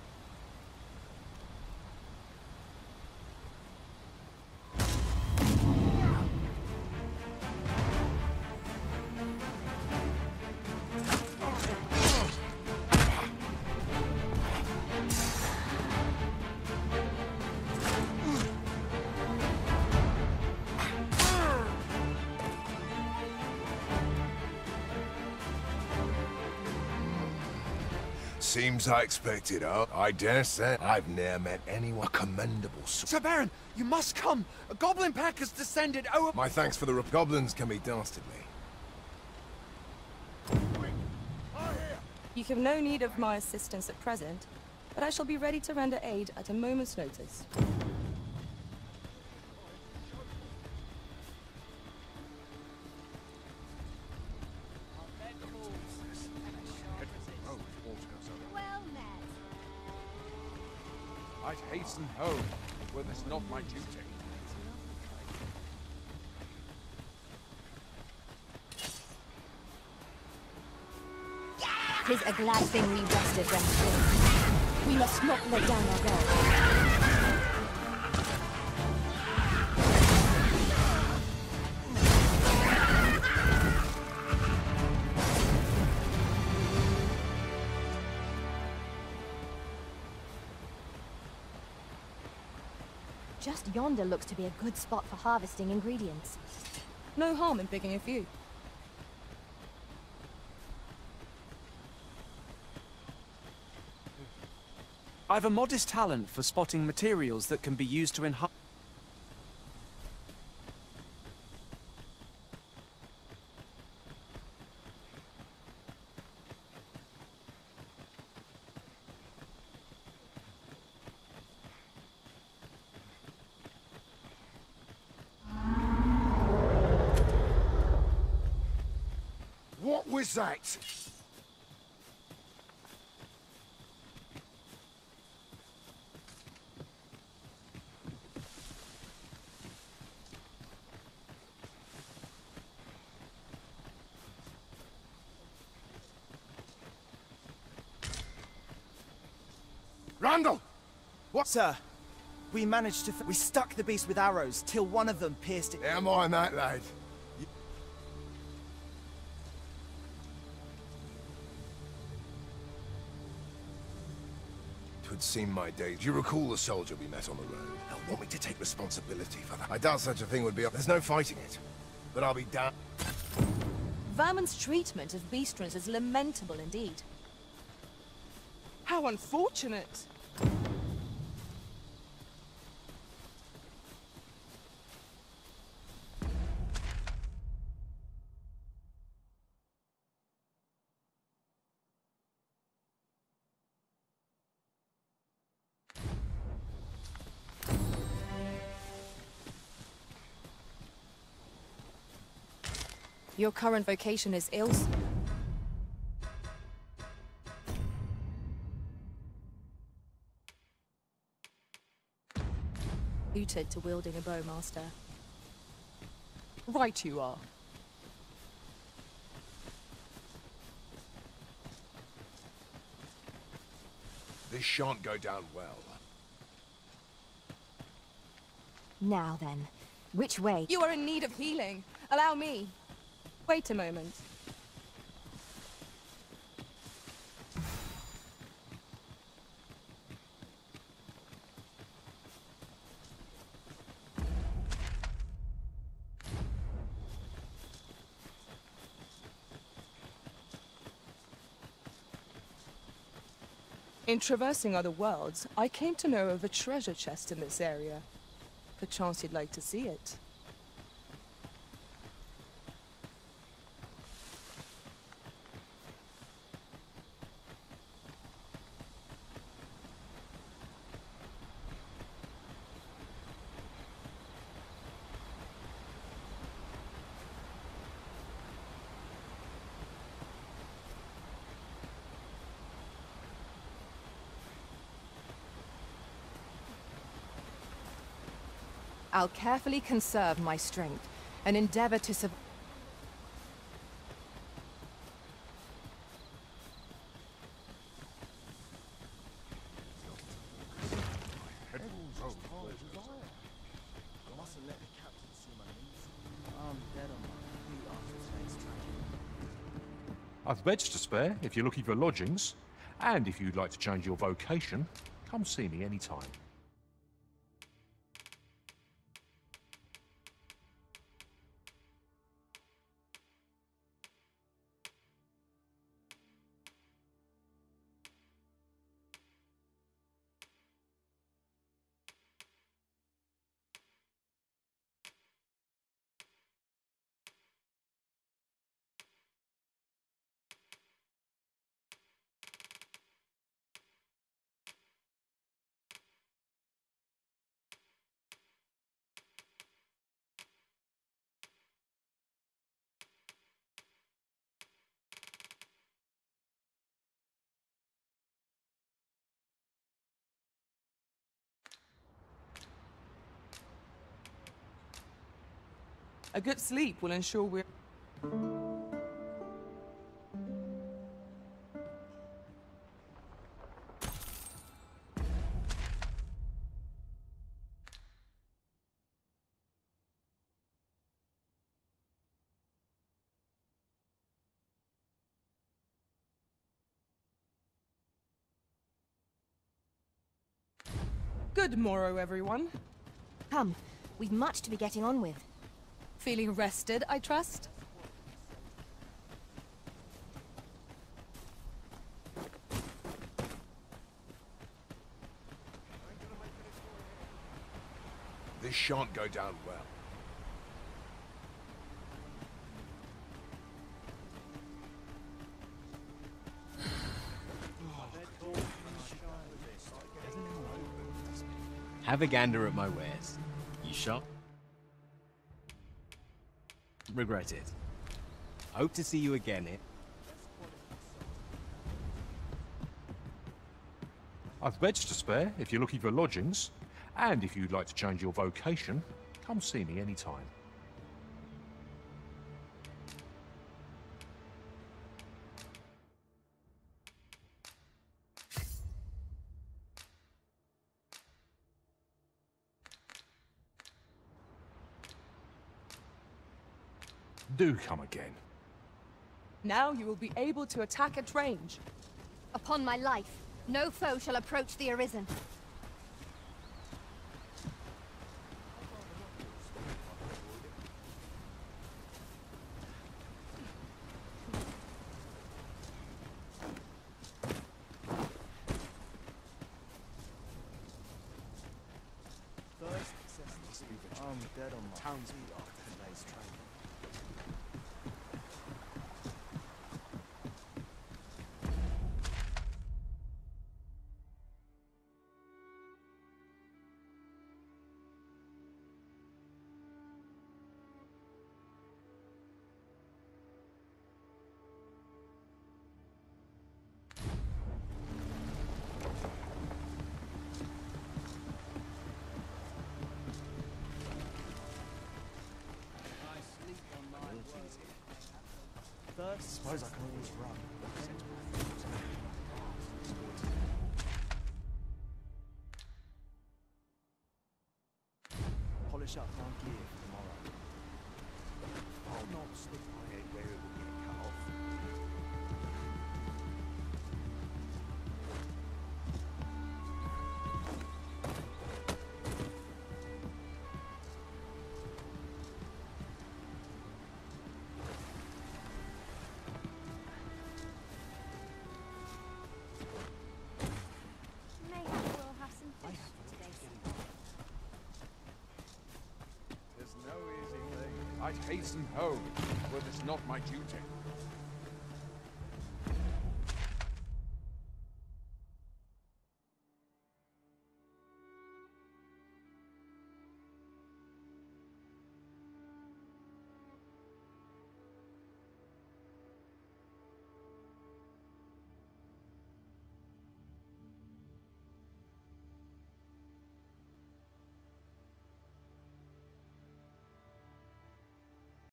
Seems I expected, huh? I dare say I've ne'er met anyone commendable sort. Sir Baron, you must come! A goblin pack has descended over— My thanks for the goblins can be dastardly. You have no need of my assistance at present, but I shall be ready to render aid at a moment's notice. I'd hasten home, were this not my duty. 'Tis a glad thing we rested when free. We must not let down our guard. Just yonder looks to be a good spot for harvesting ingredients. No harm in picking a few. I've a modest talent for spotting materials that can be used to enhance. What was that? Randall! What? Sir, we managed to... We stuck the beast with arrows till one of them pierced it. Never mind that, lad. Twould seem my days. Do you recall the soldier we met on the road? They'll want me to take responsibility for that. I doubt such a thing would be... There's no fighting it. But I'll be damned. Vermin's treatment of beastrons is lamentable indeed. How unfortunate! Your current vocation is ills. Suited to wielding a bowmaster. Right you are. This shan't go down well. Now then, which way? You are in need of healing. Allow me. Wait a moment. In traversing other worlds, I came to know of a treasure chest in this area. Perchance you'd like to see it. I'll carefully conserve my strength and endeavor to survive. I've beds to spare if you're looking for lodgings, and if you'd like to change your vocation, come see me anytime. A good sleep will ensure we're... Good morrow, everyone. Come, we've much to be getting on with. Feeling rested, I trust? This shan't go down well. Have a gander at my wares. You shop? Regret it. Hope to see you again here. I've beds to spare if you're looking for lodgings, and if you'd like to change your vocation, come see me anytime. Do come again. Now you will be able to attack at range. Upon my life, no foe shall approach the Arisen. I'm dead on my townspeople after today's training. first. Suppose I can always run. Polish up our gear for tomorrow. I'll not stick my head where it will get cut off. Maybe we'll have some fish today. There's no easy thing. I'd hasten home, were this not my duty.